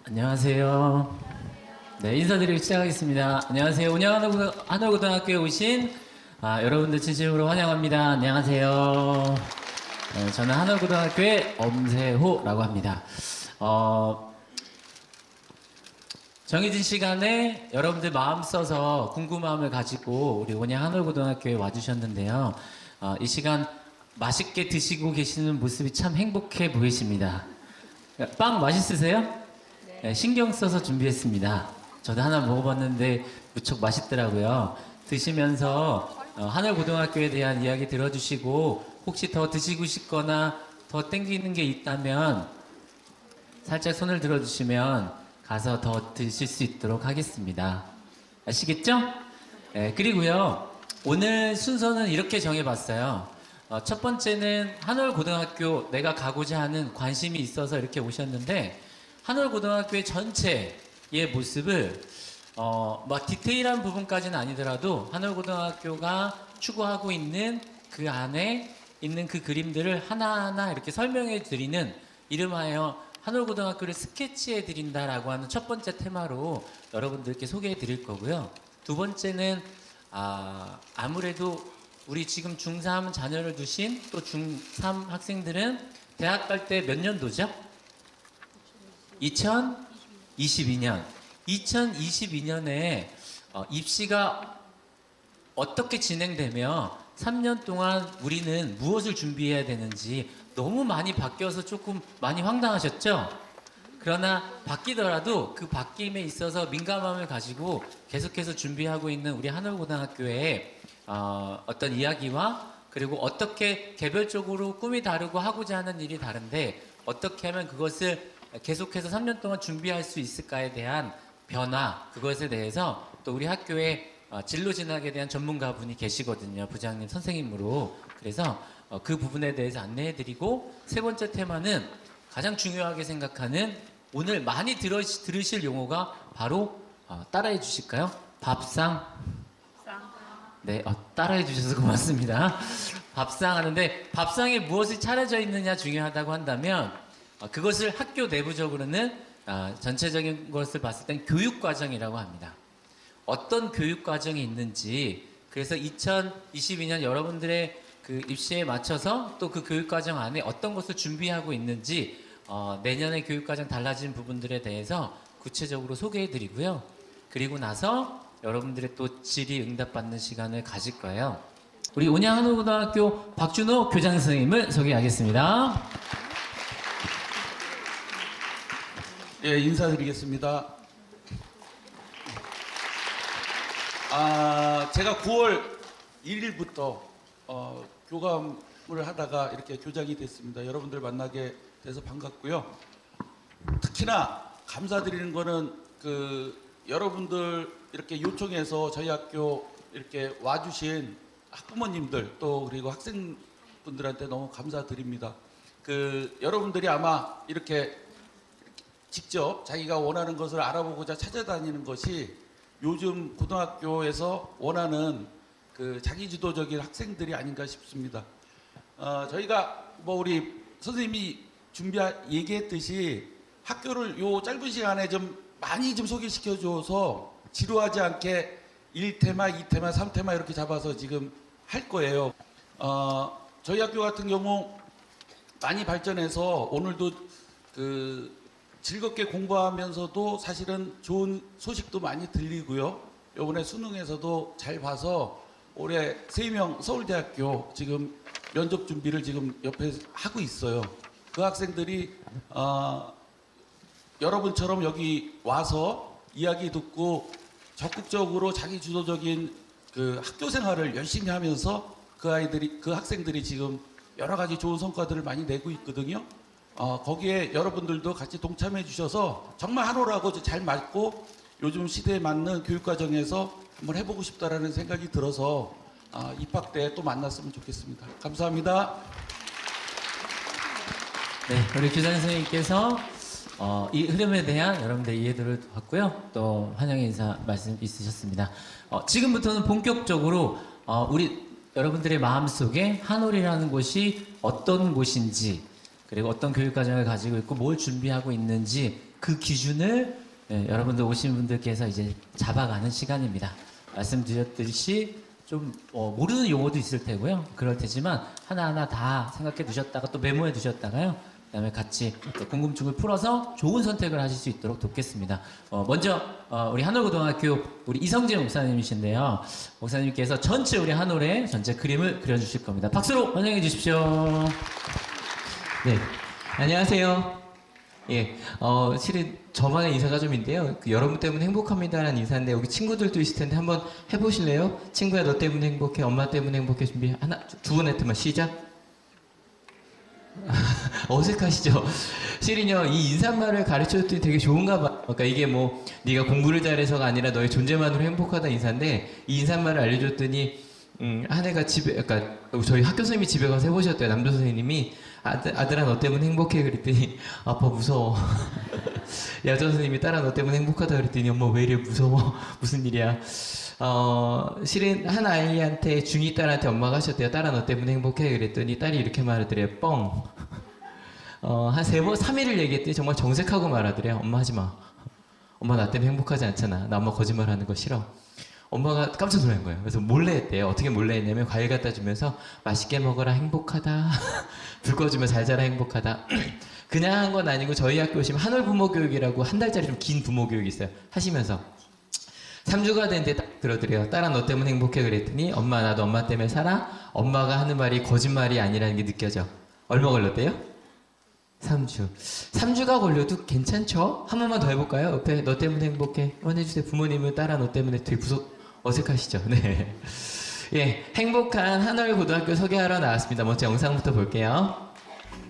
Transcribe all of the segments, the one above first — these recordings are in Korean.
안녕하세요. 네, 인사드리고 시작하겠습니다. 안녕하세요. 운양하늘고등학교에 오신 여러분들 진심으로 환영합니다. 안녕하세요. 네, 저는 하늘고등학교의 엄세호라고 합니다. 정해진 시간에 여러분들 마음 써서 궁금함을 가지고 우리 온양하늘고등학교에 와주셨는데요. 이 시간 맛있게 드시고 계시는 모습이 참 행복해 보이십니다. 빵 맛있으세요? 네, 신경 써서 준비했습니다. 저도 하나 먹어봤는데 무척 맛있더라고요. 드시면서 하늘고등학교에 대한 이야기 들어주시고 혹시 더 드시고 싶거나 더 땡기는 게 있다면 살짝 손을 들어주시면 가서 더 드실 수 있도록 하겠습니다. 아시겠죠? 네, 그리고요 오늘 순서는 이렇게 정해봤어요. 첫 번째는 한월고등학교 내가 가고자 하는 관심이 있어서 이렇게 오셨는데 한월고등학교의 전체의 모습을 막 디테일한 부분까지는 아니더라도 한월고등학교가 추구하고 있는 그 안에 있는 그 그림들을 하나하나 이렇게 설명해 드리는 이름하여 한월고등학교를 스케치해 드린다라고 하는 첫 번째 테마로 여러분들께 소개해 드릴 거고요. 두 번째는 아무래도 우리 지금 중3 자녀를 두신 또 중3 학생들은 대학 갈 때 몇 년도죠? 2022년. 2022년에 입시가 어떻게 진행되며 3년 동안 우리는 무엇을 준비해야 되는지 너무 많이 바뀌어서 조금 많이 황당하셨죠? 그러나 바뀌더라도 그 바뀜에 있어서 민감함을 가지고 계속해서 준비하고 있는 우리 한월고등학교의 어떤 이야기와 그리고 어떻게 개별적으로 꿈이 다르고 하고자 하는 일이 다른데 어떻게 하면 그것을 계속해서 3년 동안 준비할 수 있을까에 대한 변화, 그것에 대해서 또 우리 학교에 진로 진학에 대한 전문가분이 계시거든요. 부장님 선생님으로. 그래서 그 부분에 대해서 안내해드리고 세 번째 테마는 가장 중요하게 생각하는 오늘 많이 들으실 용어가 바로 따라해 주실까요? 밥상. 네, 따라해 주셔서 고맙습니다. 밥상 하는데 밥상에 무엇이 차려져 있느냐 중요하다고 한다면 그것을 학교 내부적으로는 전체적인 것을 봤을 땐 교육과정이라고 합니다. 어떤 교육과정이 있는지 그래서 2022년 여러분들의 그 입시에 맞춰서 또 그 교육과정 안에 어떤 것을 준비하고 있는지 내년에 교육과정 달라진 부분들에 대해서 구체적으로 소개해 드리고요. 그리고 나서 여러분들의 또 질의 응답받는 시간을 가질 거예요. 우리 온양한울고등학교 박준호 교장 선생님을 소개하겠습니다. 예, 인사드리겠습니다. 제가 9월 1일부터 교감을 하다가 이렇게 교장이 됐습니다. 여러분들 만나게 돼서 반갑고요. 특히나 감사드리는 거는 여러분들 이렇게 요청해서 저희 학교 이렇게 와주신 학부모님들 또 그리고 학생분들한테 너무 감사드립니다. 여러분들이 아마 이렇게 직접 자기가 원하는 것을 알아보고자 찾아다니는 것이 요즘 고등학교에서 원하는 자기주도적인 학생들이 아닌가 싶습니다. 저희가 우리 선생님이 얘기했듯이 학교를 요 짧은 시간에 좀 많이 좀 소개시켜줘서 지루하지 않게 1테마, 2테마, 3테마 이렇게 잡아서 지금 할 거예요. 저희 학교 같은 경우 많이 발전해서 오늘도 즐겁게 공부하면서도 사실은 좋은 소식도 많이 들리고요. 이번에 수능에서도 잘 봐서 올해 3명 서울대학교 지금 면접 준비를 지금 옆에 하고 있어요. 그 학생들이 여러분처럼 여기 와서 이야기 듣고 적극적으로 자기 주도적인 학교 생활을 열심히 하면서 그 학생들이 지금 여러 가지 좋은 성과들을 많이 내고 있거든요. 거기에 여러분들도 같이 동참해 주셔서 정말 한올하고 잘 맞고 요즘 시대에 맞는 교육과정에서 한번 해보고 싶다라는 생각이 들어서 입학 때 또 만났으면 좋겠습니다. 감사합니다. 네, 우리 교장 선생님께서 이 흐름에 대한 여러분들의 이해도를 받고요. 또 환영의 인사 말씀 있으셨습니다. 지금부터는 본격적으로 우리 여러분들의 마음속에 한올이라는 곳이 어떤 곳인지 그리고 어떤 교육과정을 가지고 있고 뭘 준비하고 있는지 그 기준을 여러분들 오신 분들께서 이제 잡아가는 시간입니다. 말씀드렸듯이 좀 모르는 용어도 있을 테고요. 그럴 테지만 하나하나 다 생각해 두셨다가 또 메모해 두셨다가요. 그다음에 같이 또 궁금증을 풀어서 좋은 선택을 하실 수 있도록 돕겠습니다. 먼저 우리 한올고등학교 우리 이성진 목사님이신데요. 목사님께서 전체 우리 한올의 전체 그림을 그려주실 겁니다. 박수로 환영해 주십시오. 네, 안녕하세요. 예, 실은 저만의 인사가 좀 있는데요. 여러분 때문에 행복합니다라는 인사인데 여기 친구들도 있을 텐데 한번 해보실래요? 친구야 너 때문에 행복해, 엄마 때문에 행복해. 준비 하나, 두 번 했더만 시작. 어색하시죠? 실은요 이 인사말을 가르쳐줬더니 되게 좋은가 봐. 그러니까 이게 뭐 네가 공부를 잘해서가 아니라 너의 존재만으로 행복하다 인사인데 이 인사말을 알려줬더니 한 해가 집에, 그러니까 저희 학교 선생님이 집에 가서 해보셨대요. 남도 선생님이 아들아 너 때문에 행복해 그랬더니 아빠 무서워. 야전 선생님이 딸아 너 때문에 행복하다 그랬더니 엄마 왜 이래 무서워. 무슨 일이야. 실은 한 아이한테 중2 딸한테 엄마가 하셨대요. 딸아 너 때문에 행복해 그랬더니 딸이 이렇게 말하더래요. 뻥. 한 3일을 얘기했더니 정말 정색하고 말하더래요. 엄마 하지마. 엄마 나 때문에 행복하지 않잖아. 나 엄마 거짓말하는 거 싫어. 엄마가 깜짝 놀란 거예요. 그래서 몰래 했대요. 어떻게 몰래 했냐면 과일 갖다 주면서 맛있게 먹어라 행복하다. 불 꺼주면 잘 자라 행복하다. 그냥 한 건 아니고 저희 학교 오시면 한올 부모 교육이라고 한 달짜리 좀 긴 부모 교육이 있어요. 하시면서 3주가 됐는데 딱 들어드려요. 딸아 너 때문에 행복해 그랬더니 엄마 나도 엄마 때문에 살아. 엄마가 하는 말이 거짓말이 아니라는 게 느껴져. 얼마 걸렸대요? 3주. 3주가 걸려도 괜찮죠? 한 번만 더 해볼까요? 옆에 너 때문에 행복해. 해주세요. 부모님은 딸아 너 때문에 되게 어색하시죠? 네. 예, 행복한 한올 고등학교 소개하러 나왔습니다. 먼저 영상부터 볼게요.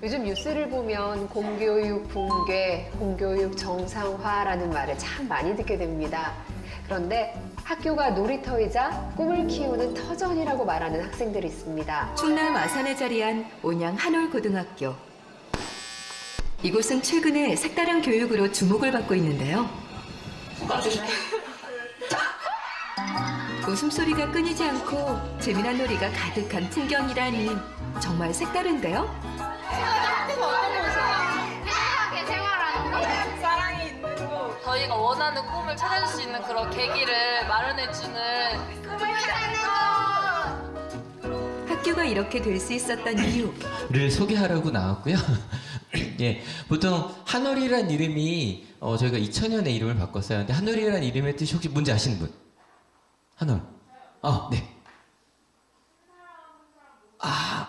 요즘 뉴스를 보면 공교육 붕괴, 공교육 정상화라는 말을 참 많이 듣게 됩니다. 그런데 학교가 놀이터이자 꿈을 키우는 터전이라고 말하는 학생들이 있습니다. 충남 아산에 자리한 온양 한올고등학교. 이곳은 최근에 색다른 교육으로 주목을 받고 있는데요. 웃음소리가 끊이지 않고 재미난 놀이가 가득한 풍경이라니 정말 색다른데요? 생활하는 거, 사랑이 있는 곳, 저희가 원하는 꿈을 찾을 수 있는 그런 계기를 마련해주는 꿈을 찾는 곳. 학교가 이렇게 될 수 있었던 이유. 를 소개하려고 나왔고요. 예, 보통 한올이란 이름이 저희가 2000년에 이름을 바꿨어요. 근데 한올이란 이름의 뜻이 혹시 뭔지 아시는 분? 한올. 네.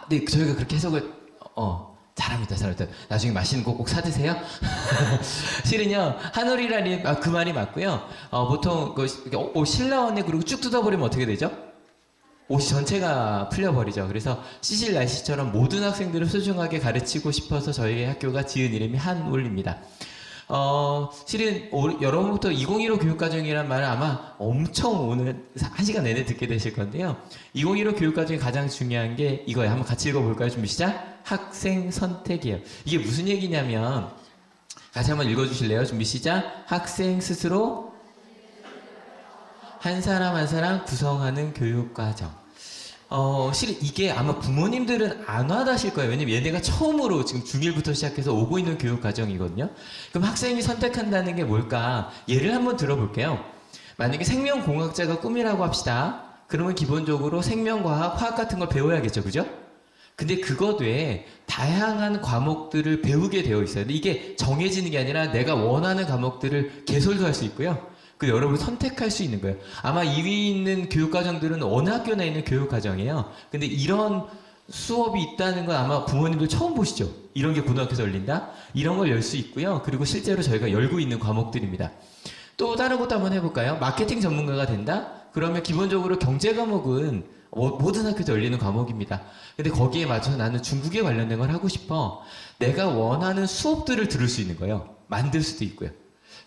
네, 저희가 그렇게 해석을 잘합니다. 나중에 맛있는 거 꼭 사드세요. 실은요, 한올이라는 그 말이 맞고요. 보통 옷 신라원에 그리고 쭉 뜯어버리면 어떻게 되죠? 옷이 전체가 풀려버리죠. 그래서 시실 날씨처럼 모든 학생들을 소중하게 가르치고 싶어서 저희 학교가 지은 이름이 한올입니다. 실은 여러분부터 2015 교육과정이란 말을 아마 엄청 오늘 1시간 내내 듣게 되실 건데요. 2015 교육과정이 가장 중요한 게 이거예요. 한번 같이 읽어볼까요? 준비 시작. 학생 선택이에요. 이게 무슨 얘기냐면 같이 한번 읽어주실래요? 준비 시작. 학생 스스로 한 사람 한 사람 구성하는 교육과정. 실은 이게 아마 부모님들은 안 와닿으실 거예요. 왜냐면 얘네가 처음으로 지금 중1부터 시작해서 오고 있는 교육 과정이거든요. 그럼 학생이 선택한다는 게 뭘까? 예를 한번 들어볼게요. 만약에 생명공학자가 꿈이라고 합시다. 그러면 기본적으로 생명과학, 화학 같은 걸 배워야겠죠. 그죠? 근데 그것 외에 다양한 과목들을 배우게 되어 있어요. 근데 이게 정해지는 게 아니라 내가 원하는 과목들을 개설도 할 수 있고요. 그 여러분 선택할 수 있는 거예요. 아마 이 위에 있는 교육과정들은 어느 학교나 있는 교육과정이에요. 근데 이런 수업이 있다는 건 아마 부모님들 처음 보시죠. 이런 게 고등학교에서 열린다? 이런 걸 열 수 있고요. 그리고 실제로 저희가 열고 있는 과목들입니다. 또 다른 것도 한번 해볼까요? 마케팅 전문가가 된다? 그러면 기본적으로 경제 과목은 모든 학교에서 열리는 과목입니다. 근데 거기에 맞춰서 나는 중국에 관련된 걸 하고 싶어. 내가 원하는 수업들을 들을 수 있는 거예요. 만들 수도 있고요.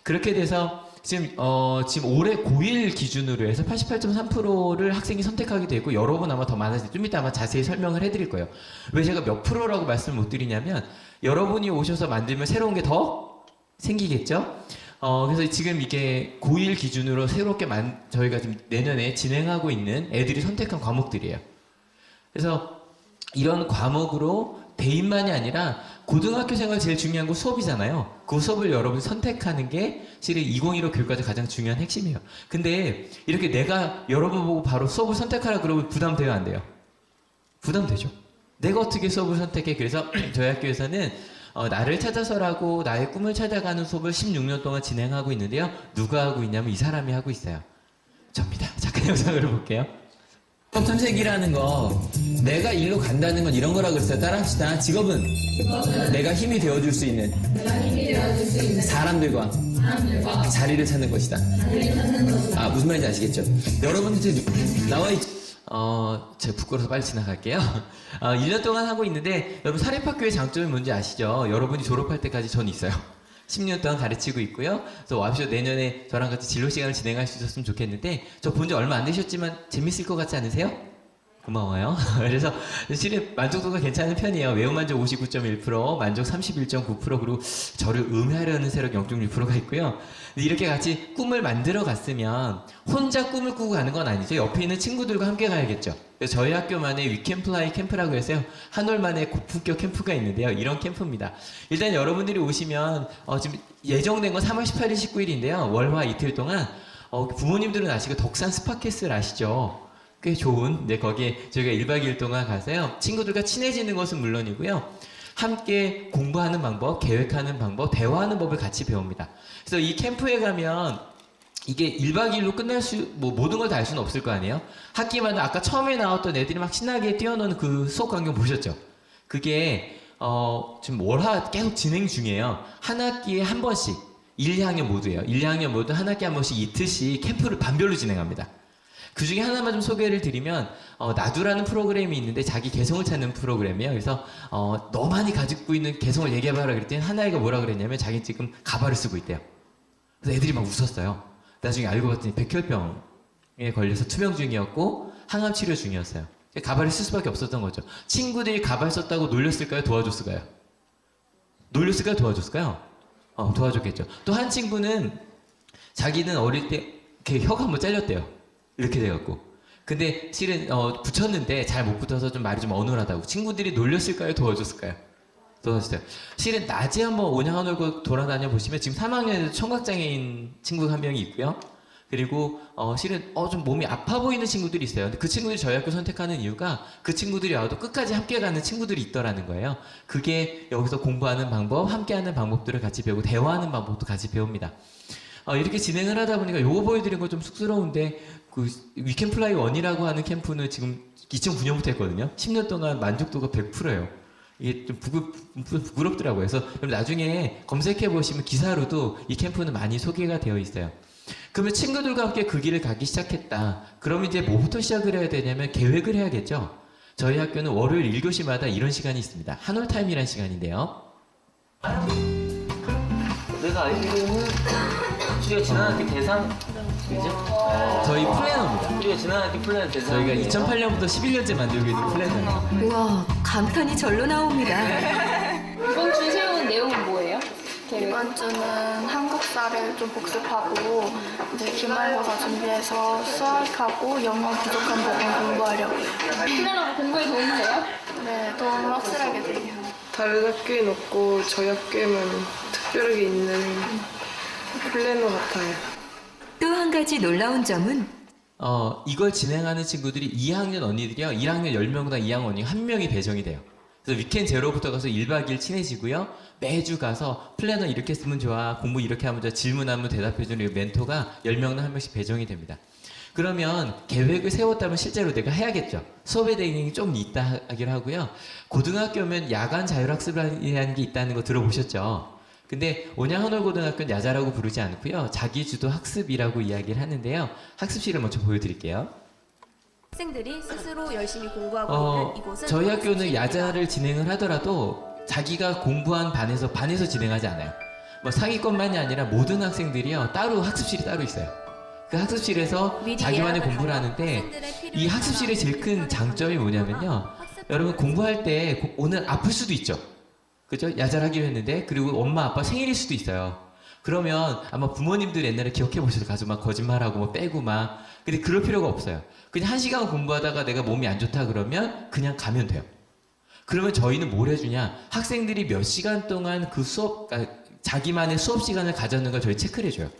그렇게 돼서 지금 올해 고1 기준으로 해서 88.3%를 학생이 선택하게 되고 여러분 아마 더 많아질 좀 이따 아마 자세히 설명을 해드릴 거예요. 왜 제가 몇 프로라고 말씀을 못 드리냐면 여러분이 오셔서 만들면 새로운 게 더 생기겠죠? 그래서 지금 이게 고1 기준으로 새롭게 저희가 지금 내년에 진행하고 있는 애들이 선택한 과목들이에요. 그래서 이런 과목으로 대입만이 아니라 고등학교 생활 제일 중요한 건 수업이잖아요. 그 수업을 여러분이 선택하는 게 실은 2015 교육과정 가장 중요한 핵심이에요. 근데 이렇게 내가 여러분 보고 바로 수업을 선택하라 그러면 부담돼요, 안 돼요? 부담되죠. 내가 어떻게 수업을 선택해? 그래서 저희 학교에서는 나를 찾아서라고 나의 꿈을 찾아가는 수업을 16년 동안 진행하고 있는데요. 누가 하고 있냐면 이 사람이 하고 있어요. 접니다. 잠깐 영상을 볼게요. 탐색이라는 거 내가 일로 간다는 건 이런 거라 그랬어요. 따라합시다. 직업은 내가 힘이 되어줄 수 있는 사람들과 자리를 찾는 것이다. 아, 무슨 말인지 아시겠죠? 여러분들 나와 있... 제가 부끄러워서 빨리 지나갈게요. 1년 동안 하고 있는데 여러분 사립학교의 장점이 뭔지 아시죠? 여러분이 졸업할 때까지 전 있어요. 10년 동안 가르치고 있고요. 그래서 와비쇼 내년에 저랑 같이 진로 시간을 진행할 수 있었으면 좋겠는데 저 본 지 얼마 안 되셨지만 재밌을 것 같지 않으세요? 고마워요. 그래서 실은 만족도가 괜찮은 편이에요. 외우만족 59.1%, 만족 31.9%, 그리고 저를 음해하려는 세력 0.6%가 있고요. 근데 이렇게 같이 꿈을 만들어 갔으면 혼자 꿈을 꾸고 가는 건 아니죠. 옆에 있는 친구들과 함께 가야겠죠. 그래서 저희 학교만의 위켄플라이 캠프라고 해서요. 한 월만에 고품격 캠프가 있는데요. 이런 캠프입니다. 일단 여러분들이 오시면 지금 예정된 건 3월 18일, 19일인데요. 월화 이틀 동안 부모님들은 아시고 덕산 스파캐슬 아시죠? 꽤 좋은, 거기에 저희가 1박 2일 동안 가서요. 친구들과 친해지는 것은 물론이고요. 함께 공부하는 방법, 계획하는 방법, 대화하는 법을 같이 배웁니다. 그래서 이 캠프에 가면 이게 1박 2일로 끝날 모든 걸 다 알 수는 없을 거 아니에요? 학기마다 아까 처음에 나왔던 애들이 막 신나게 뛰어노는 그 수업 광경 보셨죠? 그게, 지금 월화 계속 진행 중이에요. 한 학기에 한 번씩, 1, 2학년 모두예요. 1, 2학년 모두 한 학기에 한 번씩 이틀씩 캠프를 반별로 진행합니다. 그 중에 하나만 좀 소개를 드리면 나두라는 프로그램이 있는데 자기 개성을 찾는 프로그램이에요. 그래서 너만이 가지고 있는 개성을 얘기해봐라 그랬더니 한 아이가 뭐라 그랬냐면 자기 지금 가발을 쓰고 있대요. 그래서 애들이 막 웃었어요. 나중에 알고 봤더니 백혈병에 걸려서 투병 중이었고 항암 치료 중이었어요. 가발을 쓸 수밖에 없었던 거죠. 친구들이 가발 썼다고 놀렸을까요? 도와줬을까요? 놀렸을까요? 도와줬을까요? 도와줬겠죠. 또 한 친구는 자기는 어릴 때 이렇게 혀가 한번 잘렸대요. 이렇게 돼갖고. 근데 실은 붙였는데 잘 못 붙어서 좀 말이 좀 어눌하다고. 친구들이 놀렸을까요? 도와줬을까요? 도와줬어요. 실은 낮에 한번 온양한 얼굴 돌아다녀 보시면 지금 3학년에도 청각장애인 친구가 한 명이 있고요. 그리고 실은 좀 몸이 아파 보이는 친구들이 있어요. 근데 그 친구들이 저희 학교 선택하는 이유가 그 친구들이 와도 끝까지 함께 가는 친구들이 있더라는 거예요. 그게 여기서 공부하는 방법, 함께하는 방법들을 같이 배우고 대화하는 방법도 같이 배웁니다. 이렇게 진행을 하다 보니까 요거 보여드린 거 좀 쑥스러운데 그 위켄플라이 1이라고 하는 캠프는 지금 2009년부터 했거든요. 10년 동안 만족도가 100%예요. 이게 좀 부끄럽더라고요. 그래서 나중에 검색해 보시면 기사로도 이 캠프는 많이 소개가 되어 있어요. 그러면 친구들과 함께 그 길을 가기 시작했다. 그럼 이제 뭐부터 시작을 해야 되냐면 계획을 해야겠죠. 저희 학교는 월요일 1교시마다 이런 시간이 있습니다. 한올타임이라는 시간인데요. 내가 알기로는 우리가 지난 학기 대상 이죠? 저희 플래너입니다. 우리가 지난 학기 플래너 대상. 저희가 2008년부터 11년째 만들고 있는 플래너예요. 우와, 감탄이 절로 나옵니다. 이번 주 세운 내용은 뭐예요? 이번 주는 한국사를 좀 복습하고 이제 기말고사 준비해서 수학하고 영어 부족한 부분 공부하려고요. 플래너로 공부에 도움이 돼요? 네, 도움 확실하게 돼요. 다른 학교엔 없고 저희 학교에만 특별하게 있는 플래너 같아요. 또 한 가지 놀라운 점은 이걸 진행하는 친구들이 2학년 언니들이요. 1학년 10명당 2학년 언니 1명이 배정이 돼요. 그래서 위켄 제로부터 가서 1박 2일 친해지고요. 매주 가서 플래너 이렇게 쓰면 좋아, 공부 이렇게 하면 좋아, 질문하면 대답해주는 이 멘토가 10명당 1명씩 배정이 됩니다. 그러면 계획을 세웠다면 실제로 내가 해야겠죠. 수업에 대응이 좀 있다 하기로 하고요. 고등학교면 야간 자율학습이라는 게 있다는 거 들어보셨죠? 근데 온양한올고등학교는 야자라고 부르지 않고요. 자기주도 학습이라고 이야기를 하는데요. 학습실을 먼저 보여드릴게요. 학생들이 스스로 열심히 공부하고 있는 이곳은 저희 학교는 야자를 진행을 하더라도 자기가 공부한 반에서 진행하지 않아요. 뭐 상위권만이 아니라 모든 학생들이요. 따로 학습실이 따로 있어요. 그 학습실에서 자기만의 공부를 하는데 이 학습실의 제일 큰 장점이 뭐냐면요. 여러분 공부할 때 오늘 아플 수도 있죠. 그죠? 야자를 하기로 했는데 그리고 엄마 아빠 생일일 수도 있어요. 그러면 아마 부모님들 옛날에 기억해 보셔서 가서 막 거짓말하고 뭐 빼고 막 근데 그럴 필요가 없어요. 그냥 1시간 공부하다가 내가 몸이 안 좋다 그러면 그냥 가면 돼요. 그러면 저희는 뭘 해주냐? 학생들이 몇 시간 동안 그 수업, 자기만의 수업 시간을 가졌는가 저희 체크를 해줘요.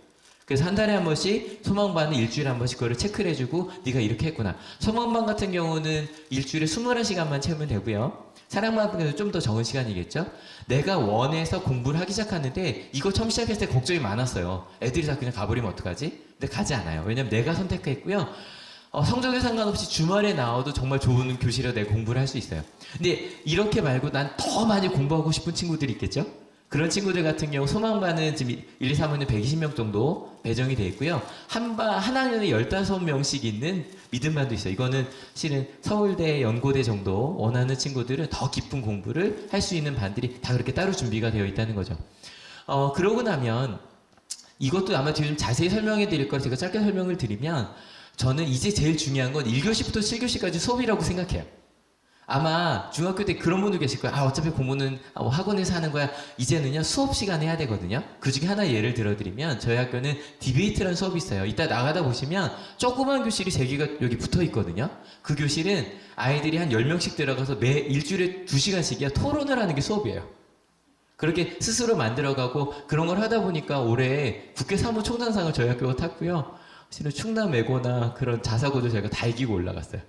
그래서 한 달에 한 번씩 소망반은 일주일에 한 번씩 그거를 체크를 해주고 네가 이렇게 했구나. 소망반 같은 경우는 일주일에 21시간만 채우면 되고요. 사랑반 같은 경우는 좀 더 적은 시간이겠죠. 내가 원해서 공부를 하기 시작하는데 이거 처음 시작했을 때 걱정이 많았어요. 애들이 다 그냥 가버리면 어떡하지? 근데 가지 않아요. 왜냐면 내가 선택했고요. 성적에 상관없이 주말에 나와도 정말 좋은 교실에 내 공부를 할 수 있어요. 근데 이렇게 말고 난 더 많이 공부하고 싶은 친구들이 있겠죠? 그런 친구들 같은 경우 소망반은 지금 1, 2, 3학년 120명 정도 배정이 되어 있고요. 한 학년에 15명씩 있는 믿음반도 있어요. 이거는 실은 서울대, 연고대 정도 원하는 친구들은 더 깊은 공부를 할 수 있는 반들이 다 그렇게 따로 준비가 되어 있다는 거죠. 그러고 나면 이것도 아마 뒤에 좀 자세히 설명해 드릴 거라 제가 짧게 설명을 드리면 저는 이제 제일 중요한 건 1교시부터 7교시까지 수업이라고 생각해요. 아마 중학교 때 그런 분도 계실 거예요. 어차피 공부는 학원에서 하는 거야. 이제는요 수업 시간에 해야 되거든요. 그 중에 하나 예를 들어드리면 저희 학교는 디베이트라는 수업이 있어요. 이따 나가다 보시면 조그만 교실이 3개가 여기 붙어 있거든요. 그 교실은 아이들이 한 10명씩 들어가서 매 일주일에 2시간씩이야 토론을 하는 게 수업이에요. 그렇게 스스로 만들어가고 그런 걸 하다 보니까 올해 국회 사무총장상을 저희 학교가 탔고요. 실은 충남외고나 그런 자사고도 저희가 다 이기고 올라갔어요.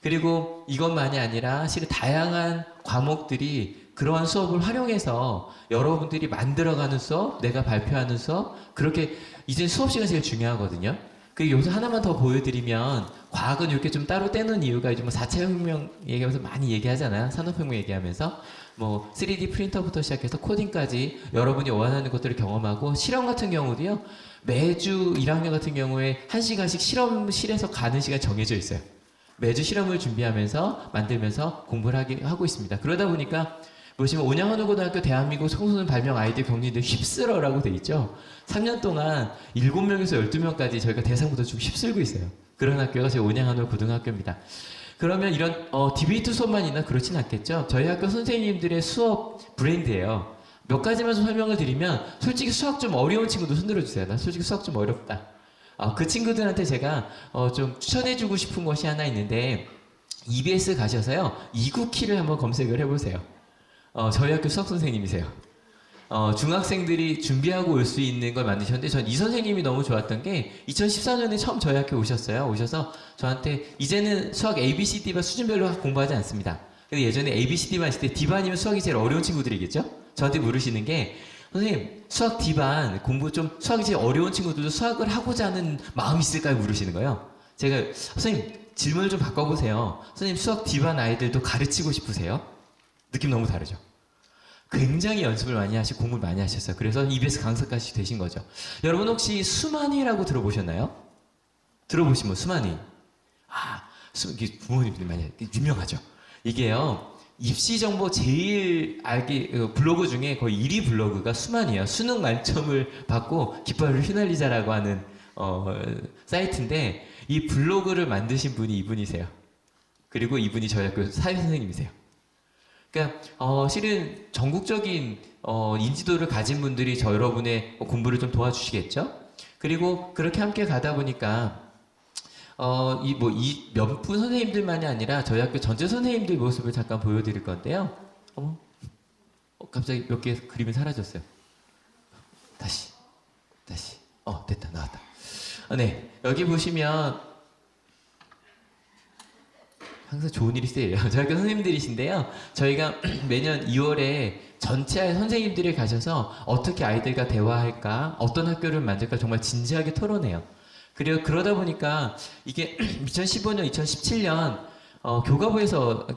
그리고 이것만이 아니라 실은 다양한 과목들이 그러한 수업을 활용해서 여러분들이 만들어가는 수업, 내가 발표하는 수업, 그렇게 이제 수업 시간이 제일 중요하거든요. 그리고 여기서 하나만 더 보여드리면 과학은 이렇게 좀 따로 떼는 이유가 이제 뭐 4차 혁명 얘기하면서 많이 얘기하잖아요. 산업혁명 얘기하면서 뭐 3D 프린터부터 시작해서 코딩까지 여러분이 원하는 것들을 경험하고 실험 같은 경우도요. 매주 1학년 같은 경우에 1시간씩 실험실에서 가는 시간이 정해져 있어요. 매주 실험을 준비하면서 만들면서 공부를 하고 있습니다. 그러다 보니까 보시면 온양한우고등학교 대한민국 청소년 발명 아이디어 경리대 휩쓸어라고 돼 있죠. 3년 동안 7명에서 12명까지 저희가 대상부터 좀 휩쓸고 있어요. 그런 학교가 저희 온양한우고등학교입니다. 그러면 이런 디베이트 수업만 있나 그렇진 않겠죠. 저희 학교 선생님들의 수업 브랜드예요. 몇 가지만 좀 설명을 드리면 솔직히 수학 좀 어려운 친구도 손들어 주세요. 나 솔직히 수학 좀 어렵다. 그 친구들한테 제가 좀 추천해주고 싶은 것이 하나 있는데 EBS 가셔서요 이국키를 한번 검색을 해보세요. 저희 학교 수학 선생님이세요. 중학생들이 준비하고 올 수 있는 걸 만드셨는데 전 이 선생님이 너무 좋았던 게 2014년에 처음 저희 학교 오셨어요. 오셔서 저한테 이제는 수학 ABCD반 수준별로 공부하지 않습니다. 근데 예전에 ABCD반 했을 때 D반이면 수학이 제일 어려운 친구들이겠죠? 저한테 물으시는 게 선생님 수학 D반 공부 좀 수학이 제일 어려운 친구들도 수학을 하고자 하는 마음이 있을까요? 물으시는 거예요. 제가 선생님 질문을 좀 바꿔보세요. 선생님 수학 D반 아이들도 가르치고 싶으세요? 느낌 너무 다르죠? 굉장히 연습을 많이 하시고 공부를 많이 하셨어요. 그래서 EBS 강사까지 되신 거죠. 여러분 혹시 수만이라고 들어보셨나요? 들어보신 분 수만이. 부모님들이 많이 유명하죠. 이게요. 입시 정보 제일 블로그 중에 거의 1위 블로그가 수만이에요. 수능 만점을 받고 깃발을 휘날리자라고 하는 사이트인데 이 블로그를 만드신 분이 이분이세요. 그리고 이분이 저희 학교 사회 선생님이세요. 그러니까 실은 전국적인 인지도를 가진 분들이 저 여러분의 공부를 좀 도와주시겠죠. 그리고 그렇게 함께 가다 보니까 이 몇 분 선생님들만이 아니라 저희 학교 전체 선생님들 모습을 잠깐 보여드릴 건데요. 갑자기 몇 개 그림이 사라졌어요. 다시. 됐다, 나왔다. 네, 여기 보시면 항상 좋은 일이 세요. 저희 학교 선생님들이신데요. 저희가 매년 2월에 전체 선생님들이 가셔서 어떻게 아이들과 대화할까, 어떤 학교를 만들까 정말 진지하게 토론해요. 그리고 그러다 보니까 이게 2015년, 2017년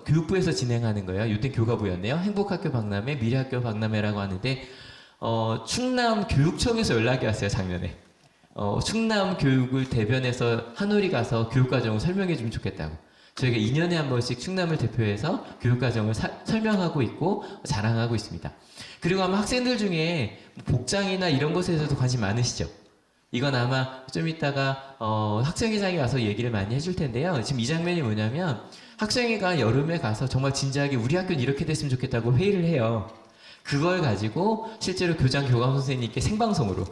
교육부에서 진행하는 거예요. 이때 교과부였네요. 행복학교 박람회, 미래학교 박람회라고 하는데 충남 교육청에서 연락이 왔어요. 작년에. 충남 교육을 대변해서 한울이 가서 교육과정을 설명해 주면 좋겠다고. 저희가 2년에 한 번씩 충남을 대표해서 교육과정을 설명하고 있고 자랑하고 있습니다. 그리고 아마 학생들 중에 복장이나 이런 것에 대해서도 관심 많으시죠? 이건 아마 좀 이따가 학생회장이 와서 얘기를 많이 해줄 텐데요. 지금 이 장면이 뭐냐면 학생회가 여름에 가서 정말 진지하게 우리 학교는 이렇게 됐으면 좋겠다고 회의를 해요. 그걸 가지고 실제로 교장 교감 선생님께 생방송으로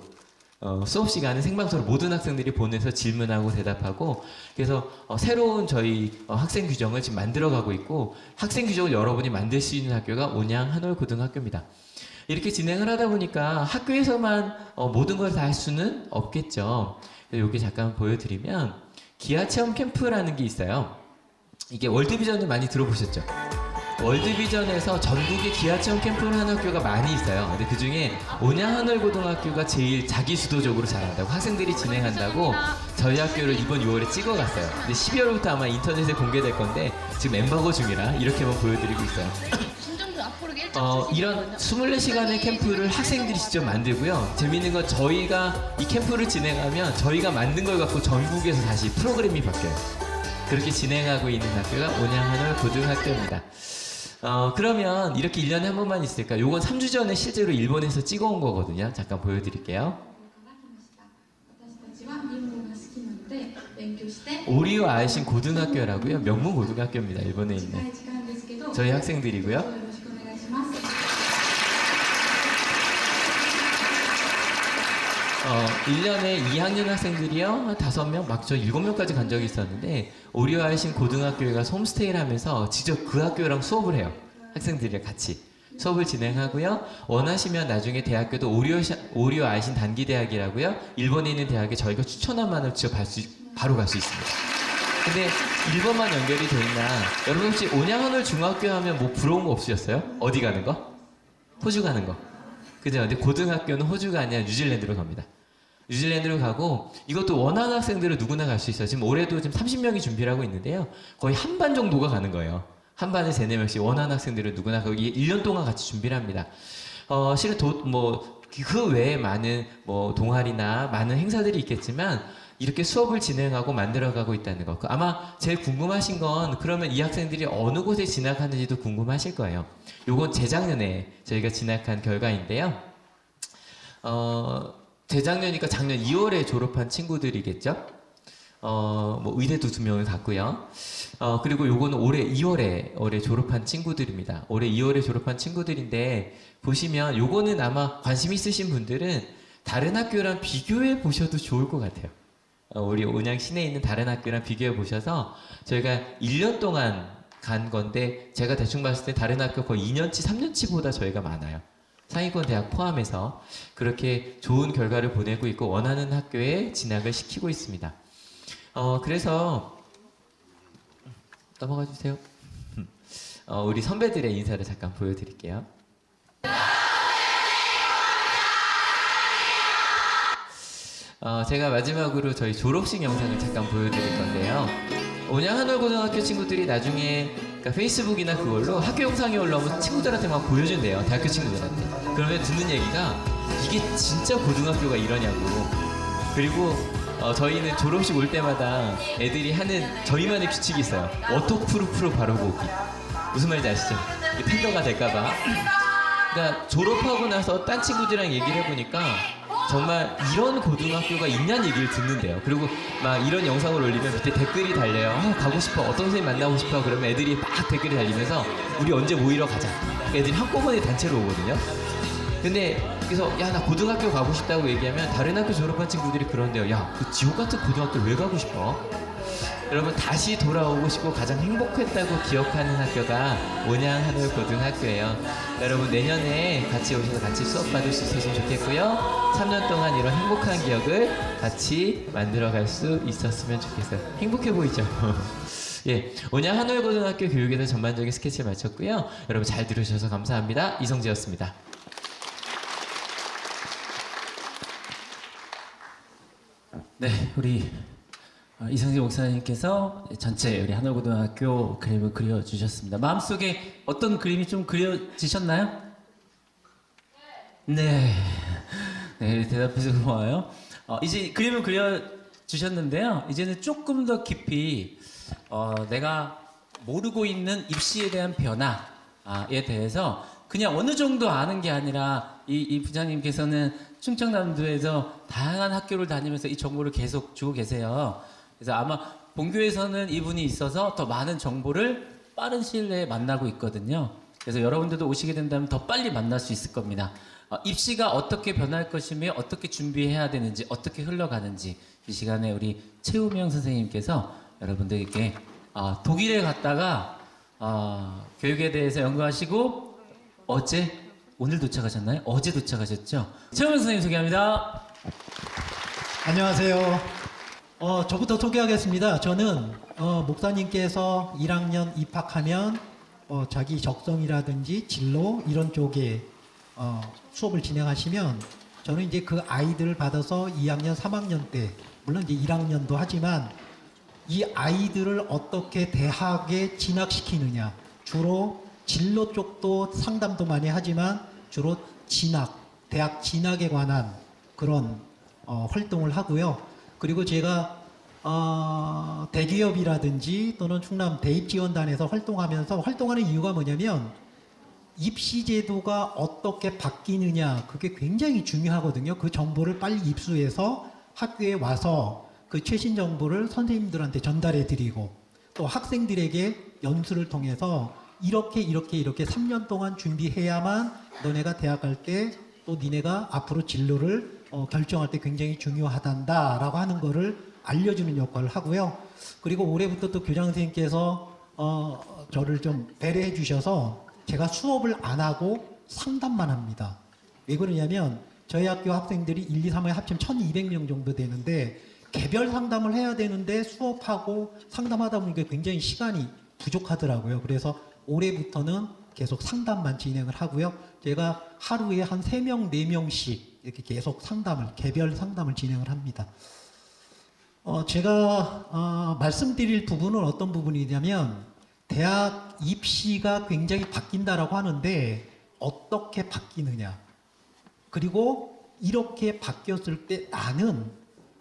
수업 시간에 생방송으로 모든 학생들이 보내서 질문하고 대답하고 그래서 새로운 저희 학생 규정을 지금 만들어가고 있고 학생 규정을 여러분이 만들 수 있는 학교가 온양 한올고등학교입니다. 이렇게 진행을 하다 보니까 학교에서만 모든 걸 다 할 수는 없겠죠. 여기 잠깐 보여드리면 기아체험 캠프라는 게 있어요. 이게 월드비전을 많이 들어보셨죠? 월드비전에서 전국에 기아체험 캠프를 하는 학교가 많이 있어요. 근데 그 중에 온양 한올고등학교가 제일 자기 주도적으로 잘한다고 학생들이 진행한다고 저희 학교를 이번 6월에 찍어갔어요. 근데 12월부터 아마 인터넷에 공개될 건데 지금 엠바고 중이라 이렇게만 보여드리고 있어요. 이런 24시간의 캠프를 학생들이 직접 만들고요. 재밌는 건 저희가 이 캠프를 진행하면 저희가 만든 걸 갖고 전국에서 다시 프로그램이 바뀌어요. 그렇게 진행하고 있는 학교가 온양 한올고등학교입니다. 그러면 이렇게 1년에 한 번만 있을까? 요건 3주 전에 실제로 일본에서 찍어온 거거든요. 잠깐 보여드릴게요. 오리오 아이신 고등학교라고요. 명문 고등학교입니다. 일본에 있는. 저희 학생들이고요. 1년에 2학년 학생들이요. 한 5명, 막 저 7명까지 간 적이 있었는데 오리오 아이신 고등학교에 가서 홈스테이를 하면서 직접 그 학교랑 수업을 해요. 학생들이랑 같이 수업을 진행하고요. 원하시면 나중에 대학교도 오리오 아이신 단기대학이라고요. 일본에 있는 대학에 저희가 추천함만을 직접 바로 갈 수 있습니다. 근데 일본만 연결이 돼 있나? 여러분 혹시 온양 한올 중학교 하면 뭐 부러운 거 없으셨어요? 어디 가는 거? 호주 가는 거. 그죠? 근데 고등학교는 호주가 아니라 뉴질랜드로 갑니다. 뉴질랜드로 가고 이것도 원하는 학생들은 누구나 갈 수 있어요. 지금 올해도 지금 30명이 준비를 하고 있는데요. 거의 한 반 정도가 가는 거예요. 한 반에 3, 4명씩 원하는 학생들은 누구나 거기 1년 동안 같이 준비를 합니다. 실은 그 외에 많은 동아리나 많은 행사들이 있겠지만 이렇게 수업을 진행하고 만들어가고 있다는 거. 아마 제일 궁금하신 건 그러면 이 학생들이 어느 곳에 진학하는지도 궁금하실 거예요. 요건 재작년에 저희가 진학한 결과인데요. 재작년이니까 작년 2월에 졸업한 친구들이겠죠. 의대도 2명을 갔고요. 그리고 요거는 올해 2월에 올해 졸업한 친구들입니다. 올해 2월에 졸업한 친구들인데 보시면 요거는 아마 관심 있으신 분들은 다른 학교랑 비교해 보셔도 좋을 것 같아요. 우리 온양 시내에 있는 다른 학교랑 비교해 보셔서 저희가 1년 동안 간 건데 제가 대충 봤을 때 다른 학교 거의 2년치, 3년치보다 저희가 많아요. 상위권 대학 포함해서 그렇게 좋은 결과를 보내고 있고 원하는 학교에 진학을 시키고 있습니다. 그래서 넘어가 주세요. 우리 선배들의 인사를 잠깐 보여드릴게요. 제가 마지막으로 저희 졸업식 영상을 잠깐 보여드릴 건데요. 온양 한올고등학교 친구들이 나중에 그러니까 페이스북이나 그걸로 학교 영상이 올라오면 친구들한테 막 보여준대요. 대학교 친구들한테. 그러면 듣는 얘기가 이게 진짜 고등학교가 이러냐고. 그리고 저희는 졸업식 올 때마다 애들이 하는 저희만의 규칙이 있어요. 워터프루프로 바르고 오기. 무슨 말인지 아시죠? 팬더가 될까봐. 그러니까 졸업하고 나서 딴 친구들이랑 얘기를 해보니까 정말 이런 고등학교가 있냐는 얘기를 듣는데요. 그리고 막 이런 영상을 올리면 밑에 댓글이 달려요. 가고 싶어. 어떤 선생님 만나고 싶어. 그러면 애들이 막 댓글이 달리면서 우리 언제 모이러 가자. 애들이 한꺼번에 단체로 오거든요. 근데 그래서 야 나 고등학교 가고 싶다고 얘기하면 다른 학교 졸업한 친구들이 그런데요. 야 그 지옥 같은 고등학교 왜 가고 싶어? 여러분 다시 돌아오고 싶고 가장 행복했다고 기억하는 학교가 온양 한올고등학교예요. 여러분 내년에 같이 오셔서 같이 수업 받을 수 있었으면 좋겠고요. 3년 동안 이런 행복한 기억을 같이 만들어갈 수 있었으면 좋겠어요. 행복해 보이죠? 예, 온양 한올고등학교 교육에 대한 전반적인 스케치를 마쳤고요. 여러분 잘 들으셔서 감사합니다. 이성재였습니다. 네, 우리 이성재 목사님께서 전체 우리 한올고등학교 그림을 그려주셨습니다. 마음속에 어떤 그림이 좀 그려지셨나요? 네. 네, 대답해서 고마워요. 이제 그림을 그려주셨는데요. 이제는 조금 더 깊이 내가 모르고 있는 입시에 대한 변화에 대해서 그냥 어느 정도 아는 게 아니라 이 부장님께서는 충청남도에서 다양한 학교를 다니면서 이 정보를 계속 주고 계세요. 그래서 아마 본교에서는 이분이 있어서 더 많은 정보를 빠른 시일 내에 만나고 있거든요. 그래서 여러분들도 오시게 된다면 더 빨리 만날 수 있을 겁니다. 입시가 어떻게 변할 것이며 어떻게 준비해야 되는지 어떻게 흘러가는지 이 시간에 우리 최우명 선생님께서 여러분들에게 독일에 갔다가 교육에 대해서 연구하시고 오늘 도착하셨나요? 어제 도착하셨죠? 최우명 선생님 소개합니다. 안녕하세요. 저부터 소개하겠습니다. 저는 목사님께서 1학년 입학하면 자기 적성이라든지 진로 이런 쪽에 수업을 진행하시면 저는 이제 그 아이들을 받아서 2학년, 3학년 때 물론 이제 1학년도 하지만 이 아이들을 어떻게 대학에 진학시키느냐 주로 진로 쪽도 상담도 많이 하지만 주로 대학 진학에 관한 그런 활동을 하고요. 그리고 제가 대기업이라든지 또는 충남 대입지원단에서 활동하는 이유가 뭐냐면 입시제도가 어떻게 바뀌느냐 그게 굉장히 중요하거든요. 그 정보를 빨리 입수해서 학교에 와서 그 최신 정보를 선생님들한테 전달해 드리고 또 학생들에게 연수를 통해서 이렇게 3년 동안 준비해야만 너네가 대학 갈 때 또 니네가 앞으로 진로를 결정할 때 굉장히 중요하단다라고 하는 거를 알려주는 역할을 하고요. 그리고 올해부터 또 교장 선생님께서 저를 좀 배려해 주셔서 제가 수업을 안 하고 상담만 합니다. 왜 그러냐면 저희 학교 학생들이 1, 2, 3에 합치면 1200명 정도 되는데 개별 상담을 해야 되는데 수업하고 상담하다 보니까 굉장히 시간이 부족하더라고요. 그래서 올해부터는 계속 상담만 진행을 하고요. 제가 하루에 한 3명, 4명씩 이렇게 계속 개별 상담을 진행을 합니다. 제가 말씀드릴 부분은 어떤 부분이냐면 대학 입시가 굉장히 바뀐다라고 하는데 어떻게 바뀌느냐 그리고 이렇게 바뀌었을 때 나는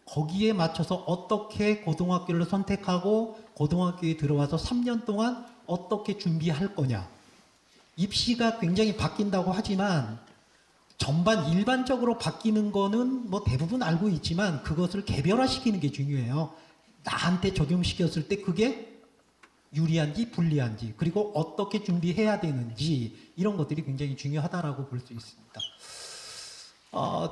거기에 맞춰서 어떻게 고등학교를 선택하고 고등학교에 들어와서 3년 동안 어떻게 준비할 거냐. 입시가 굉장히 바뀐다고 하지만 전반 일반적으로 바뀌는 거는 뭐 대부분 알고 있지만 그것을 개별화시키는 게 중요해요. 나한테 적용시켰을 때 그게 유리한지 불리한지 그리고 어떻게 준비해야 되는지 이런 것들이 굉장히 중요하다라고 볼 수 있습니다.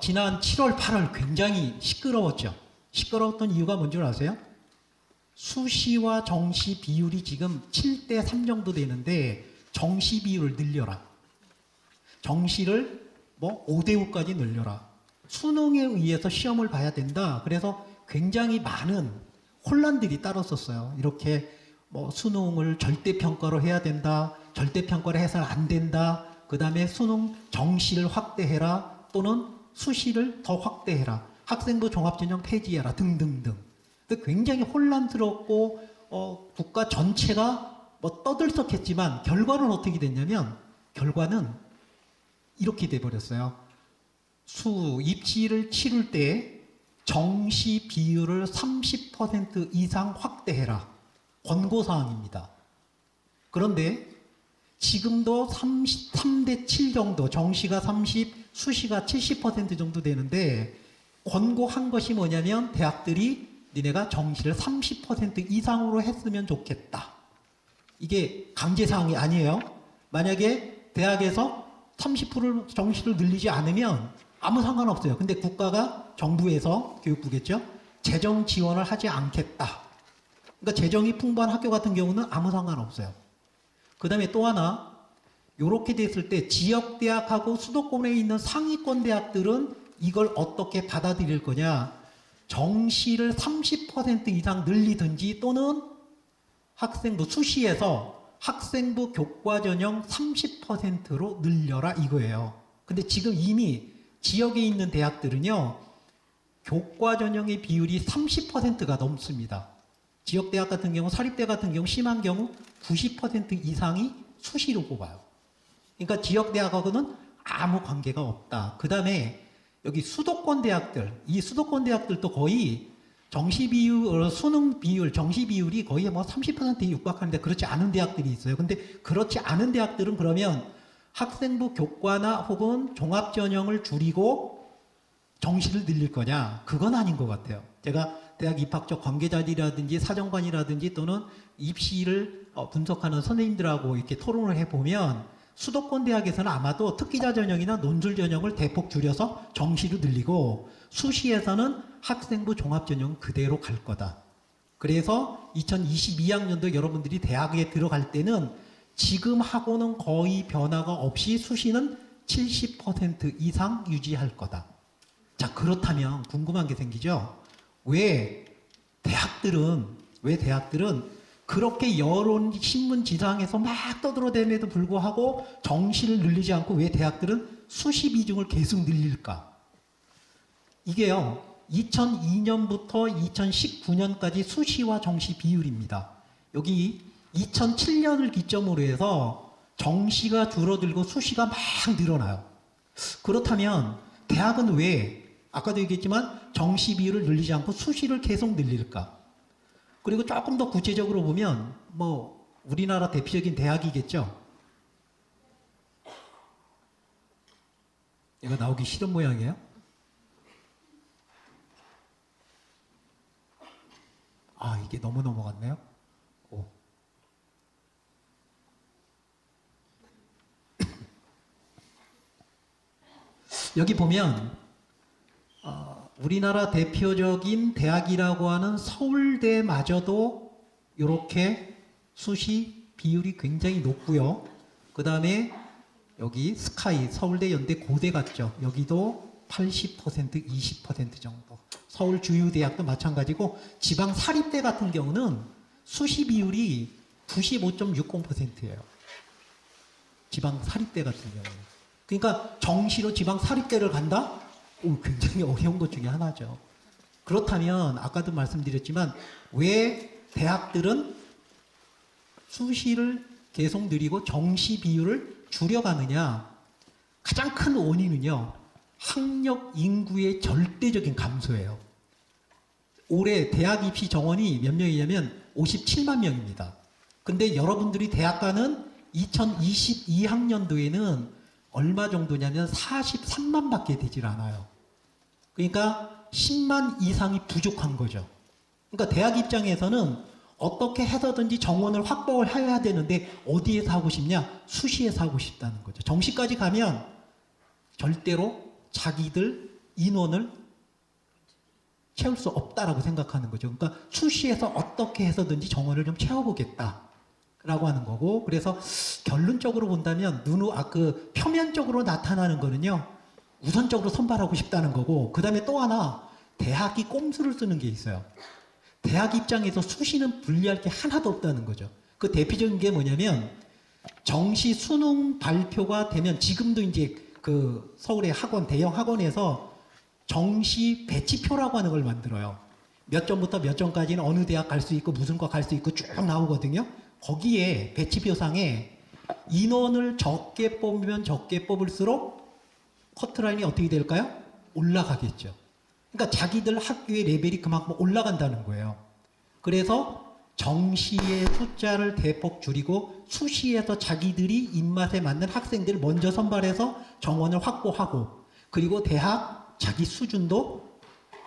지난 7월, 8월 굉장히 시끄러웠죠. 시끄러웠던 이유가 뭔지 아세요? 수시와 정시 비율이 지금 7대 3 정도 되는데 정시 비율을 늘려라. 정시를 5대 5까지 늘려라. 수능에 의해서 시험을 봐야 된다. 그래서 굉장히 많은 혼란들이 따랐었어요. 이렇게 수능을 절대평가로 해야 된다. 절대평가로 해서는 안 된다. 그 다음에 수능 정시를 확대해라. 또는 수시를 더 확대해라. 학생부 종합전형 폐지해라. 등등등. 굉장히 혼란스럽고 국가 전체가 떠들썩했지만 결과는 어떻게 됐냐면 결과는 이렇게 돼버렸어요. 입시를 치를 때 정시 비율을 30% 이상 확대해라. 권고사항입니다. 그런데 지금도 3대 7 정도, 정시가 30, 수시가 70% 정도 되는데 권고한 것이 뭐냐면 대학들이 니네가 정시를 30% 이상으로 했으면 좋겠다. 이게 강제사항이 아니에요. 만약에 대학에서 30% 정시를 늘리지 않으면 아무 상관없어요. 근데 국가가 정부에서 교육부겠죠. 재정 지원을 하지 않겠다. 그러니까 재정이 풍부한 학교 같은 경우는 아무 상관없어요. 그 다음에 또 하나 이렇게 됐을 때 지역대학하고 수도권에 있는 상위권 대학들은 이걸 어떻게 받아들일 거냐. 정시를 30% 이상 늘리든지 또는 학생부 수시에서 학생부 교과전형 30%로 늘려라 이거예요. 근데 지금 이미 지역에 있는 대학들은요. 교과전형의 비율이 30%가 넘습니다. 지역대학 같은 경우, 사립대 같은 경우 심한 경우 90% 이상이 수시로 뽑아요. 그러니까 지역대학하고는 아무 관계가 없다. 그 다음에 여기 수도권 대학들, 이 수도권 대학들도 거의 정시 비율, 수능 비율, 정시 비율이 거의 30%에 육박하는데 그렇지 않은 대학들이 있어요. 근데 그렇지 않은 대학들은 그러면 학생부 교과나 혹은 종합전형을 줄이고 정시를 늘릴 거냐? 그건 아닌 것 같아요. 제가 대학 입학처 관계자들이라든지 사정관이라든지 또는 입시를 분석하는 선생님들하고 이렇게 토론을 해보면 수도권 대학에서는 아마도 특기자 전형이나 논술 전형을 대폭 줄여서 정시로 늘리고 수시에서는 학생부 종합 전형 그대로 갈 거다. 그래서 2022학년도 여러분들이 대학에 들어갈 때는 지금하고는 거의 변화가 없이 수시는 70% 이상 유지할 거다. 자, 그렇다면 궁금한 게 생기죠? 왜 대학들은 그렇게 여론 신문 지상에서 막 떠들어대임에도 불구하고 정시를 늘리지 않고 왜 대학들은 수시 비중을 계속 늘릴까? 이게요, 2002년부터 2019년까지 수시와 정시 비율입니다. 여기 2007년을 기점으로 해서 정시가 줄어들고 수시가 막 늘어나요. 그렇다면 대학은 왜 아까도 얘기했지만 정시 비율을 늘리지 않고 수시를 계속 늘릴까? 그리고 조금 더 구체적으로 보면 뭐 우리나라 대표적인 대학이겠죠. 이거 나오기 싫은 모양이에요. 아, 이게 너무 넘어갔네요. 오. 여기 보면 우리나라 대표적인 대학이라고 하는 서울대마저도 이렇게 수시 비율이 굉장히 높고요. 그 다음에 여기 스카이, 서울대, 연대, 고대 같죠. 여기도 80%, 20% 정도. 서울 주요대학도 마찬가지고 지방 사립대 같은 경우는 수시 비율이 95.60%예요. 지방 사립대 같은 경우는. 그러니까 정시로 지방 사립대를 간다? 굉장히 어려운 것 중에 하나죠. 그렇다면 아까도 말씀드렸지만 왜 대학들은 수시를 계속 늘리고 정시 비율을 줄여가느냐? 가장 큰 원인은요, 학력 인구의 절대적인 감소예요. 올해 대학 입시 정원이 몇 명이냐면 57만 명입니다. 근데 여러분들이 대학 가는 2022학년도에는 얼마 정도냐면 43만 밖에 되질 않아요. 그러니까 10만 이상이 부족한 거죠. 그러니까 대학 입장에서는 어떻게 해서든지 정원을 확보를 해야 되는데 어디에서 하고 싶냐? 수시에서 하고 싶다는 거죠. 정시까지 가면 절대로 자기들 인원을 채울 수 없다라고 생각하는 거죠. 그러니까 수시에서 어떻게 해서든지 정원을 좀 채워보겠다라고 하는 거고, 그래서 결론적으로 본다면 표면적으로 나타나는 거는요, 우선적으로 선발하고 싶다는 거고, 그 다음에 또 하나 대학이 꼼수를 쓰는 게 있어요. 대학 입장에서 수시는 분리할 게 하나도 없다는 거죠. 그 대표적인 게 뭐냐면 정시 수능 발표가 되면 지금도 이제 그 서울의 대형 학원에서 정시 배치표라고 하는 걸 만들어요. 몇 점부터 몇 점까지는 어느 대학 갈 수 있고 무슨 과 갈 수 있고 쭉 나오거든요. 거기에 배치표상에 인원을 적게 뽑으면 적게 뽑을수록 커트라인이 어떻게 될까요? 올라가겠죠. 그러니까 자기들 학교의 레벨이 그만큼 올라간다는 거예요. 그래서 정시의 숫자를 대폭 줄이고 수시에서 자기들이 입맛에 맞는 학생들을 먼저 선발해서 정원을 확보하고, 그리고 대학 자기 수준도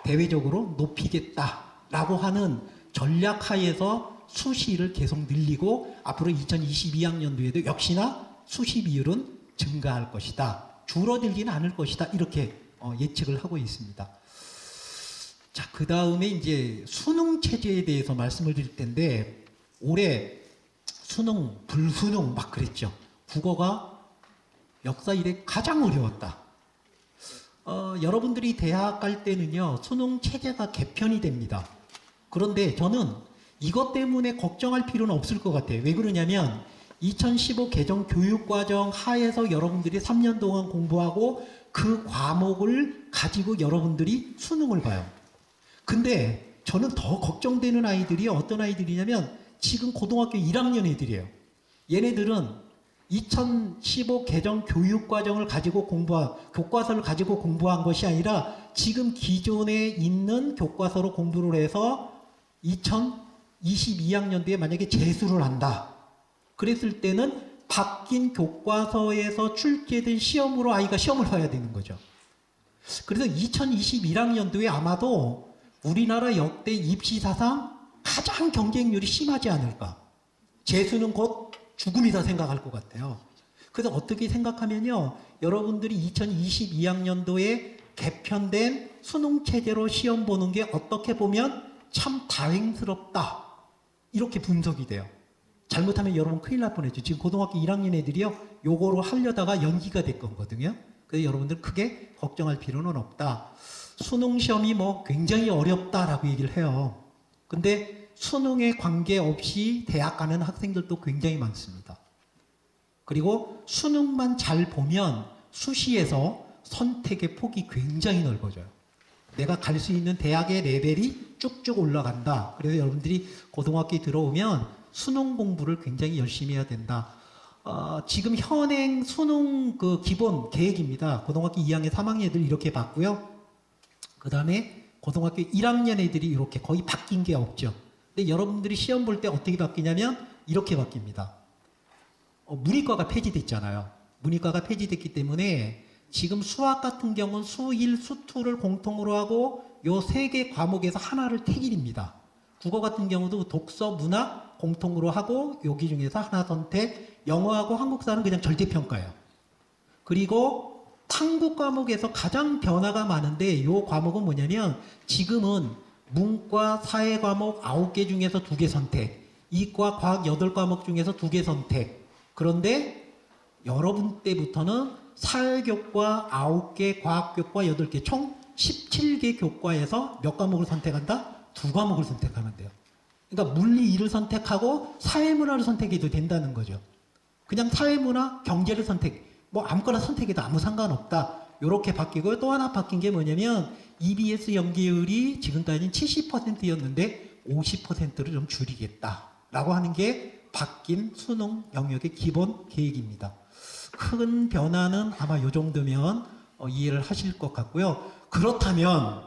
대외적으로 높이겠다라고 하는 전략 하에서 수시를 계속 늘리고, 앞으로 2022학년도에도 역시나 수시 비율은 증가할 것이다. 줄어들지는 않을 것이다. 이렇게 예측을 하고 있습니다. 자, 그 다음에 이제 수능 체제에 대해서 말씀을 드릴 텐데, 올해 수능, 불수능 막 그랬죠. 국어가 역사 이래 가장 어려웠다. 여러분들이 대학 갈 때는요, 수능 체제가 개편이 됩니다. 그런데 저는 이것 때문에 걱정할 필요는 없을 것 같아요. 왜 그러냐면 2015 개정 교육과정 하에서 여러분들이 3년 동안 공부하고 그 과목을 가지고 여러분들이 수능을 봐요. 근데 저는 더 걱정되는 아이들이 어떤 아이들이냐면 지금 고등학교 1학년 애들이에요. 얘네들은 2015 개정 교육과정을 가지고 교과서를 가지고 공부한 것이 아니라 지금 기존에 있는 교과서로 공부를 해서 2022학년도에 만약에 재수를 한다. 그랬을 때는 바뀐 교과서에서 출제된 시험으로 아이가 시험을 봐야 되는 거죠. 그래서 2021학년도에 아마도 우리나라 역대 입시사상 가장 경쟁률이 심하지 않을까. 재수는 곧 죽음이다 생각할 것 같아요. 그래서 어떻게 생각하면요, 여러분들이 2022학년도에 개편된 수능 체제로 시험 보는 게 어떻게 보면 참 다행스럽다, 이렇게 분석이 돼요. 잘못하면 여러분 큰일 날 뻔했죠. 지금 고등학교 1학년 애들이요, 요거로 하려다가 연기가 될 거거든요. 그래서 여러분들 크게 걱정할 필요는 없다. 수능 시험이 뭐 굉장히 어렵다라고 얘기를 해요. 근데 수능에 관계없이 대학 가는 학생들도 굉장히 많습니다. 그리고 수능만 잘 보면 수시에서 선택의 폭이 굉장히 넓어져요. 내가 갈 수 있는 대학의 레벨이 쭉쭉 올라간다. 그래서 여러분들이 고등학교에 들어오면 수능 공부를 굉장히 열심히 해야 된다. 지금 현행 수능 그 기본 계획입니다. 고등학교 2학년, 3학년 애들 이렇게 봤고요. 그 다음에 고등학교 1학년 애들이 이렇게 거의 바뀐 게 없죠. 근데 여러분들이 시험 볼 때 어떻게 바뀌냐면 이렇게 바뀝니다. 문이과가 폐지됐잖아요. 문이과가 폐지됐기 때문에 지금 수학 같은 경우는 수1, 수2를 공통으로 하고 요 3개 과목에서 하나를 택일입니다. 국어 같은 경우도 독서, 문학 공통으로 하고 여기 중에서 하나 선택, 영어하고 한국사는 그냥 절대평가예요. 그리고 탐구 과목에서 가장 변화가 많은데 요 과목은 뭐냐면 지금은 문과, 사회 과목 9개 중에서 2개 선택, 이과, 과학 8과목 중에서 2개 선택. 그런데 여러분 때부터는 사회교과 9개, 과학교과 8개, 총 17개 교과에서 몇 과목을 선택한다? 2과목을 선택하면 돼요. 그러니까 물리 2를 선택하고 사회문화를 선택해도 된다는 거죠. 그냥 사회문화, 경제를 뭐 아무거나 선택해도 아무 상관없다. 이렇게 바뀌고요. 또 하나 바뀐 게 뭐냐면 EBS 연계율이 지금까지는 70%였는데 50%를 좀 줄이겠다라고 하는 게 바뀐 수능 영역의 기본 계획입니다. 큰 변화는 아마 이 정도면 이해를 하실 것 같고요. 그렇다면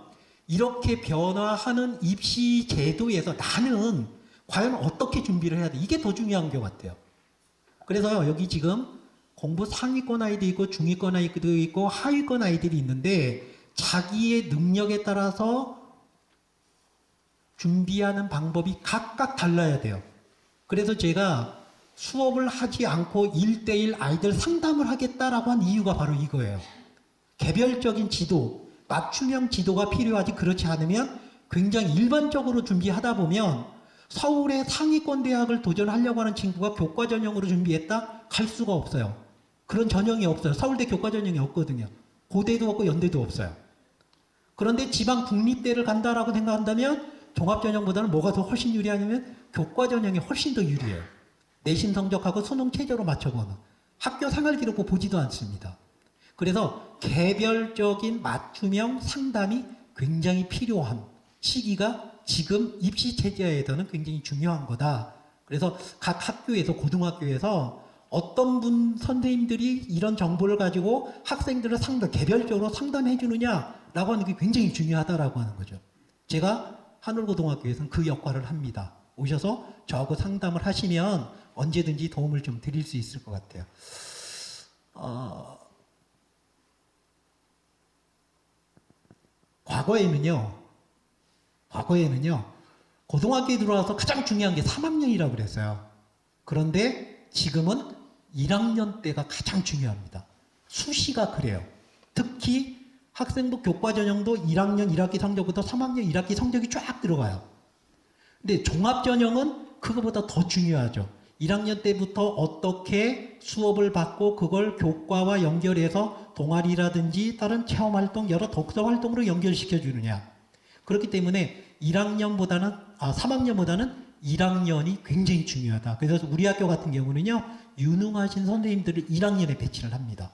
이렇게 변화하는 입시 제도에서 나는 과연 어떻게 준비를 해야 돼? 이게 더 중요한 것 같아요. 그래서 여기 지금 공부 상위권 아이도 있고 중위권 아이도 있고 하위권 아이들이 있는데 자기의 능력에 따라서 준비하는 방법이 각각 달라야 돼요. 그래서 제가 수업을 하지 않고 1대1 아이들 상담을 하겠다라고 한 이유가 바로 이거예요. 개별적인 지도, 맞춤형 지도가 필요하지, 그렇지 않으면 굉장히 일반적으로 준비하다 보면 서울의 상위권 대학을 도전하려고 하는 친구가 교과 전형으로 준비했다? 갈 수가 없어요. 그런 전형이 없어요. 서울대 교과 전형이 없거든요. 고대도 없고 연대도 없어요. 그런데 지방 국립대를 간다라고 생각한다면 종합전형보다는 뭐가 더 훨씬 유리하냐면 교과 전형이 훨씬 더 유리해요. 내신 성적하고 수능 체제로 맞춰보는 학교 생활기록부 보지도 않습니다. 그래서 개별적인 맞춤형 상담이 굉장히 필요한 시기가 지금 입시 체제에서는 굉장히 중요한 거다. 그래서 각 학교에서, 고등학교에서 어떤 분 선생님들이 이런 정보를 가지고 학생들을 개별적으로 상담해 주느냐라고 하는 게 굉장히 중요하다라고 하는 거죠. 제가 하늘고등학교에서는 그 역할을 합니다. 오셔서 저하고 상담을 하시면 언제든지 도움을 좀 드릴 수 있을 것 같아요. 과거에는요, 고등학교에 들어와서 가장 중요한 게 3학년이라고 그랬어요. 그런데 지금은 1학년 때가 가장 중요합니다. 수시가 그래요. 특히 학생부 교과 전형도 1학년 1학기 성적부터 3학년 1학기 성적이 쫙 들어가요. 근데 종합전형은 그거보다 더 중요하죠. 1학년 때부터 어떻게 수업을 받고 그걸 교과와 연결해서 동아리라든지 다른 체험활동, 여러 독서활동으로 연결시켜 주느냐. 그렇기 때문에 3학년보다는 1학년이 굉장히 중요하다. 그래서 우리 학교 같은 경우는요, 유능하신 선생님들을 1학년에 배치를 합니다.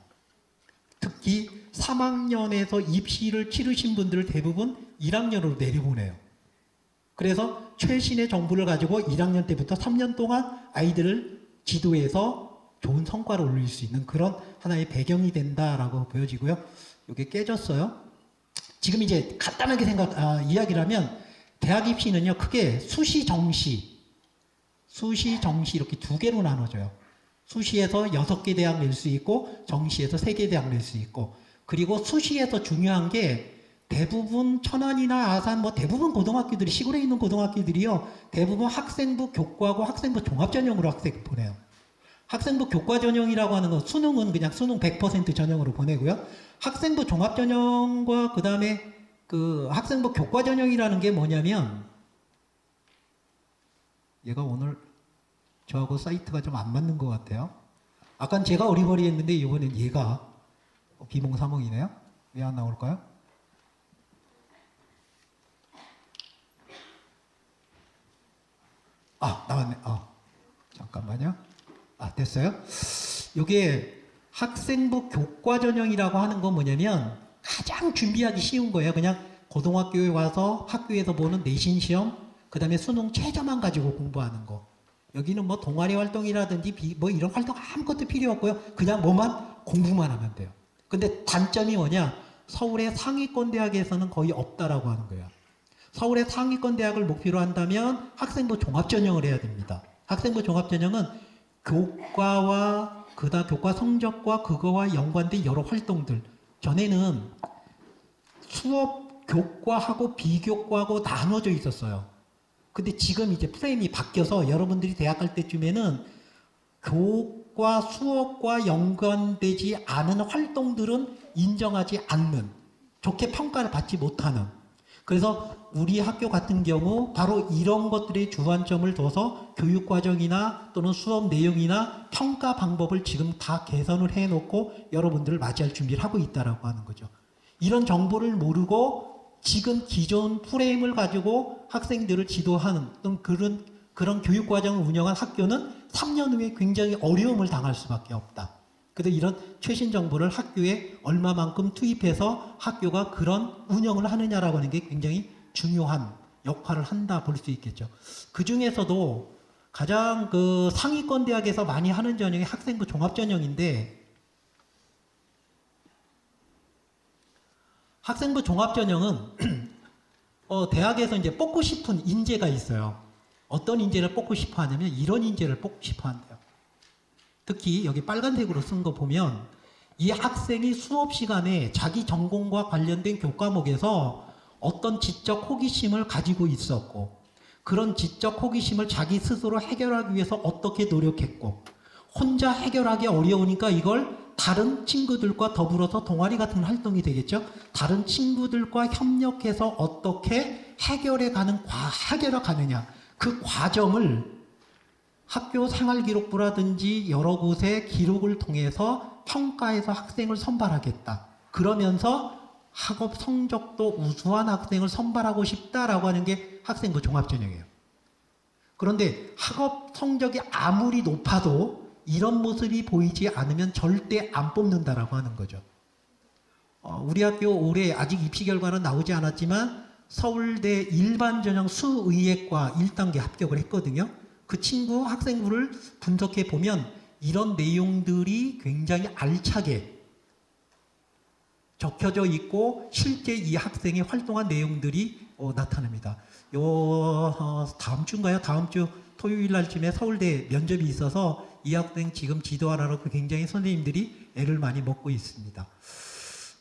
특히 3학년에서 입시를 치르신 분들을 대부분 1학년으로 내려보내요. 그래서 최신의 정보를 가지고 1학년 때부터 3년 동안 아이들을 지도해서 좋은 성과를 올릴 수 있는 그런 하나의 배경이 된다라고 보여지고요. 이게 깨졌어요. 지금 이제 간단하게 이야기를 하면 대학 입시는요, 크게 수시, 정시 이렇게 2개로 나눠져요. 수시에서 6개 대학 낼 수 있고 정시에서 3개 대학 낼 수 있고, 그리고 수시에서 중요한 게 대부분 천안이나 아산 대부분 고등학교들이, 시골에 있는 고등학교들이요, 대부분 학생부 교과고 학생부 종합전형으로 학생 보내요. 학생부 교과 전형이라고 하는 건 수능은 그냥 수능 100% 전형으로 보내고요. 학생부 종합 전형과 그다음에 그 학생부 교과 전형이라는 게 뭐냐면 얘가 오늘 저하고 사이트가 좀 안 맞는 것 같아요. 아까 제가 어리버리했는데 이번엔 얘가 비몽사몽이네요. 왜 안 나올까요? 아, 나왔네. 잠깐만요. 됐어요. 이게 학생부 교과 전형이라고 하는 건 뭐냐면 가장 준비하기 쉬운 거예요. 그냥 고등학교에 와서 학교에서 보는 내신 시험, 그 다음에 수능 최저만 가지고 공부하는 거. 여기는 뭐 동아리 활동이라든지 뭐 이런 활동 아무것도 필요 없고요. 그냥 뭐만 공부만 하면 돼요. 근데 단점이 뭐냐? 서울의 상위권 대학에서는 거의 없다라고 하는 거예요. 서울의 상위권 대학을 목표로 한다면 학생부 종합전형을 해야 됩니다. 학생부 종합전형은 교과와 그다음 교과 성적과 그거와 연관된 여러 활동들. 전에는 수업 교과하고 비교과하고 나눠져 있었어요. 근데 지금 이제 프레임이 바뀌어서 여러분들이 대학 갈 때쯤에는 교과 수업과 연관되지 않은 활동들은 인정하지 않는, 좋게 평가를 받지 못하는. 그래서 우리 학교 같은 경우 바로 이런 것들의 주안점을 둬서 교육과정이나 또는 수업 내용이나 평가 방법을 지금 다 개선을 해놓고 여러분들을 맞이할 준비를 하고 있다라고 하는 거죠. 이런 정보를 모르고 지금 기존 프레임을 가지고 학생들을 지도하는 그런 교육과정을 운영한 학교는 3년 후에 굉장히 어려움을 당할 수밖에 없다. 그래서 이런 최신 정보를 학교에 얼마만큼 투입해서 학교가 그런 운영을 하느냐라고 하는 게 굉장히 중요한 역할을 한다 볼 수 있겠죠. 그 중에서도 가장 그 상위권 대학에서 많이 하는 전형이 학생부 종합전형인데, 학생부 종합전형은 대학에서 이제 뽑고 싶은 인재가 있어요. 어떤 인재를 뽑고 싶어 하냐면 이런 인재를 뽑고 싶어 한대요. 특히 여기 빨간색으로 쓴 거 보면 이 학생이 수업 시간에 자기 전공과 관련된 교과목에서 어떤 지적 호기심을 가지고 있었고, 그런 지적 호기심을 자기 스스로 해결하기 위해서 어떻게 노력했고, 혼자 해결하기 어려우니까 이걸 다른 친구들과 더불어서 동아리 같은 활동이 되겠죠. 다른 친구들과 협력해서 어떻게 해결해 가느냐, 그 과정을 학교 생활기록부라든지 여러 곳의 기록을 통해서 평가해서 학생을 선발하겠다. 그러면서 학업 성적도 우수한 학생을 선발하고 싶다라고 하는 게 학생부 종합전형이에요. 그런데 학업 성적이 아무리 높아도 이런 모습이 보이지 않으면 절대 안 뽑는다라고 하는 거죠. 우리 학교 올해 아직 입시 결과는 나오지 않았지만 서울대 일반전형 수의예과 1단계 합격을 했거든요. 그 친구 학생부를 분석해 보면 이런 내용들이 굉장히 알차게 적혀져 있고 실제 이 학생이 활동한 내용들이 나타납니다. 다음 주인가요? 다음 주 토요일 날쯤에 서울대 면접이 있어서 이 학생 지금 지도하라고 굉장히 선생님들이 애를 많이 먹고 있습니다.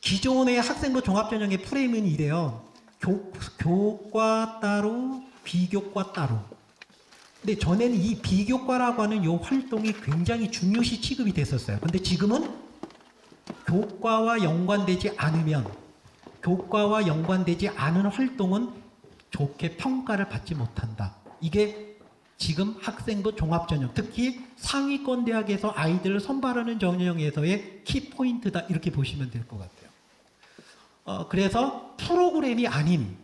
기존의 학생부 종합전형의 프레임은 이래요. 교과 따로, 비교과 따로. 근데 전에는 이 비교과라고 하는 이 활동이 굉장히 중요시 취급이 됐었어요. 근데 지금은 교과와 연관되지 않은 활동은 좋게 평가를 받지 못한다. 이게 지금 학생부 종합전형, 특히 상위권 대학에서 아이들을 선발하는 전형에서의 키포인트다, 이렇게 보시면 될 것 같아요. 그래서 프로그램이 아닌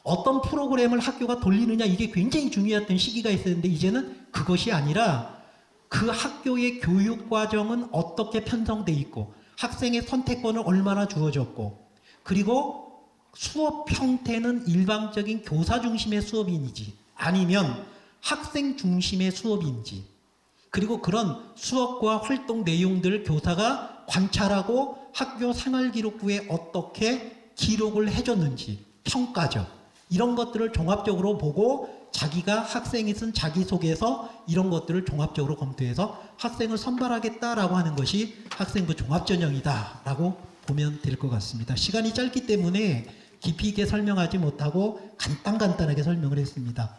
어떤 프로그램을 학교가 돌리느냐, 이게 굉장히 중요했던 시기가 있었는데 이제는 그것이 아니라 그 학교의 교육과정은 어떻게 편성돼 있고 학생의 선택권을 얼마나 주어졌고, 그리고 수업 형태는 일방적인 교사 중심의 수업인지 아니면 학생 중심의 수업인지, 그리고 그런 수업과 활동 내용들을 교사가 관찰하고 학교 생활기록부에 어떻게 기록을 해줬는지, 평가죠. 이런 것들을 종합적으로 보고 자기가 학생이 쓴 자기소개서 이런 것들을 종합적으로 검토해서 학생을 선발하겠다라고 하는 것이 학생부 종합전형이다라고 보면 될 것 같습니다. 시간이 짧기 때문에 깊이 있게 설명하지 못하고 간단하게 설명을 했습니다.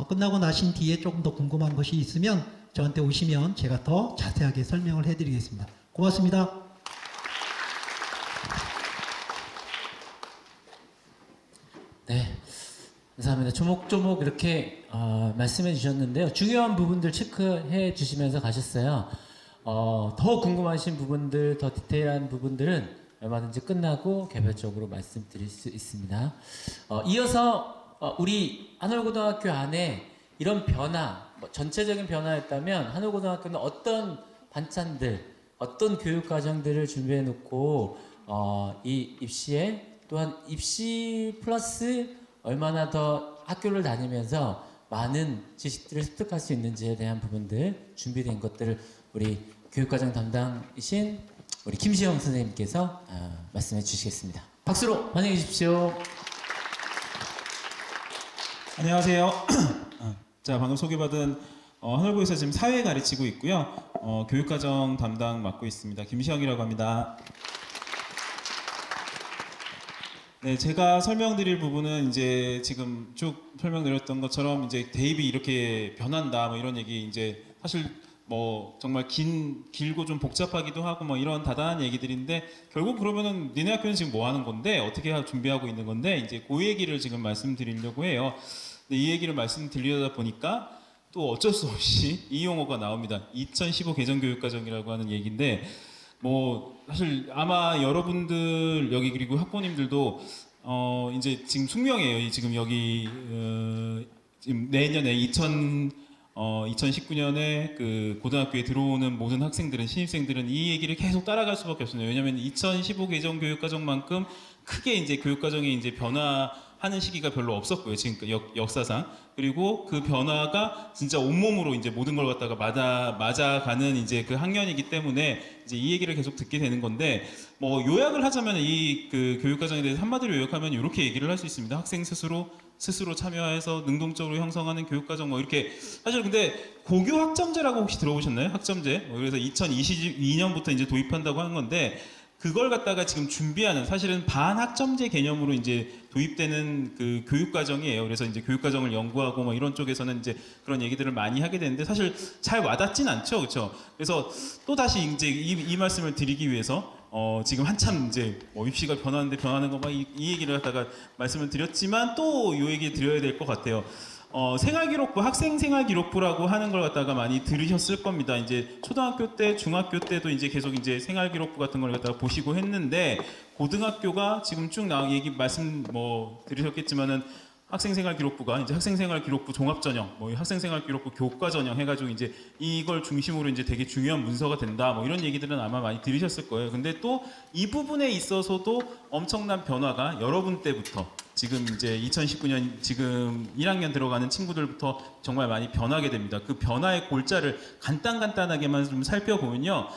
끝나고 나신 뒤에 조금 더 궁금한 것이 있으면 저한테 오시면 제가 더 자세하게 설명을 해드리겠습니다. 고맙습니다. 네, 감사합니다. 조목조목 이렇게 말씀해 주셨는데요. 중요한 부분들 체크해 주시면서 가셨어요. 더 궁금하신 부분들, 더 디테일한 부분들은 얼마든지 끝나고 개별적으로 말씀드릴 수 있습니다. 이어서 우리 한올고등학교 안에 이런 변화, 전체적인 변화였다면 한올고등학교는 어떤 반찬들, 어떤 교육과정들을 준비해 놓고 이 입시에 또한 입시 플러스 얼마나 더 학교를 다니면서 많은 지식들을 습득할 수 있는지에 대한 부분들, 준비된 것들을 우리 교육과정 담당이신 우리 김시영 선생님께서 말씀해 주시겠습니다. 박수로 환영해 주십시오. 안녕하세요. 자, 방금 소개받은 한올고에서 지금 사회 가르치고 있고요. 교육과정 담당 맡고 있습니다. 김시영이라고 합니다. 네, 제가 설명드릴 부분은 이제 지금 쭉 설명드렸던 것처럼 이제 대입이 이렇게 변한다 뭐 이런 얘기, 이제 사실 뭐 정말 길고 좀 복잡하기도 하고 뭐 이런 다단한 얘기들인데, 결국 그러면은 니네 학교는 지금 뭐 하는 건데, 어떻게 준비하고 있는 건데, 이제 그 얘기를 지금 말씀드리려고 해요. 근데 이 얘기를 말씀드리려다 보니까 또 어쩔 수 없이 이 용어가 나옵니다. 2015 개정교육과정이라고 하는 얘기인데, 뭐 사실 아마 여러분들 여기 그리고 학부모님들도 이제 지금 숙명이에요. 지금 여기 지금 내년에 2019년에 그 고등학교에 들어오는 모든 학생들은, 신입생들은 이 얘기를 계속 따라갈 수밖에 없습니다. 왜냐하면 2015 개정 교육과정만큼 크게 이제 교육과정이 이제 변화하는 시기가 별로 없었고요. 지금 역사상. 그리고 그 변화가 진짜 온몸으로 이제 모든 걸 갖다가 맞아가는 이제 그 학년이기 때문에 이제 이 얘기를 계속 듣게 되는 건데, 뭐 요약을 하자면 이 그 교육과정에 대해서 한마디로 요약하면 이렇게 얘기를 할 수 있습니다. 학생 스스로 참여해서 능동적으로 형성하는 교육과정, 뭐 이렇게. 사실 근데 고교 학점제라고 혹시 들어보셨나요? 학점제. 그래서 2022년부터 이제 도입한다고 하는 건데, 그걸 갖다가 지금 준비하는, 사실은 반학점제 개념으로 이제 도입되는 그 교육과정이에요. 그래서 이제 교육과정을 연구하고 뭐 이런 쪽에서는 이제 그런 얘기들을 많이 하게 되는데, 사실 잘 와닿진 않죠, 그렇죠? 그래서 또 다시 이제 이 말씀을 드리기 위해서 지금 한참 이제 입시가 변하는 거 막 이 얘기를 갖다가 말씀을 드렸지만 또 이 얘기 드려야 될 것 같아요. 생활기록부, 학생생활기록부라고 하는 걸 갖다가 많이 들으셨을 겁니다. 이제 초등학교 때, 중학교 때도 이제 계속 이제 생활기록부 같은 걸 갖다가 보시고 했는데, 고등학교가 지금 쭉 말씀 들으셨겠지만은 학생생활기록부가 이제 학생생활기록부 종합전형, 뭐 학생생활기록부 교과전형 해가지고 이제 이걸 중심으로 이제 되게 중요한 문서가 된다, 뭐 이런 얘기들은 아마 많이 들으셨을 거예요. 근데 또 이 부분에 있어서도 엄청난 변화가 여러분 때부터, 지금 이제 2019년 지금 1학년 들어가는 친구들부터 정말 많이 변하게 됩니다. 그 변화의 골자를 간단하게만 좀 살펴보면요,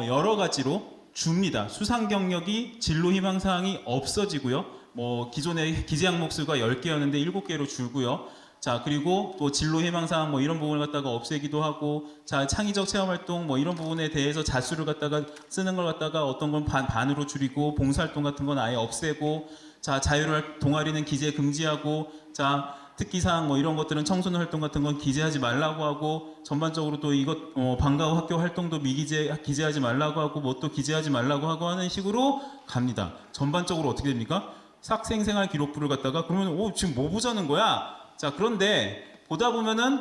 여러 가지로 줍니다. 수상 경력이 진로 희망 사항이 없어지고요. 뭐 기존의 기재 항목 수가 10개였는데 7개로 줄고요. 자, 그리고 또 진로 희망 사항 뭐 이런 부분을 갖다가 없애기도 하고, 자, 창의적 체험 활동 뭐 이런 부분에 대해서 자수를 갖다가 쓰는 걸 갖다가 어떤 건 반으로 줄이고, 봉사활동 같은 건 아예 없애고, 자, 자율 동아리는 기재 금지하고, 자, 특기사항 뭐 이런 것들은 청소년 활동 같은 건 기재하지 말라고 하고, 전반적으로 또 이것 방과 후 학교 활동도 기재하지 말라고 하고, 뭐 또 기재하지 말라고 하고 하는 식으로 갑니다. 전반적으로 어떻게 됩니까? 학생생활 기록부를 갖다가 그러면 지금 뭐 보자는 거야? 자, 그런데 보다 보면은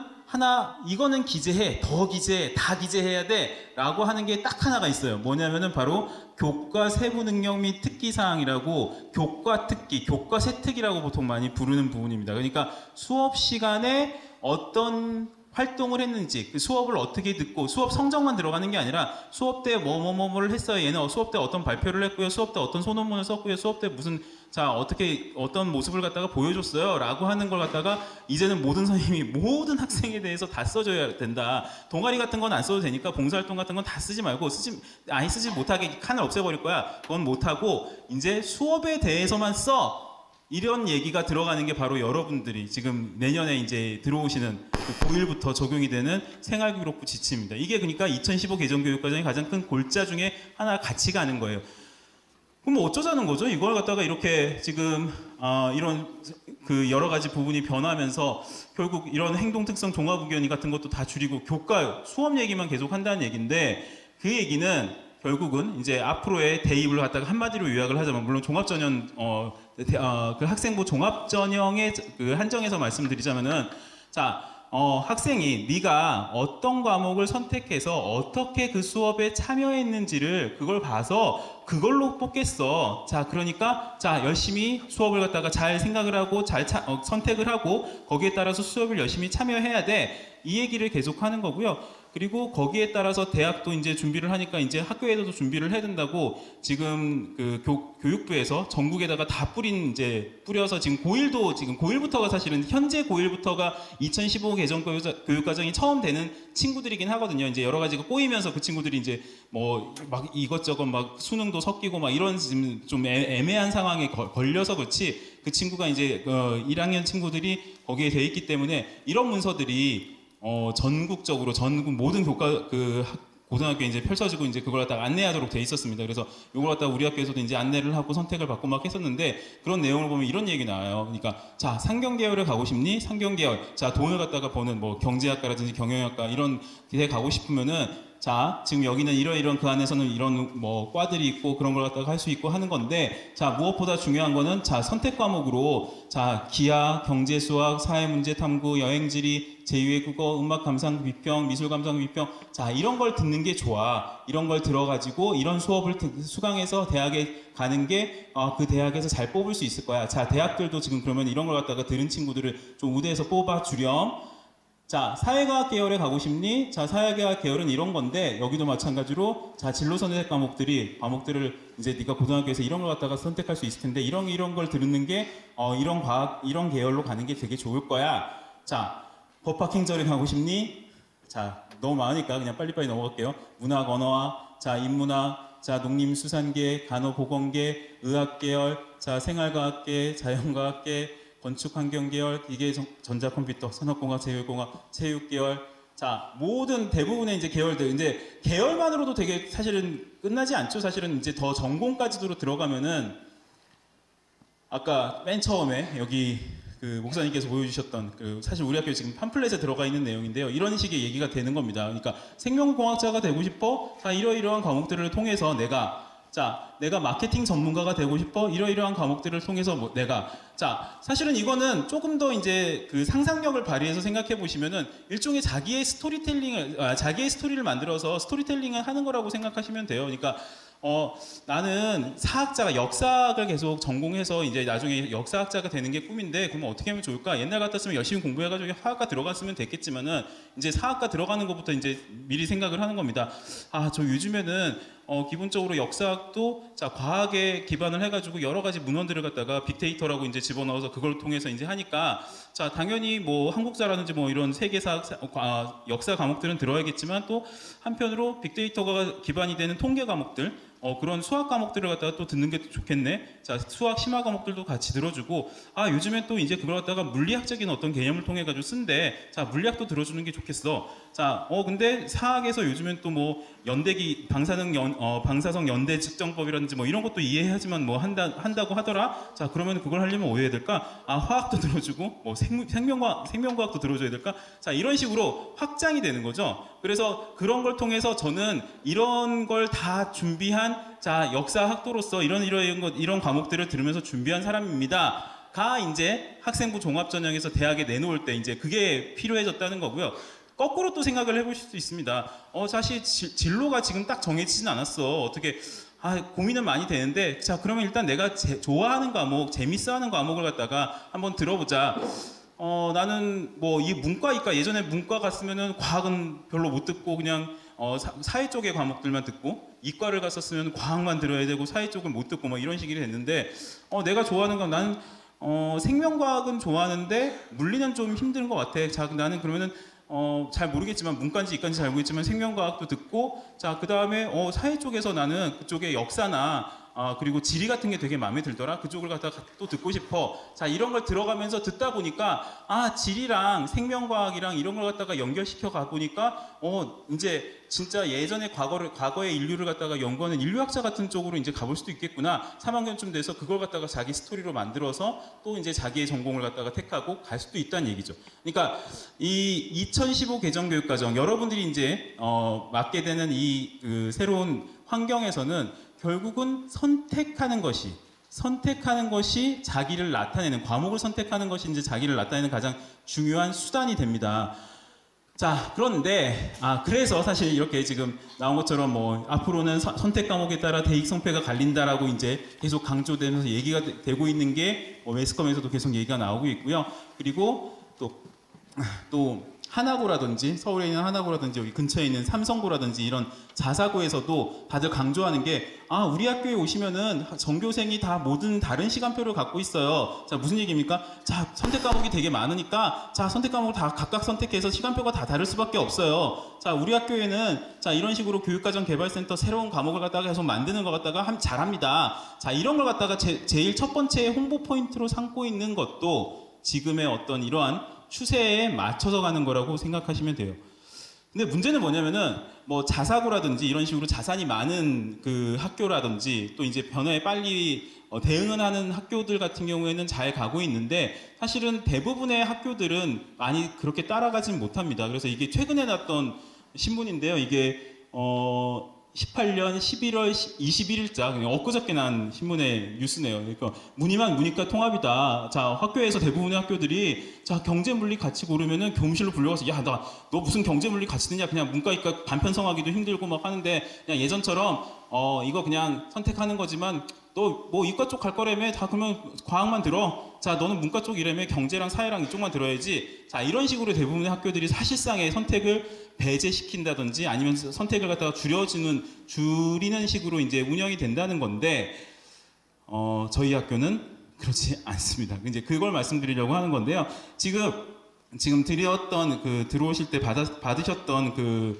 이거는 기재해, 더 기재해, 다 기재해야 돼 라고 하는 게 딱 하나가 있어요. 뭐냐면은 바로 교과 세부 능력 및 특기 사항이라고, 교과 특기, 교과 세특이라고 보통 많이 부르는 부분입니다. 그러니까 수업 시간에 어떤 활동을 했는지, 그 수업을 어떻게 듣고, 수업 성적만 들어가는 게 아니라 수업 때 뭐를 했어요. 얘는 수업 때 어떤 발표를 했고요. 수업 때 어떤 소논문을 썼고요. 수업 때 어떤 모습을 갖다가 보여줬어요. 라고 하는 걸 갖다가 이제는 모든 선생님이 모든 학생에 대해서 다 써줘야 된다. 동아리 같은 건 안 써도 되니까 봉사활동 같은 건 다 쓰지 말고, 쓰지 못하게 칸을 없애버릴 거야. 그건 못하고 이제 수업에 대해서만 써. 이런 얘기가 들어가는 게 바로 여러분들이 지금 내년에 이제 들어오시는 그 고1부터 적용이 되는 생활기록부 지침입니다. 이게 그러니까 2015 개정교육과정의 가장 큰 골자 중에 하나 같이 가는 거예요. 그럼 뭐 어쩌자는 거죠? 이걸 갖다가 이렇게 지금 이런 그 여러 가지 부분이 변하면서 결국 이런 행동 특성 종합 의견이 같은 것도 다 줄이고 교과 수업 얘기만 계속 한다는 얘기인데 그 얘기는 결국은 이제 앞으로의 대입을 갖다가 한마디로 요약을 하자면 물론 종합전형 그 학생부 종합전형의 그 한정에서 말씀드리자면은 자. 학생이 네가 어떤 과목을 선택해서 어떻게 그 수업에 참여했는지를 그걸 봐서 그걸로 뽑겠어. 자, 그러니까 자 열심히 수업을 갖다가 잘 생각을 하고 잘 선택을 하고 거기에 따라서 수업을 열심히 참여해야 돼. 이 얘기를 계속 하는 거고요. 그리고 거기에 따라서 대학도 이제 준비를 하니까 이제 학교에서도 준비를 해야 된다고 지금 그 교육부에서 전국에다가 다 뿌려서 지금 고1부터가 사실은 현재 고1부터가 2015 개정 교육과정이 처음 되는 친구들이긴 하거든요. 이제 여러 가지가 꼬이면서 그 친구들이 이제 뭐 막 이것저것 막 수능도 섞이고 막 이런 지금 좀 애매한 상황에 걸려서 그렇지 그 친구가 이제 1학년 친구들이 거기에 돼 있기 때문에 이런 문서들이 전국적으로 전국 모든 고등학교에 이제 펼쳐지고 이제 그걸 갖다가 안내하도록 돼 있었습니다. 그래서 이걸 갖다가 우리 학교에서도 이제 안내를 하고 선택을 받고 막 했었는데 그런 내용을 보면 이런 얘기 나와요. 그러니까 자 상경계열에 가고 싶니? 상경계열. 자 돈을 갖다가 버는 뭐 경제학과라든지 경영학과 이런 데 가고 싶으면은 자 지금 여기는 이런 그 안에서는 이런 뭐 과들이 있고 그런 걸 갖다가 할 수 있고 하는 건데 자 무엇보다 중요한 거는 자 선택 과목으로 자 기하, 경제, 수학, 사회문제, 탐구, 여행지리, 제2외 국어, 음악 감상 비평, 미술 감상 비평 자 이런 걸 듣는 게 좋아. 이런 걸 들어가지고 이런 수업을 수강해서 대학에 가는 게 그 대학에서 잘 뽑을 수 있을 거야. 자 대학들도 지금 그러면 이런 걸 갖다가 들은 친구들을 좀 우대해서 뽑아 주렴. 자, 사회과학 계열에 가고 싶니? 자, 사회과학 계열은 이런 건데 여기도 마찬가지로 자, 진로 선택 과목들을 이제 네가 고등학교에서 이런 걸 갖다가 선택할 수 있을 텐데 이런 걸 들는 게 이런 계열로 가는 게 되게 좋을 거야. 자, 법학 행정에 가고 싶니? 자, 너무 많으니까 그냥 빨리빨리 넘어갈게요. 문학 언어학, 자, 인문학, 자, 농림수산계, 간호보건계, 의학계열, 자, 생활과학계, 자연과학계 건축환경계열, 기계, 전자컴퓨터, 산업공학, 제휴공학, 체육계열, 자 모든 대부분의 이제 계열들 이제 계열만으로도 되게 사실은 끝나지 않죠. 사실은 이제 더 전공까지도 들어가면은 아까 맨 처음에 여기 그 목사님께서 보여주셨던 그 사실 우리 학교에 지금 팜플렛에 들어가 있는 내용인데요. 이런 식의 얘기가 되는 겁니다. 그러니까 생명공학자가 되고 싶어? 자 이러이러한 과목들을 통해서 내가 마케팅 전문가가 되고 싶어? 이러이러한 과목들을 통해서 자, 사실은 이거는 조금 더 이제 그 상상력을 발휘해서 생각해 보시면은 일종의 자기의 스토리를 만들어서 스토리텔링을 하는 거라고 생각하시면 돼요. 그러니까 나는 사학자가 역사학을 계속 전공해서 이제 나중에 역사학자가 되는 게 꿈인데 그러면 어떻게 하면 좋을까? 옛날 같았으면 열심히 공부해가지고 화학과 들어갔으면 됐겠지만은 이제 사학과 들어가는 것부터 이제 미리 생각을 하는 겁니다. 아, 저 요즘에는 기본적으로 역사학도 자 과학에 기반을 해가지고 여러 가지 문헌들을 갖다가 빅데이터라고 이제 집어넣어서 그걸 통해서 이제 하니까 자 당연히 뭐 한국사라든지 뭐 이런 세계사 역사 과목들은 들어야겠지만 또 한편으로 빅데이터가 기반이 되는 통계 과목들 그런 수학 과목들을 갖다가 또 듣는 게 좋겠네. 자 수학 심화 과목들도 같이 들어주고 요즘엔 또 이제 그걸 갖다가 물리학적인 어떤 개념을 통해 가지고 쓴대. 자 물리학도 들어주는 게 좋겠어. 자 근데 사학에서 요즘엔 또 뭐 연대기 방사성 연대 측정법이라든지 뭐 이런 것도 이해하지만 뭐 한다고 하더라. 자 그러면 그걸 하려면 뭐 해야 될까? 화학도 들어주고 뭐 생명과학도 들어줘야 될까? 자 이런 식으로 확장이 되는 거죠. 그래서 그런 걸 통해서 저는 이런 걸 다 준비한 자 역사학도로서 이런 과목들을 들으면서 준비한 사람입니다. 가 이제 학생부 종합전형에서 대학에 내놓을 때 이제 그게 필요해졌다는 거고요. 거꾸로 또 생각을 해보실 수 있습니다. 사실 진로가 지금 딱 정해지진 않았어. 어떻게 고민은 많이 되는데 자 그러면 일단 내가 좋아하는 과목, 재밌어하는 과목을 갖다가 한번 들어보자. 나는 뭐 이 문과, 이과 예전에 문과 갔으면은 과학은 별로 못 듣고 그냥 사회 쪽의 과목들만 듣고 이과를 갔었으면 과학만 들어야 되고 사회 쪽을 못 듣고 뭐 이런 식이 됐는데 내가 좋아하는 건 나는 생명과학은 좋아하는데 물리는 좀 힘든 것 같아. 자 나는 그러면은 잘 모르겠지만 문과인지 이과인지 잘 모르겠지만 생명과학도 듣고 자 그 다음에 사회 쪽에서 나는 그쪽의 역사나 그리고 지리 같은 게 되게 마음에 들더라. 그쪽을 갖다가 또 듣고 싶어. 자, 이런 걸 들어가면서 듣다 보니까 지리랑 생명과학이랑 이런 걸 갖다가 연결시켜 가 보니까 이제 진짜 예전에 과거의 인류를 갖다가 연구하는 인류학자 같은 쪽으로 이제 가볼 수도 있겠구나. 3학년쯤 돼서 그걸 갖다가 자기 스토리로 만들어서 또 이제 자기의 전공을 갖다가 택하고 갈 수도 있다는 얘기죠. 그러니까 이 2015 개정교육과정 여러분들이 이제 맡게 되는 이 새로운 환경에서는 결국은 선택하는 것이 자기를 나타내는, 과목을 선택하는 것이 이제 자기를 나타내는 가장 중요한 수단이 됩니다. 자, 그런데 그래서 사실 이렇게 지금 나온 것처럼 뭐 앞으로는 선택 과목에 따라 대익 성패가 갈린다라고 이제 계속 강조되면서 얘기가 되고 있는 게 매스컴에서도 계속 얘기가 나오고 있고요. 그리고 또 하나고라든지 서울에 있는 하나고라든지 여기 근처에 있는 삼성고라든지 이런 자사고에서도 다들 강조하는 게 우리 학교에 오시면은 전교생이 다 모든 다른 시간표를 갖고 있어요. 자, 무슨 얘기입니까? 자, 선택 과목이 되게 많으니까 자, 선택 과목을 다 각각 선택해서 시간표가 다 다를 수밖에 없어요. 자, 우리 학교에는 자, 이런 식으로 교육과정 개발센터 새로운 과목을 갖다가 계속 만드는 것 갖다가 잘합니다. 자, 이런 걸 갖다가 제일 첫 번째 홍보 포인트로 삼고 있는 것도 지금의 어떤 이러한 추세에 맞춰서 가는 거라고 생각하시면 돼요. 근데 문제는 뭐냐면은 뭐 자사고라든지 이런 식으로 자산이 많은 그 학교라든지 또 이제 변화에 빨리 대응을 하는 학교들 같은 경우에는 잘 가고 있는데 사실은 대부분의 학교들은 많이 그렇게 따라가진 못합니다. 그래서 이게 최근에 났던 신문인데요. 이게 18년 11월 21일자 엊그저께 난 신문의 뉴스네요. 그러니까 문이만 문이과 통합이다. 자, 학교에서 대부분의 학교들이 자, 경제물리 같이 고르면은 교무실로 불려가서 야, 너 무슨 경제물리 같이 듣냐? 그냥 문과이과 반편성하기도 힘들고 막 하는데 그냥 예전처럼 이거 그냥 선택하는 거지만 너 뭐 이과 쪽 갈 거라며 다 그러면 과학만 들어. 자, 너는 문과 쪽 이라며 경제랑 사회랑 이쪽만 들어야지. 자, 이런 식으로 대부분의 학교들이 사실상의 선택을 배제시킨다든지 아니면 선택을 갖다가 줄이는 식으로 이제 운영이 된다는 건데 저희 학교는 그렇지 않습니다. 이제 그걸 말씀드리려고 하는 건데요. 지금 드렸던 들어오실 때 받으셨던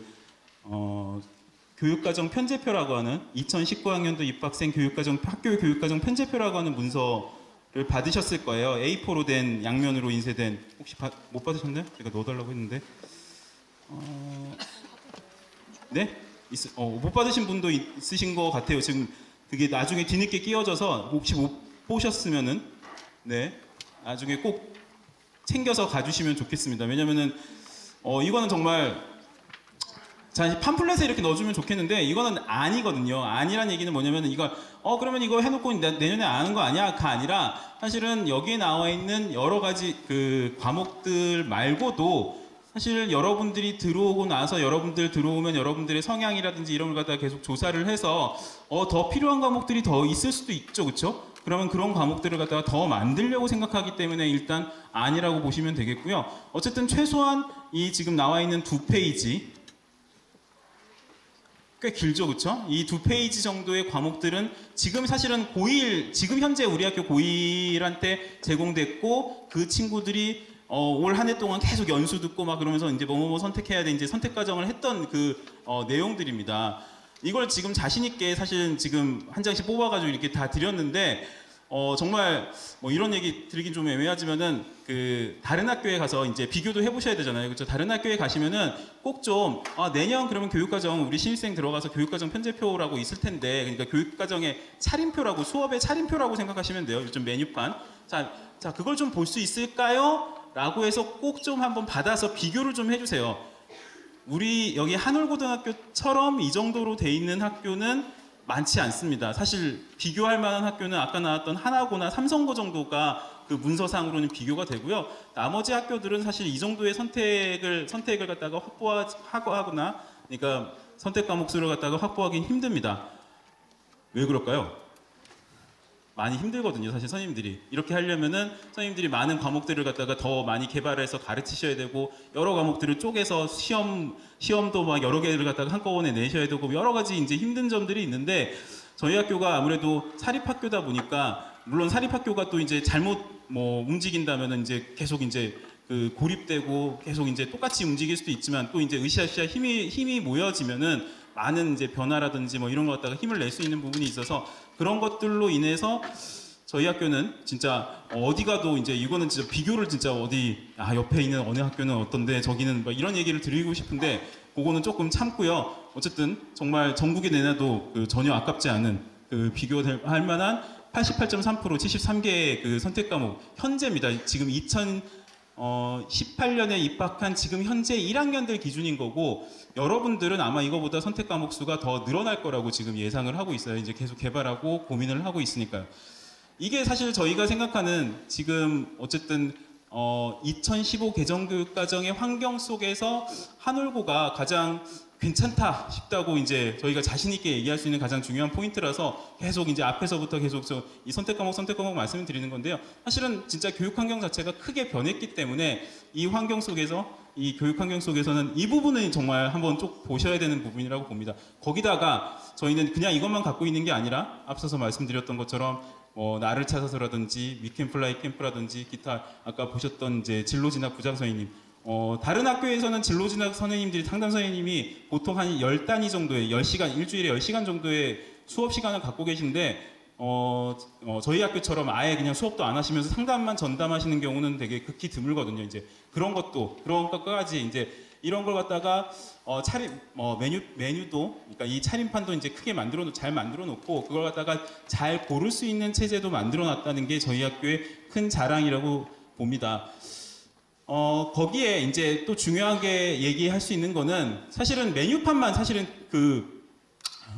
교육과정 편제표라고 하는 2019학년도 입학생 학교 교육과정 편제표라고 하는 문서를 받으셨을 거예요. A4로 된 양면으로 인쇄된 혹시 못 받으셨나요? 제가 넣어달라고 했는데 네? 못 받으신 분도 있으신 것 같아요. 지금 그게 나중에 뒤늦게 끼워져서 혹시 못 보셨으면은 네 나중에 꼭 챙겨서 가주시면 좋겠습니다. 왜냐면은 이거는 정말 자, 팜플렛에 이렇게 넣어주면 좋겠는데 이거는 아니거든요. 아니란 얘기는 뭐냐면 이거 그러면 이거 해놓고 내년에 아는 거 아니야?가 아니라 사실은 여기에 나와 있는 여러 가지 그 과목들 말고도 사실 여러분들이 들어오고 나서 여러분들 들어오면 여러분들의 성향이라든지 이런 걸 갖다가 계속 조사를 해서 더 필요한 과목들이 더 있을 수도 있죠, 그렇죠? 그러면 그런 과목들을 갖다가 더 만들려고 생각하기 때문에 일단 아니라고 보시면 되겠고요. 어쨌든 최소한 이 지금 나와 있는 2페이지 꽤 길죠, 그렇죠? 이 2페이지 정도의 과목들은 지금 사실은 지금 현재 우리 학교 고1한테 제공됐고 그 친구들이 올 한 해 동안 계속 연수 듣고 막 그러면서 이제 뭐 선택해야 돼 이제 선택 과정을 했던 내용들입니다. 이걸 지금 자신 있게 사실은 지금 한 장씩 뽑아가지고 이렇게 다 드렸는데 정말 뭐 이런 얘기 드리긴 좀 애매하지만은 다른 학교에 가서 이제 비교도 해보셔야 되잖아요, 그렇죠? 다른 학교에 가시면은 꼭 좀 내년 그러면 교육과정 우리 신입생 들어가서 교육과정 편제표라고 있을 텐데 그러니까 교육과정의 차림표라고 수업의 차림표라고 생각하시면 돼요. 요즘 메뉴판 자 그걸 좀 볼 수 있을까요? 라고 해서 꼭 좀 한번 받아서 비교를 좀 해주세요. 우리 여기 한울고등학교처럼 이 정도로 돼 있는 학교는 많지 않습니다. 사실 비교할 만한 학교는 아까 나왔던 하나고나 삼성고 정도가 그 문서상으로는 비교가 되고요. 나머지 학교들은 사실 이 정도의 선택을 갖다가 확보하거나 그러니까 선택 과목 수를 갖다가 확보하기 힘듭니다. 왜 그럴까요? 많이 힘들거든요, 사실 선생님들이. 이렇게 하려면은 선생님들이 많은 과목들을 갖다가 더 많이 개발해서 가르치셔야 되고 여러 과목들을 쪼개서 시험도 막 여러 개를 갖다가 한꺼번에 내셔야 되고 여러 가지 이제 힘든 점들이 있는데 저희 학교가 아무래도 사립학교다 보니까 물론 사립학교가 또 이제 잘못 움직인다면은 이제 계속 이제 고립되고 계속 이제 똑같이 움직일 수도 있지만 또 이제 으쌰으쌰 힘이 모여지면은 많은 이제 변화라든지 뭐 이런 거 갖다가 힘을 낼 수 있는 부분이 있어서 그런 것들로 인해서 저희 학교는 진짜 어디 가도 이제 이거는 진짜 비교를 진짜 어디 옆에 있는 어느 학교는 어떤데 저기는 막 이런 얘기를 드리고 싶은데 그거는 조금 참고요. 어쨌든 정말 전국에 내놔도 그 전혀 아깝지 않은 그 비교할 만한 88.3% 73개의 그 선택 과목 현재입니다. 지금 2018년에 입학한 지금 현재 1학년들 기준인 거고 여러분들은 아마 이거보다 선택 과목 수가 더 늘어날 거라고 지금 예상을 하고 있어요. 이제 계속 개발하고 고민을 하고 있으니까요. 이게 사실 저희가 생각하는 지금 어쨌든 2015 개정교육과정의 환경 속에서 한올고가 가장 괜찮다 싶다고 이제 저희가 자신 있게 얘기할 수 있는 가장 중요한 포인트라서 계속 이제 앞에서부터 계속 이 선택 과목 말씀을 드리는 건데요. 사실은 진짜 교육 환경 자체가 크게 변했기 때문에 이 환경 속에서 이 교육 환경 속에서는 이 부분은 정말 한번 쭉 보셔야 되는 부분이라고 봅니다. 거기다가 저희는 그냥 이것만 갖고 있는 게 아니라 앞서서 말씀드렸던 것처럼 나를 찾아서라든지 위캠플라이 캠프라든지 기타 아까 보셨던 이제 진로진학 부장 선생님 다른 학교에서는 진로진학 선생님들이 상담 선생님이 보통 한 10단위 정도의 10시간 일주일에 10시간 정도의 수업 시간을 갖고 계신데 저희 학교처럼 아예 그냥 수업도 안 하시면서 상담만 전담하시는 경우는 되게 극히 드물거든요. 이제 그런 것까지 이제 이런 걸 갖다가 메뉴도 그러니까 이 차림판도 이제 크게 잘 만들어 놓고 그걸 갖다가 잘 고를 수 있는 체제도 만들어 놨다는 게 저희 학교의 큰 자랑이라고 봅니다. 거기에 이제 또 중요하게 얘기할 수 있는 거는 사실은 메뉴판만 사실은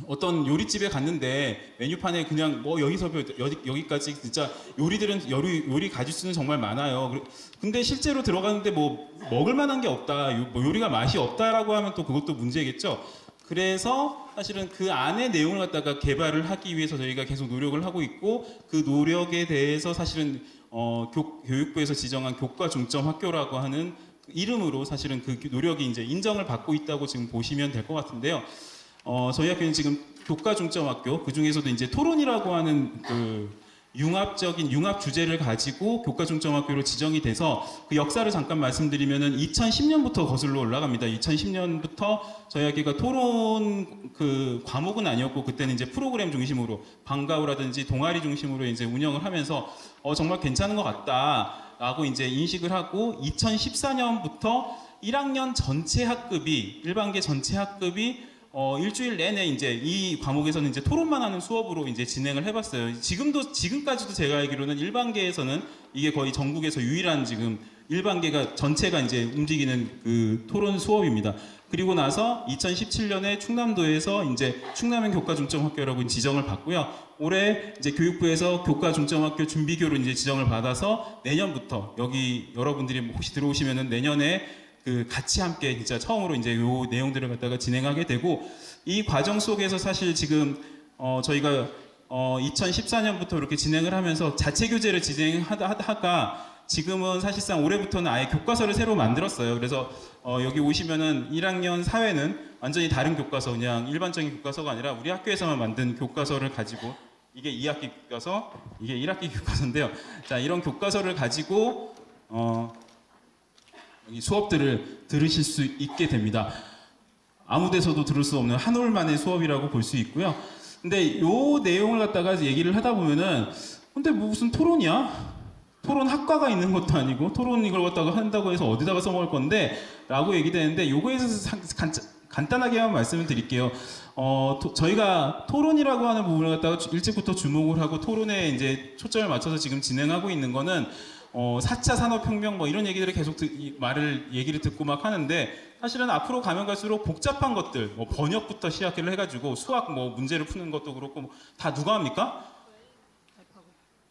어떤 요리집에 갔는데 메뉴판에 그냥 여기서부터 여기까지 진짜 요리들은 요리 가짓수는 정말 많아요. 근데 실제로 들어가는데 먹을 만한 게 없다, 요리가 맛이 없다라고 하면 또 그것도 문제겠죠. 그래서 사실은 그 안에 내용을 갖다가 개발을 하기 위해서 저희가 계속 노력을 하고 있고 그 노력에 대해서 사실은 교육부에서 지정한 교과 중점 학교라고 하는 이름으로 사실은 그 노력이 이제 인정을 받고 있다고 지금 보시면 될 것 같은데요. 저희 학교는 지금 교과 중점 학교, 그 중에서도 이제 토론이라고 하는 융합 주제를 가지고 교과 중점 학교로 지정이 돼서 그 역사를 잠깐 말씀드리면은 2010년부터 거슬러 올라갑니다. 2010년부터 저희 학교가 토론 과목은 아니었고 그때는 이제 프로그램 중심으로 방과후라든지 동아리 중심으로 이제 운영을 하면서 정말 괜찮은 것 같다라고 이제 인식을 하고 2014년부터 1학년 전체 학급이 일반계 전체 학급이 일주일 내내 이제 이 과목에서는 이제 토론만 하는 수업으로 이제 진행을 해봤어요. 지금까지도 제가 알기로는 일반계에서는 이게 거의 전국에서 유일한 지금 일반계가 전체가 이제 움직이는 그 토론 수업입니다. 그리고 나서 2017년에 충남도에서 이제 충남형 교과 중점 학교라고 지정을 받고요. 올해 이제 교육부에서 교과 중점 학교 준비교로 이제 지정을 받아서 내년부터 여기 여러분들이 혹시 들어오시면은 내년에 같이 함께 진짜 처음으로 이제 요 내용들을 갖다가 진행하게 되고 이 과정 속에서 사실 지금 저희가 2014년부터 이렇게 진행을 하면서 자체 교재를 진행하다가 지금은 사실상 올해부터는 아예 교과서를 새로 만들었어요. 그래서 여기 오시면은 1학년 사회는 완전히 다른 교과서, 그냥 일반적인 교과서가 아니라 우리 학교에서만 만든 교과서를 가지고 이게 2학기 교과서, 이게 1학기 교과서인데요. 자, 이런 교과서를 가지고 이 수업들을 들으실 수 있게 됩니다. 아무 데서도 들을 수 없는 한 올만의 수업이라고 볼 수 있고요. 근데 요 내용을 갖다가 얘기를 하다 보면은 근데 무슨 토론이야? 토론 학과가 있는 것도 아니고 토론 이걸 갖다가 한다고 해서 어디다가 써먹을 건데 라고 얘기되는데 요거에 대해서 간단하게만 말씀을 드릴게요. 저희가 토론이라고 하는 부분을 갖다가 일찍부터 주목을 하고 토론에 이제 초점을 맞춰서 지금 진행하고 있는 거는 4차 산업혁명 이런 얘기들을 계속 얘기를 듣고 막 하는데 사실은 앞으로 가면 갈수록 복잡한 것들 번역부터 시작을 해가지고 수학 문제를 푸는 것도 그렇고 다 누가 합니까?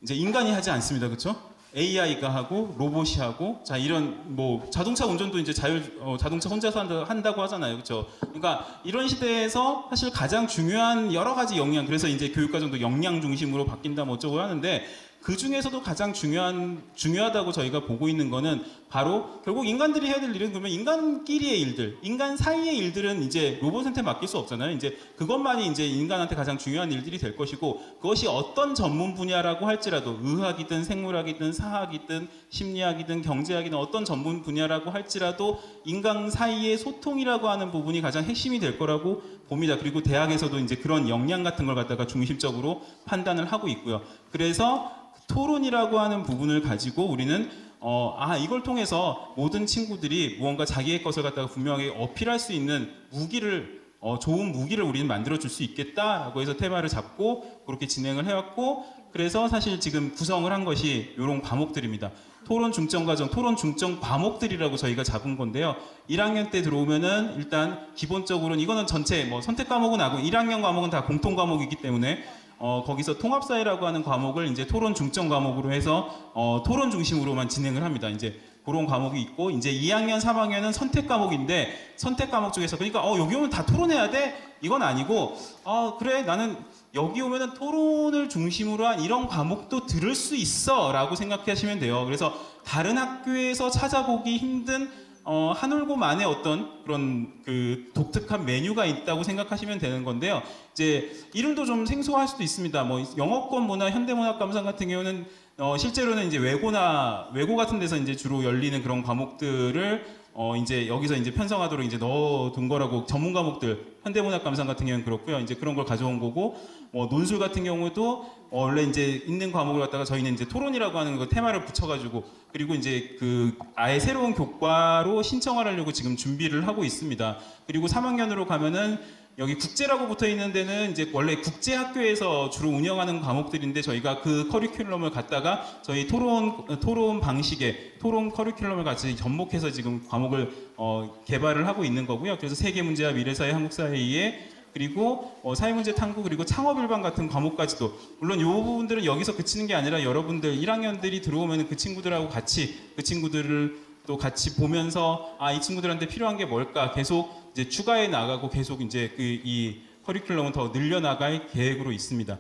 이제 인간이 하지 않습니다. 그렇죠? AI가 하고 로봇이 하고 자 이런 자동차 운전도 이제 자동차 혼자서 한다고 하잖아요. 그렇죠? 그러니까 이런 시대에서 사실 가장 중요한 여러 가지 역량, 그래서 이제 교육과정도 역량 중심으로 바뀐다 어쩌고 하는데 그 중에서도 가장 중요하다고 저희가 보고 있는 거는 바로 결국 인간들이 해야 될 일은 그러면 인간끼리의 일들, 인간 사이의 일들은 이제 로봇한테 맡길 수 없잖아요. 이제 그것만이 이제 인간한테 가장 중요한 일들이 될 것이고, 그것이 어떤 전문 분야라고 할지라도 의학이든 생물학이든 사학이든 심리학이든 경제학이든 어떤 전문 분야라고 할지라도 인간 사이의 소통이라고 하는 부분이 가장 핵심이 될 거라고 봅니다. 그리고 대학에서도 이제 그런 역량 같은 걸 갖다가 중심적으로 판단을 하고 있고요. 그래서 토론이라고 하는 부분을 가지고 우리는 이걸 통해서 모든 친구들이 무언가 자기의 것을 갖다가 분명하게 어필할 수 있는 무기를, 좋은 무기를 우리는 만들어줄 수 있겠다라고 해서 테마를 잡고 그렇게 진행을 해왔고, 그래서 사실 지금 구성을 한 것이 이런 과목들입니다. 토론 중점 과정, 토론 중점 과목들이라고 저희가 잡은 건데요. 1학년 때 들어오면은 일단 기본적으로는 이거는 전체 선택 과목은 아니고 1학년 과목은 다 공통 과목이기 때문에 거기서 통합사회라고 하는 과목을 이제 토론 중점 과목으로 해서 토론 중심으로만 진행을 합니다. 이제 그런 과목이 있고, 이제 2학년, 3학년은 선택 과목인데 선택 과목 중에서 그러니까 여기 오면 다 토론해야 돼? 이건 아니고 그래 나는 여기 오면은 토론을 중심으로 한 이런 과목도 들을 수 있어라고 생각하시면 돼요. 그래서 다른 학교에서 찾아보기 힘든 한올고만의 어떤 그런 그 독특한 메뉴가 있다고 생각하시면 되는 건데요. 이제 이름도 좀 생소할 수도 있습니다. 영어권 문화, 현대문학 감상 같은 경우는 실제로는 이제 외고 같은 데서 이제 주로 열리는 그런 과목들을 이제 여기서 이제 편성하도록 이제 넣어둔 거라고, 전문 과목들, 현대문학 감상 같은 경우는 그렇고요. 이제 그런 걸 가져온 거고, 논술 같은 경우도 원래 이제 있는 과목을 갖다가 저희는 이제 토론이라고 하는 거 테마를 붙여가지고, 그리고 이제 그 아예 새로운 교과로 신청을 하려고 지금 준비를 하고 있습니다. 그리고 3학년으로 가면은 여기 국제라고 붙어 있는 데는 이제 원래 국제학교에서 주로 운영하는 과목들인데 저희가 그 커리큘럼을 갖다가 저희 토론 방식의 토론 커리큘럼을 같이 접목해서 지금 과목을 개발을 하고 있는 거고요. 그래서 세계 문제와 미래사회, 한국사회에 그리고 사회문제 탐구, 그리고 창업일반 같은 과목까지도, 물론 이 부분들은 여기서 그치는 게 아니라 여러분들 1학년들이 들어오면 그 친구들하고 같이 그 친구들을 또 같이 보면서 이 친구들한테 필요한 게 뭘까 계속 이제 추가해 나가고 계속 이제 이 커리큘럼은 더 늘려나갈 계획으로 있습니다.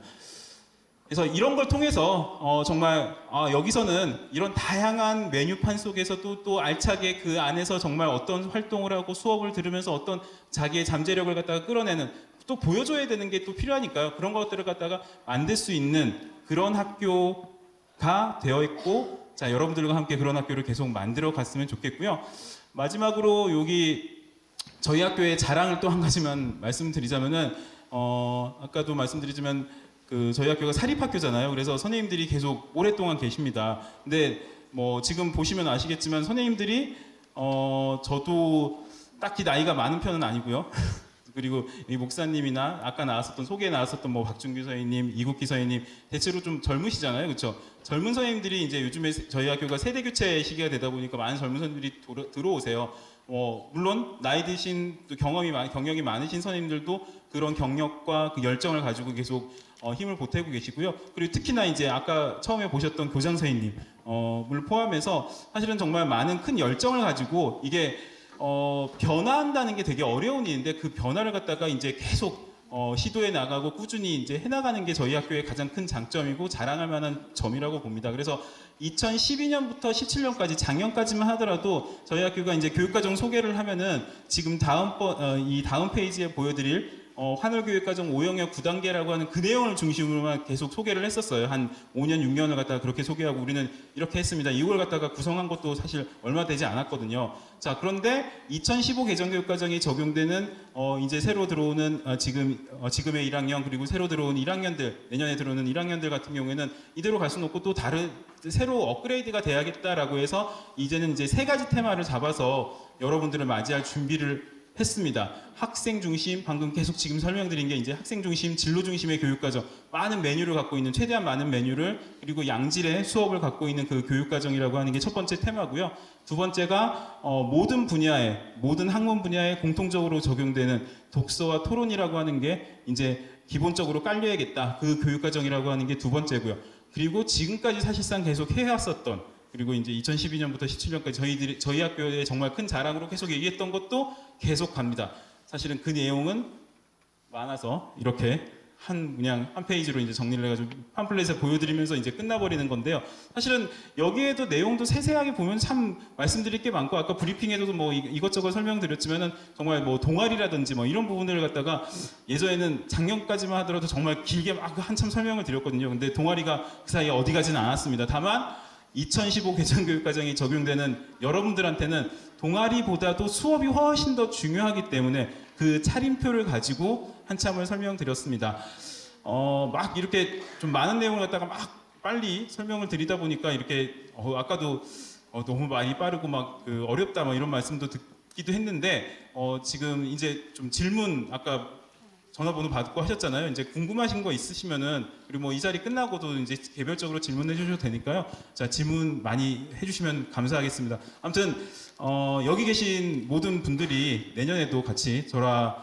그래서 이런 걸 통해서 정말 여기서는 이런 다양한 메뉴판 속에서도 또 알차게 그 안에서 정말 어떤 활동을 하고 수업을 들으면서 어떤 자기의 잠재력을 갖다가 끌어내는, 또 보여줘야 되는 게 또 필요하니까요. 그런 것들을 갖다가 만들 수 있는 그런 학교가 되어 있고, 자, 여러분들과 함께 그런 학교를 계속 만들어 갔으면 좋겠고요. 마지막으로 여기 저희 학교의 자랑을 또 한 가지만 말씀드리자면은 아까도 말씀드리지만 저희 학교가 사립학교잖아요. 그래서 선생님들이 계속 오랫동안 계십니다. 근데 지금 보시면 아시겠지만 선생님들이 저도 딱히 나이가 많은 편은 아니고요. 그리고 이 목사님이나 아까 소개에 나왔었던 박준규 선생님, 이국기 선생님 대체로 좀 젊으시잖아요, 그렇죠? 젊은 선생님들이 이제 요즘에 저희 학교가 세대 교체 시기가 되다 보니까 많은 젊은 선생님들이 들어오세요. 물론 나이 드신 또 경력이 많으신 선생님들도 그런 경력과 그 열정을 가지고 계속 힘을 보태고 계시고요. 그리고 특히나 이제 아까 처음에 보셨던 교장 선생님을 포함해서 사실은 정말 많은 큰 열정을 가지고 이게 변화한다는 게 되게 어려운 일인데 그 변화를 갖다가 이제 계속 시도해 나가고 꾸준히 이제 해나가는 게 저희 학교의 가장 큰 장점이고 자랑할 만한 점이라고 봅니다. 그래서 2012년부터 17년까지 작년까지만 하더라도 저희 학교가 이제 교육과정 소개를 하면은 지금 이 다음 페이지에 보여드릴 환월교육과정 5영역 9단계라고 하는 그 내용을 중심으로만 계속 소개를 했었어요. 한 5년, 6년을 갖다가 그렇게 소개하고 우리는 이렇게 했습니다. 이걸 갖다가 구성한 것도 사실 얼마 되지 않았거든요. 자, 그런데 2015 개정교육과정이 적용되는 이제 새로 들어오는 지금의 1학년 그리고 새로 들어온 1학년들, 내년에 들어오는 1학년들 같은 경우에는 이대로 갈 수는 없고 또 다른 새로 업그레이드가 돼야겠다라고 해서 이제는 이제 3가지 테마를 잡아서 여러분들을 맞이할 준비를 했습니다. 학생 중심, 방금 계속 지금 설명드린 게 이제 학생 중심, 진로 중심의 교육과정, 많은 메뉴를 갖고 있는, 최대한 많은 메뉴를, 그리고 양질의 수업을 갖고 있는 그 교육과정이라고 하는 게 첫 번째 테마고요. 두 번째가 모든 분야에, 모든 학문 분야에 공통적으로 적용되는 독서와 토론이라고 하는 게 이제 기본적으로 깔려야겠다. 그 교육과정이라고 하는 게 두 번째고요. 그리고 지금까지 사실상 계속 해왔었던, 그리고 이제 2012년부터 17년까지 저희 학교의 정말 큰 자랑으로 계속 얘기했던 것도 계속 갑니다. 사실은 그 내용은 많아서 이렇게 그냥 한 페이지로 이제 정리를 해가지고 팜플렛에 보여드리면서 이제 끝나버리는 건데요. 사실은 여기에도 내용도 세세하게 보면 참 말씀드릴 게 많고, 아까 브리핑에서도 뭐 이것저것 설명드렸지만은 정말 뭐 동아리라든지 뭐 이런 부분들을 갖다가 예전에는 작년까지만 하더라도 정말 길게 막 한참 설명을 드렸거든요. 근데 동아리가 그 사이에 어디 가지는 않았습니다. 다만 2015 개정교육과정이 적용되는 여러분들한테는 동아리보다도 수업이 훨씬 더 중요하기 때문에 그 차림표를 가지고 한참을 설명드렸습니다. 막 이렇게 좀 많은 내용을 갖다가 막 빨리 설명을 드리다 보니까 이렇게 아까도 너무 많이 빠르고 막 어렵다 막 이런 말씀도 듣기도 했는데 지금 이제 좀 질문 아까 전화번호 받고 하셨잖아요. 이제 궁금하신 거 있으시면은 그리고 뭐 이 자리 끝나고도 이제 개별적으로 질문해 주셔도 되니까요. 자, 질문 많이 해주시면 감사하겠습니다. 아무튼 여기 계신 모든 분들이 내년에도 같이 저랑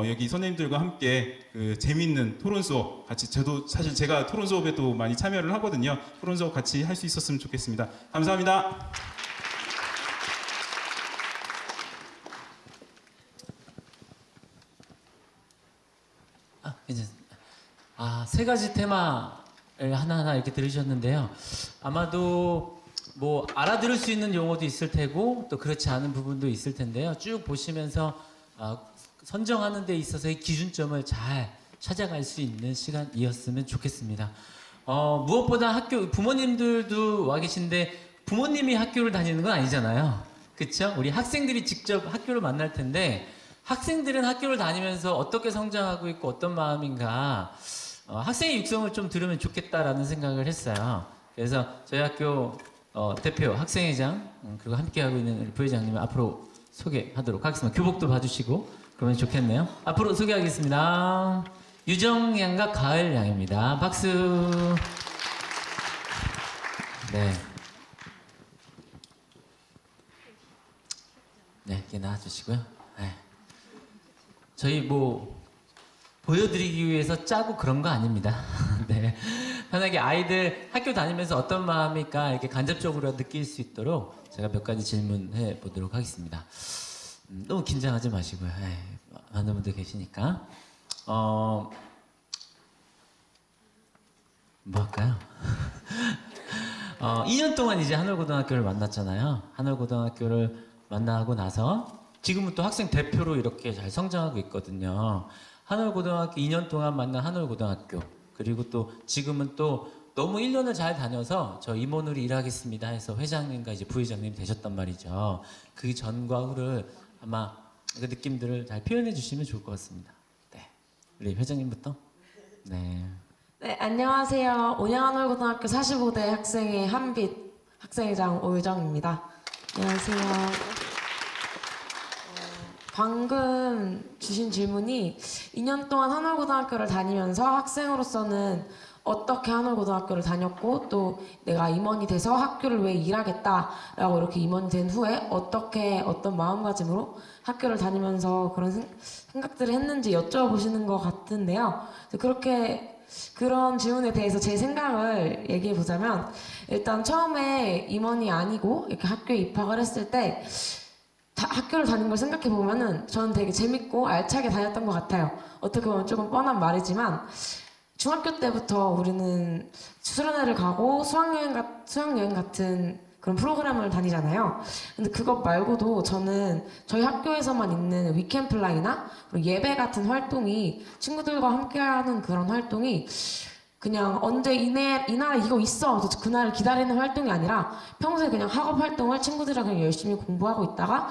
여기 선생님들과 함께 그 재미있는 토론 수업 같이 저도 사실 제가 토론 수업에도 많이 참여를 하거든요. 토론 수업 같이 할 수 있었으면 좋겠습니다. 감사합니다. 세 가지 테마를 하나하나 이렇게 들으셨는데요. 아마도 뭐 알아들을 수 있는 용어도 있을 테고 또 그렇지 않은 부분도 있을 텐데요. 쭉 보시면서 선정하는 데 있어서의 기준점을 잘 찾아갈 수 있는 시간이었으면 좋겠습니다. 무엇보다 부모님들도 와 계신데 부모님이 학교를 다니는 건 아니잖아요. 그렇죠? 우리 학생들이 직접 학교를 만날 텐데 학생들은 학교를 다니면서 어떻게 성장하고 있고 어떤 마음인가 학생의 육성을 좀 들으면 좋겠다라는 생각을 했어요. 그래서 저희 학교 대표 학생회장 그리고 함께하고 있는 우리 부회장님을 앞으로 소개하도록 하겠습니다. 교복도 봐주시고 그러면 좋겠네요. 앞으로 소개하겠습니다. 유정양과 가을양입니다. 박수. 네. 네, 이렇게 나와주시고요. 네. 저희 뭐 보여드리기 위해서 짜고 그런 거 아닙니다. 네. 편하게 아이들 학교 다니면서 어떤 마음일까 이렇게 간접적으로 느낄 수 있도록 제가 몇 가지 질문해 보도록 하겠습니다. 너무 긴장하지 마시고요. 에이, 많은 분들 계시니까. 뭐 할까요? 2년 동안 이제 한올고등학교를 만났잖아요. 한올고등학교를 만나고 나서 지금은 또 학생 대표로 이렇게 잘 성장하고 있거든요. 한올고등학교 2년 동안 만난 한올고등학교 그리고 또 지금은 또 너무 1년을 잘 다녀서 저 임원으로 일하겠습니다 해서 회장님과 이제 부회장님 되셨단 말이죠. 그 전과 후를 아마 그 느낌들을 잘 표현해 주시면 좋을 것 같습니다. 네, 우리 회장님부터. 네. 네, 안녕하세요. 온양한올고등학교 45대 학생의 한빛 학생회장 오유정입니다. 안녕하세요. 방금 주신 질문이 2년 동안 한올고등학교를 다니면서 학생으로서는 어떻게 한올고등학교를 다녔고 또 내가 임원이 돼서 학교를 왜 일하겠다라고 이렇게 임원이 된 후에 어떻게 어떤 마음가짐으로 학교를 다니면서 그런 생각들을 했는지 여쭤보시는 것 같은데요. 그런 질문에 대해서 제 생각을 얘기해 보자면 일단 처음에 임원이 아니고 이렇게 학교에 입학을 했을 때 학교를 다닌 걸 생각해 보면은 저는 되게 재밌고 알차게 다녔던 것 같아요. 어떻게 보면 조금 뻔한 말이지만 중학교 때부터 우리는 수련회를 가고 수학여행 같은 그런 프로그램을 다니잖아요. 근데 그것 말고도 저는 저희 학교에서만 있는 위켄플라이나 예배 같은 활동이 친구들과 함께하는 그런 활동이 그냥 언제 이날에 이거 있어 그래서 그날을 기다리는 활동이 아니라 평소에 그냥 학업 활동을 친구들이랑 그냥 열심히 공부하고 있다가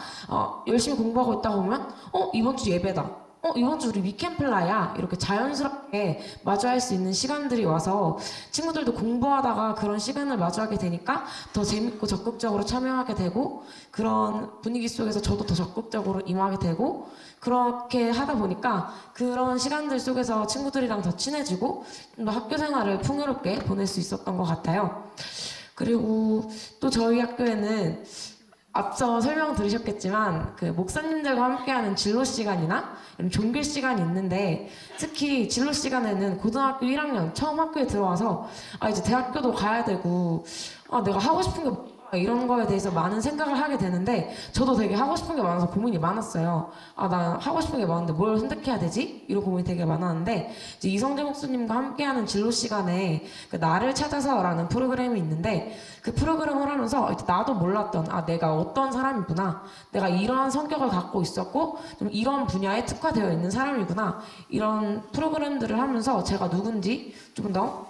보면 이번 주 예배다. 이번 주 우리 위켄플라이야. 이렇게 자연스럽게 마주할 수 있는 시간들이 와서 친구들도 공부하다가 그런 시간을 마주하게 되니까 더 재밌고 적극적으로 참여하게 되고 그런 분위기 속에서 저도 더 적극적으로 임하게 되고 그렇게 하다 보니까 그런 시간들 속에서 친구들이랑 더 친해지고 좀 더 학교 생활을 풍요롭게 보낼 수 있었던 것 같아요. 그리고 또 저희 학교에는 앞서 설명 들으셨겠지만 그 목사님들과 함께하는 진로 시간이나 이런 종교 시간이 있는데 특히 진로 시간에는 고등학교 1학년 처음 학교에 들어와서 이제 대학교도 가야 되고 내가 하고 싶은 게 이런 거에 대해서 많은 생각을 하게 되는데 저도 되게 하고 싶은 게 많아서 고민이 많았어요. 아, 나 하고 싶은 게 많은데 뭘 선택해야 되지? 이런 고민이 되게 많았는데 이제 이성재 목수님과 함께하는 진로 시간에 그 나를 찾아서라는 프로그램이 있는데 그 프로그램을 하면서 나도 몰랐던 내가 어떤 사람이구나, 내가 이러한 성격을 갖고 있었고 좀 이런 분야에 특화되어 있는 사람이구나, 이런 프로그램들을 하면서 제가 누군지 조금 더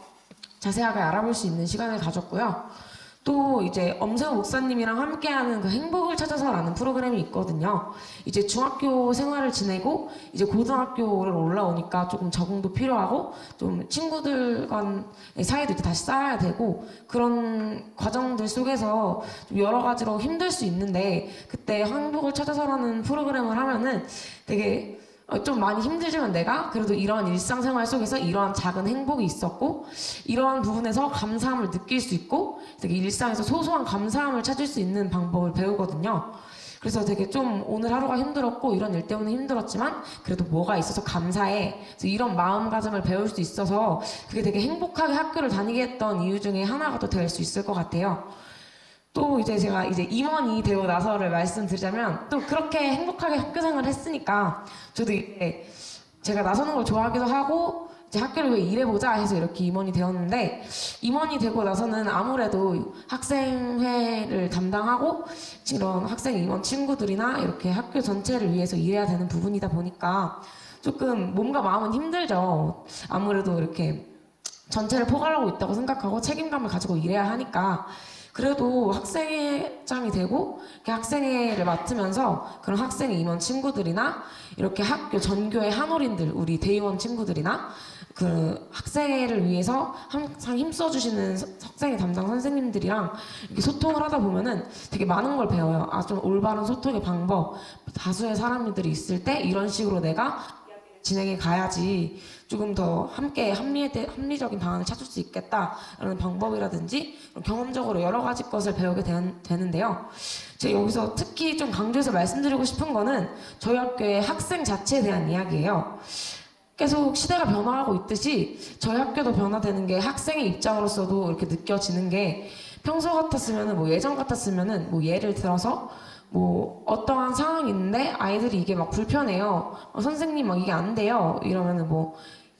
자세하게 알아볼 수 있는 시간을 가졌고요. 또 이제 엄세호 목사님이랑 함께하는 그 행복을 찾아서라는 프로그램이 있거든요. 이제 중학교 생활을 지내고 이제 고등학교를 올라오니까 조금 적응도 필요하고 좀 친구들 간의 사이도 이제 다시 쌓아야 되고 그런 과정들 속에서 좀 여러 가지로 힘들 수 있는데 그때 행복을 찾아서라는 프로그램을 하면은 되게 좀 많이 힘들지만 내가 그래도 이러한 일상생활 속에서 이러한 작은 행복이 있었고 이러한 부분에서 감사함을 느낄 수 있고 되게 일상에서 소소한 감사함을 찾을 수 있는 방법을 배우거든요. 그래서 되게 좀 오늘 하루가 힘들었고 이런 일 때문에 힘들었지만 그래도 뭐가 있어서 감사해. 그래서 이런 마음가짐을 배울 수 있어서 그게 되게 행복하게 학교를 다니게 했던 이유 중에 하나가 또 될 수 있을 것 같아요. 또 이제 제가 이제 임원이 되고 나서를 말씀드리자면 또 그렇게 행복하게 학교 생활을 했으니까 저도 이제 제가 나서는 걸 좋아하기도 하고 이제 학교를 왜 일해보자 해서 이렇게 임원이 되었는데 임원이 되고 나서는 아무래도 학생회를 담당하고 이런 학생 임원 친구들이나 이렇게 학교 전체를 위해서 일해야 되는 부분이다 보니까 조금 몸과 마음은 힘들죠. 아무래도 이렇게 전체를 포괄하고 있다고 생각하고 책임감을 가지고 일해야 하니까 그래도 학생회장이 되고 이렇게 학생회를 맡으면서 그런 학생 임원 친구들이나 이렇게 학교 전교의 한올인들 우리 대의원 친구들이나 그 학생회를 위해서 항상 힘써주시는 학생회 담당 선생님들이랑 이렇게 소통을 하다 보면은 되게 많은 걸 배워요. 좀 올바른 소통의 방법, 다수의 사람들이 있을 때 이런 식으로 내가 진행해 가야지 조금 더 함께 합리적인 방안을 찾을 수 있겠다라는 방법이라든지 경험적으로 여러 가지 것을 배우게 되는데요. 제가 여기서 특히 좀 강조해서 말씀드리고 싶은 거는 저희 학교의 학생 자체에 대한 이야기예요. 계속 시대가 변화하고 있듯이 저희 학교도 변화되는 게 학생의 입장으로서도 이렇게 느껴지는 게 평소 같았으면은 예전 같았으면은 예를 들어서 어떠한 상황이 있는데 아이들이 이게 막 불편해요. 선생님 이게 안 돼요. 이러면은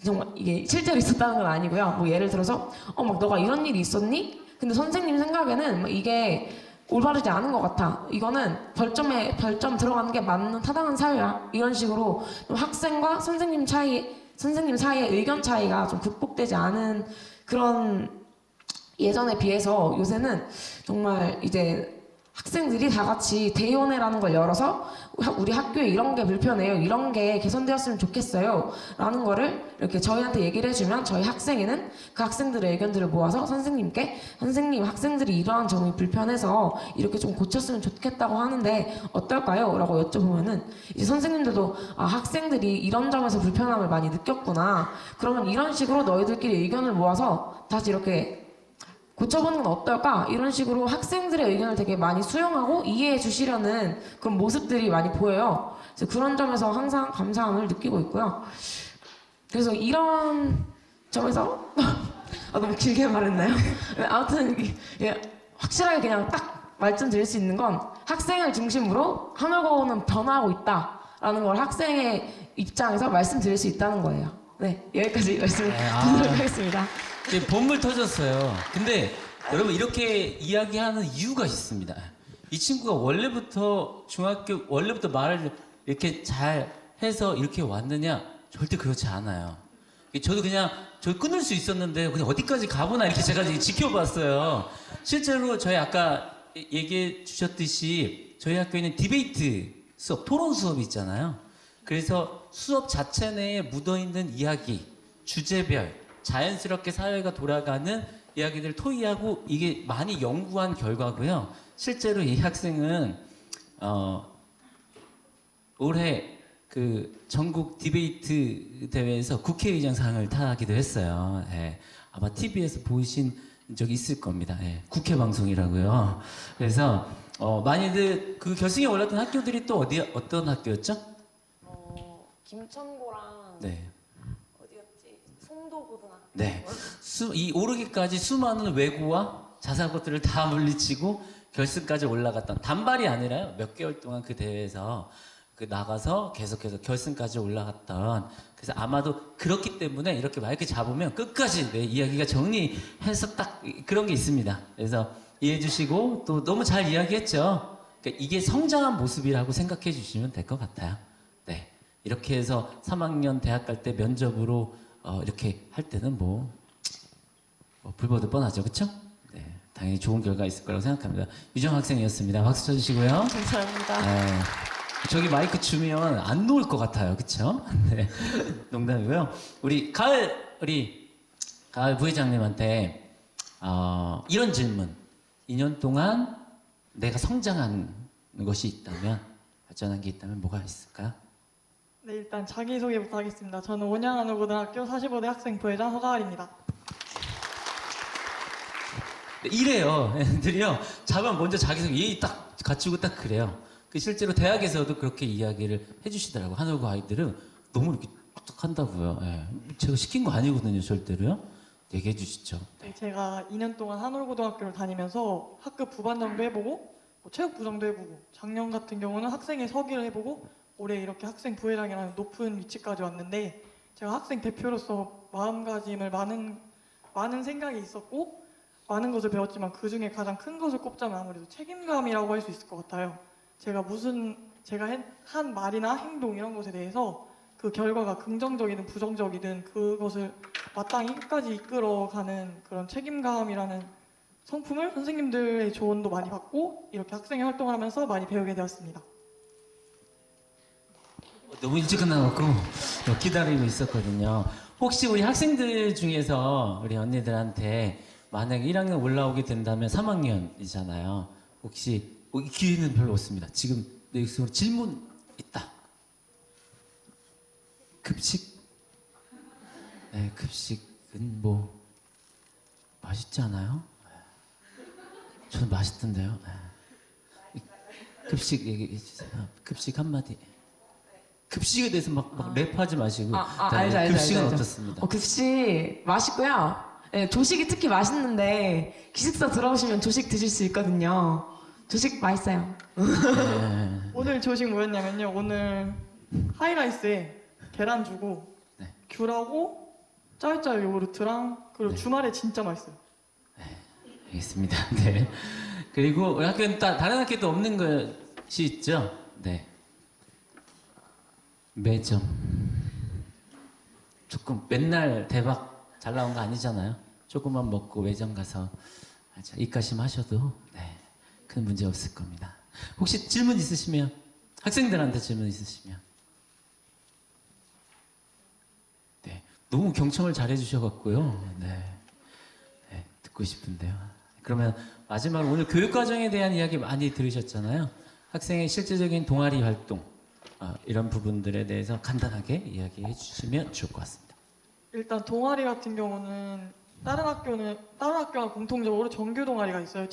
정말 이게 실제로 있었다는 건 아니고요. 예를 들어서 너가 이런 일이 있었니? 근데 선생님 생각에는 이게 올바르지 않은 것 같아. 이거는 별점 들어가는 게 맞는 타당한 사유야. 이런 식으로 좀 학생과 선생님 사이의 의견 차이가 좀 극복되지 않은 그런 예전에 비해서 요새는 정말 이제 학생들이 다 같이 대의원회라는 걸 열어서 우리 학교에 이런 게 불편해요. 이런 게 개선되었으면 좋겠어요. 라는 거를 이렇게 저희한테 얘기를 해주면 저희 학생회는 그 학생들의 의견들을 모아서 선생님께 선생님 학생들이 이러한 점이 불편해서 이렇게 좀 고쳤으면 좋겠다고 하는데 어떨까요? 라고 여쭤보면은 이제 선생님들도 학생들이 이런 점에서 불편함을 많이 느꼈구나. 그러면 이런 식으로 너희들끼리 의견을 모아서 다시 이렇게 고쳐보는 건 어떨까? 이런 식으로 학생들의 의견을 되게 많이 수용하고 이해해 주시려는 그런 모습들이 많이 보여요. 그래서 그런 점에서 항상 감사함을 느끼고 있고요. 그래서 이런 점에서 너무 길게 말했나요? 아무튼 확실하게 그냥 딱 말씀드릴 수 있는 건 학생을 중심으로 한올고는 변화하고 있다라는 걸 학생의 입장에서 말씀드릴 수 있다는 거예요. 네, 여기까지 말씀드리도록 하겠습니다. 이제 본물 터졌어요. 근데 여러분 이렇게 이야기하는 이유가 있습니다. 이 친구가 원래부터 말을 이렇게 잘 해서 이렇게 왔느냐? 절대 그렇지 않아요. 저도 그냥 저 끊을 수 있었는데 그냥 어디까지 가보나 이렇게 제가 지켜봤어요. 실제로 저희 아까 얘기해 주셨듯이 저희 학교에는 디베이트 수업, 토론 수업이 있잖아요. 그래서 수업 자체 내에 묻어있는 이야기, 주제별 자연스럽게 사회가 돌아가는 이야기들을 토의하고 이게 많이 연구한 결과고요. 실제로 이 학생은 올해 그 전국 디베이트 대회에서 국회의장상을 타기도 했어요. 예, 아마 TV에서 보신 적이 있을 겁니다. 예, 국회 방송이라고요. 그래서 많이들 그 결승에 올랐던 학교들이 또 어떤 학교였죠? 김천고랑 네. 송도고등학교. 네. 이 오르기까지 수많은 외고와 자사 것들을 다 물리치고 결승까지 올라갔던 단발이 아니라요. 몇 개월 동안 그 대회에서 나가서 계속해서 결승까지 올라갔던 그래서 아마도 그렇기 때문에 이렇게 마이크 잡으면 끝까지 내 이야기가 정리해서 딱 그런 게 있습니다. 그래서 이해해 주시고 또 너무 잘 이야기했죠. 그러니까 이게 성장한 모습이라고 생각해 주시면 될 것 같아요. 네. 이렇게 해서 3학년 대학 갈 때 면접으로 이렇게 할 때는 불보듯 뻔하죠. 그렇죠? 네. 당연히 좋은 결과 있을 거라고 생각합니다. 유정 학생이었습니다. 박수 쳐주시고요. 감사합니다. 네. 저기 마이크 주면 안 놓을 것 같아요. 그쵸? 네. 농담이고요. 우리 가을 부회장님한테 이런 질문. 2년 동안 내가 성장한 것이 있다면, 발전한 게 있다면 뭐가 있을까요? 네, 일단 자기소개부터 하겠습니다. 저는 온양한울고등학교 45대 학생 부회장 허가을입니다. 이래요. 애들이요. 자면 먼저 자기소개 예의 딱 갖추고 딱 그래요. 실제로 대학에서도 그렇게 이야기를 해주시더라고요. 한울고 아이들은 너무 이렇게 뚝뚝 한다고요. 예. 제가 시킨 거 아니거든요, 절대로요. 얘기해 주시죠. 네, 제가 2년 동안 한울고등학교를 다니면서 학급 부반장도 해보고 체육 부장도 해보고 작년 같은 경우는 학생회 서기를 해보고 올해 이렇게 학생 부회장이라는 높은 위치까지 왔는데 제가 학생 대표로서 마음가짐을 많은 생각이 있었고 많은 것을 배웠지만 그 중에 가장 큰 것을 꼽자면 아무래도 책임감이라고 할 수 있을 것 같아요. 제가 한 말이나 행동 이런 것에 대해서 그 결과가 긍정적이든 부정적이든 그것을 마땅히 끝까지 이끌어가는 그런 책임감이라는 성품을 선생님들의 조언도 많이 받고 이렇게 학생회 활동을 하면서 많이 배우게 되었습니다. 너무 일찍 끝나갖고 기다리고 있었거든요. 혹시 우리 학생들 중에서 우리 언니들한테 만약에 1학년 올라오게 된다면 3학년이잖아요. 혹시 기회는 별로 없습니다. 지금 내 질문 있다. 급식? 네, 급식은 맛있지 않아요? 저는 맛있던데요. 네. 급식 얘기해 주세요. 급식 한마디. 급식에 대해서 막 랩하지 마시고. 알죠. 급식은 알죠. 어떻습니다? 급식 맛있고요. 네, 조식이 특히 맛있는데 기숙사 들어오시면 조식 드실 수 있거든요. 조식 맛있어요. 네. 오늘 조식 뭐였냐면요. 오늘 하이라이스에 계란 주고 네. 귤하고 짜글짜글 요구르트랑 그리고 주말에 진짜 맛있어요. 알겠습니다. 네. 그리고 우리 학교는 다른 학교도 없는 것이 있죠. 네. 매점. 조금 맨날 대박 잘 나온 거 아니잖아요. 조금만 먹고 매점 가서 입가심 하셔도 큰 문제 없을 겁니다. 혹시 질문 있으시면 학생들한테 질문 있으시면 네. 너무 경청을 잘 해주셔갖고요. 네. 듣고 싶은데요. 그러면 마지막으로 오늘 교육과정에 대한 이야기 많이 들으셨잖아요. 학생의 실질적인 동아리 활동 이런 부분들에 대해서 간단하게 이야기해 주시면 좋을 것 같습니다. 일단 동아리 같은 경우는 다른 학교와 공통적으로 정규 동아리가 있어요.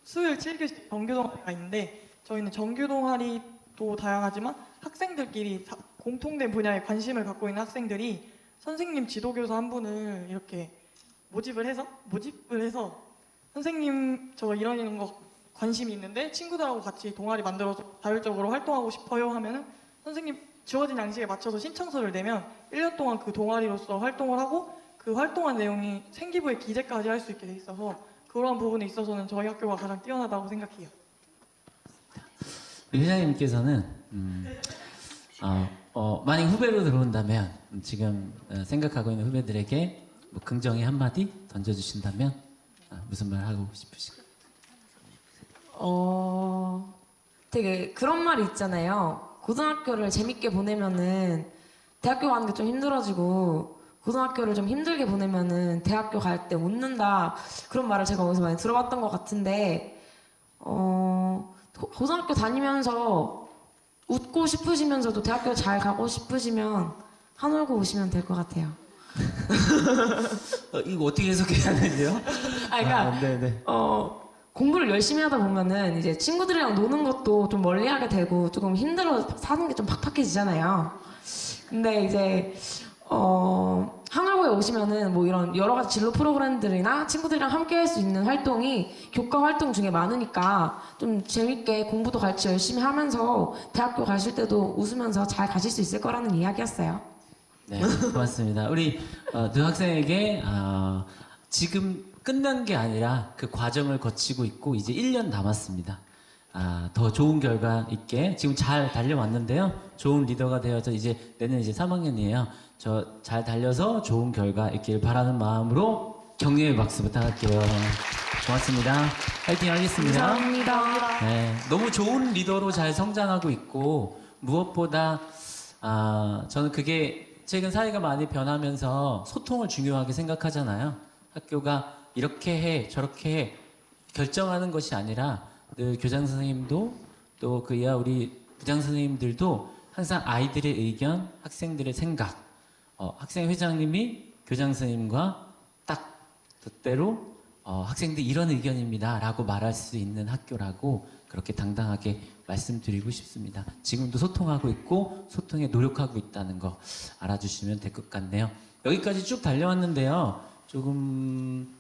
수요일 7교시 정규 동아리가 있는데 저희는 정규 동아리도 다양하지만 학생들끼리 공통된 분야에 관심을 갖고 있는 학생들이 선생님 지도교사 한 분을 이렇게 모집을 해서 선생님 저 이런 거 관심이 있는데 친구들하고 같이 동아리 만들어서 자율적으로 활동하고 싶어요 하면은 선생님 주어진 양식에 맞춰서 신청서를 내면 1년 동안 그 동아리로서 활동을 하고 그 활동한 내용이 생기부에 기재까지 할 수 있게 돼 있어서 그런 부분에 있어서는 저희 학교가 가장 뛰어나다고 생각해요. 회장님께서는 만약 후배로 들어온다면 지금 생각하고 있는 후배들에게 긍정의 한마디 던져주신다면 무슨 말 하고 싶으실까요? 되게 그런 말이 있잖아요. 고등학교를 재밌게 보내면은 대학교 가는 게 좀 힘들어지고 고등학교를 좀 힘들게 보내면은 대학교 갈 때 웃는다. 그런 말을 제가 어디서 많이 들어봤던 것 같은데 고등학교 다니면서 웃고 싶으시면서도 대학교 잘 가고 싶으시면 한울고 오시면 될 것 같아요. 이거 어떻게 해석해야 되죠? 그러니까 네네. 공부를 열심히 하다 보면은 이제 친구들이랑 노는 것도 좀 멀리하게 되고 조금 힘들어 사는 게 좀 팍팍해지잖아요. 근데 이제 한올고에 오시면은 뭐 이런 여러 가지 진로 프로그램들이나 친구들이랑 함께 할 수 있는 활동이 교과 활동 중에 많으니까 좀 재밌게 공부도 같이 열심히 하면서 대학교 가실 때도 웃으면서 잘 가실 수 있을 거라는 이야기였어요. 네, 고맙습니다. 우리 두 학생에게 지금 끝난 게 아니라 그 과정을 거치고 있고 이제 1년 남았습니다. 더 좋은 결과 있게 지금 잘 달려왔는데요. 좋은 리더가 되어서 이제 내년 이제 3학년이에요. 저 잘 달려서 좋은 결과 있기를 바라는 마음으로 격려의 박수 부탁할게요. 고맙습니다. 파이팅 하겠습니다. 감사합니다. 네, 너무 좋은 리더로 잘 성장하고 있고 무엇보다 저는 그게 최근 사회가 많이 변하면서 소통을 중요하게 생각하잖아요. 학교가 이렇게 해 저렇게 해 결정하는 것이 아니라 늘 교장 선생님도 또 그 이하 우리 부장 선생님들도 항상 아이들의 의견, 학생들의 생각, 학생 회장님이 교장 선생님과 딱 뜻대로 학생들 이런 의견입니다라고 말할 수 있는 학교라고 그렇게 당당하게 말씀드리고 싶습니다. 지금도 소통하고 있고 소통에 노력하고 있다는 거 알아주시면 될 것 같네요. 여기까지 쭉 달려왔는데요. 조금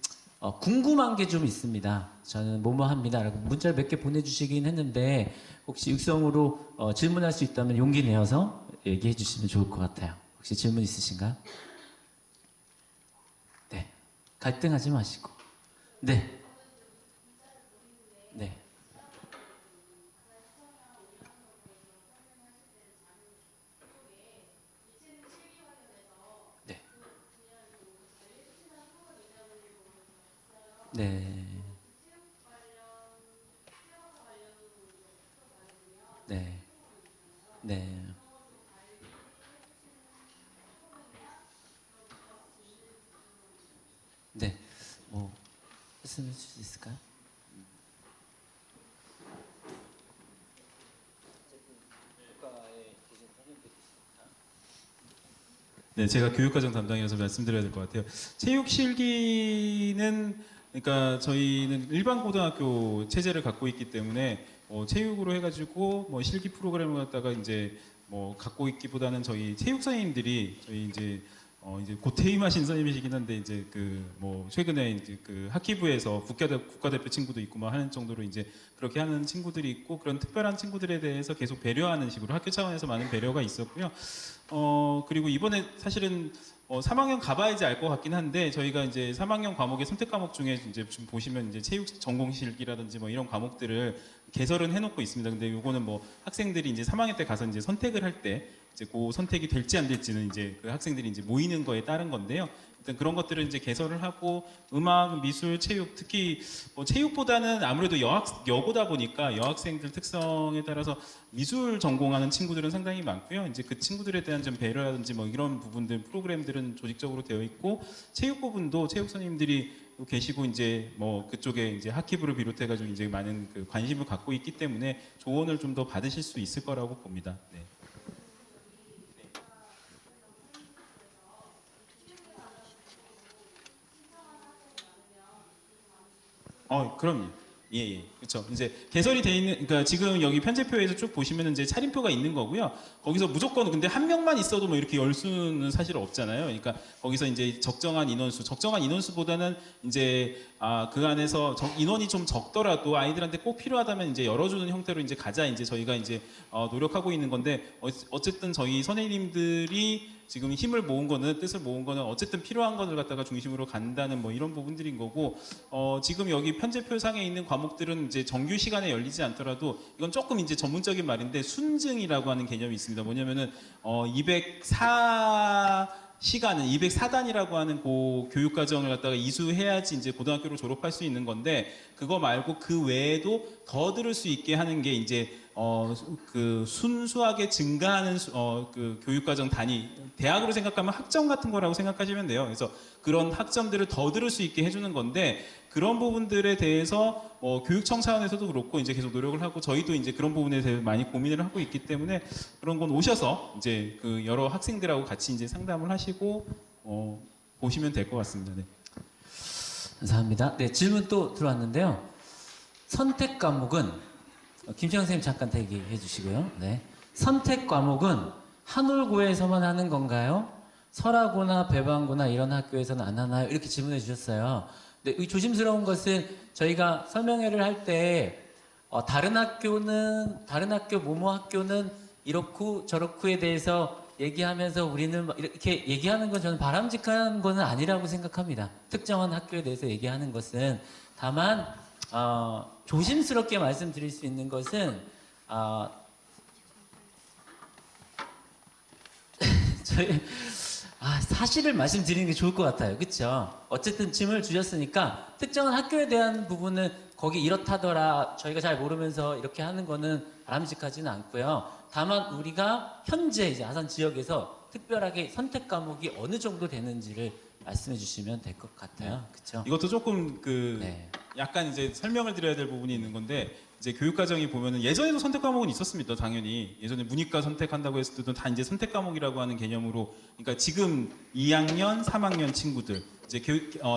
궁금한 게 좀 있습니다. 저는 뭐뭐합니다 라고 문자를 몇 개 보내주시긴 했는데 혹시 육성으로 질문할 수 있다면 용기 내어서 얘기해 주시면 좋을 것 같아요. 혹시 질문 있으신가요? 네, 갈등하지 마시고. 네. 네. 네. 네. 네. 네. 뭐 말씀해 주실 수 있을까요? 네, 제가 교육과정 담당이라서 말씀드려야 될 것 같아요. 체육 실기는 그러니까 저희는 일반 고등학교 체제를 갖고 있기 때문에 체육으로 해가지고 뭐 실기 프로그램을 갖다가 이제 뭐 갖고 있기보다는 저희 체육 선생님들이 저희 이제 곧 퇴임하신 선생님이시긴 한데 이제 그 뭐 최근에 이제 그 학기부에서 국가대표 친구도 있고 막 하는 정도로 이제 그렇게 하는 친구들이 있고 그런 특별한 친구들에 대해서 계속 배려하는 식으로 학교 차원에서 많은 배려가 있었고요. 그리고 이번에 사실은 3학년 가봐야지 알 것 같긴 한데 저희가 이제 3학년 과목의 선택 과목 중에 이제 좀 보시면 이제 체육 전공 실기라든지 뭐 이런 과목들을 개설은 해놓고 있습니다. 근데 요거는 뭐 학생들이 이제 3학년 때 가서 이제 선택을 할 때 이제 그 선택이 될지 안 될지는 이제 그 학생들이 이제 모이는 거에 따른 건데요. 일단 그런 것들을 이제 개설을 하고 음악, 미술, 체육 특히 뭐 체육보다는 아무래도 여고다 보니까 여학생들 특성에 따라서 미술 전공하는 친구들은 상당히 많고요. 이제 그 친구들에 대한 좀 배려라든지 뭐 이런 부분들 프로그램들은 조직적으로 되어 있고 체육 부분도 체육 선생님들이 계시고 이제 뭐 그쪽에 이제 학기부를 비롯해가지고 이제 많은 그 관심을 갖고 있기 때문에 조언을 좀 더 받으실 수 있을 거라고 봅니다. 네. 그럼요. 예. 그렇죠. 이제 개설이 돼 있는, 그러니까 지금 여기 편제표에서 쭉 보시면은 이제 차림표가 있는 거고요. 거기서 무조건 근데 한 명만 있어도 뭐 이렇게 열 수는 사실 없잖아요. 그러니까 거기서 이제 적정한 인원수보다는 이제 그 안에서 인원이 좀 적더라도 아이들한테 꼭 필요하다면 이제 열어주는 형태로 이제 가자 이제 저희가 이제 노력하고 있는 건데 어쨌든 저희 선생님들이 지금 힘을 모은 거는 뜻을 모은 거는 어쨌든 필요한 것을 갖다가 중심으로 간다는 뭐 이런 부분들인 거고 지금 여기 편제표상에 있는 과목들은 이제 정규 시간에 열리지 않더라도 이건 조금 이제 전문적인 말인데 순증이라고 하는 개념이 있습니다. 뭐냐면은 204단이라고 하는 그 교육 과정을 갖다가 이수해야지 이제 고등학교를 졸업할 수 있는 건데 그거 말고 그 외에도 더 들을 수 있게 하는 게 이제 그 순수하게 증가하는 그 교육과정 단위 대학으로 생각하면 학점 같은 거라고 생각하시면 돼요. 그래서 그런 학점들을 더 들을 수 있게 해주는 건데 그런 부분들에 대해서 교육청 차원에서도 그렇고 이제 계속 노력을 하고 저희도 이제 그런 부분에 대해 많이 고민을 하고 있기 때문에 그런 건 오셔서 이제 그 여러 학생들하고 같이 이제 상담을 하시고 보시면 될 것 같습니다. 네. 감사합니다. 네, 질문 또 들어왔는데요. 선택 과목은 김채영 선생님 잠깐 대기해 주시고요. 네. 선택 과목은 한올고에서만 하는 건가요? 설하고나 배방고나 이런 학교에서는 안 하나요? 이렇게 질문해 주셨어요. 근데 이 조심스러운 것은 저희가 설명회를 할 때 다른 학교 모모 학교는 이렇고 저렇고에 대해서 얘기하면서 우리는 막 이렇게 얘기하는 건 저는 바람직한 거는 아니라고 생각합니다. 특정한 학교에 대해서 얘기하는 것은. 다만 조심스럽게 말씀드릴 수 있는 것은 저희 사실을 말씀드리는 게 좋을 것 같아요. 그렇죠? 어쨌든 질문을 주셨으니까 특정한 학교에 대한 부분은 거기 이렇다더라 저희가 잘 모르면서 이렇게 하는 거는 바람직하지는 않고요. 다만 우리가 현재 이제 아산 지역에서 특별하게 선택 과목이 어느 정도 되는지를 말씀해 주시면 될 것 같아요. 그렇죠? 이것도 조금 네. 약간 이제 설명을 드려야 될 부분이 있는 건데 이제 교육과정이 보면은 예전에도 선택 과목은 있었습니다. 당연히 예전에 문이과 선택한다고 했을 때도 다 이제 선택 과목이라고 하는 개념으로 그러니까 지금 2학년, 3학년 친구들 이제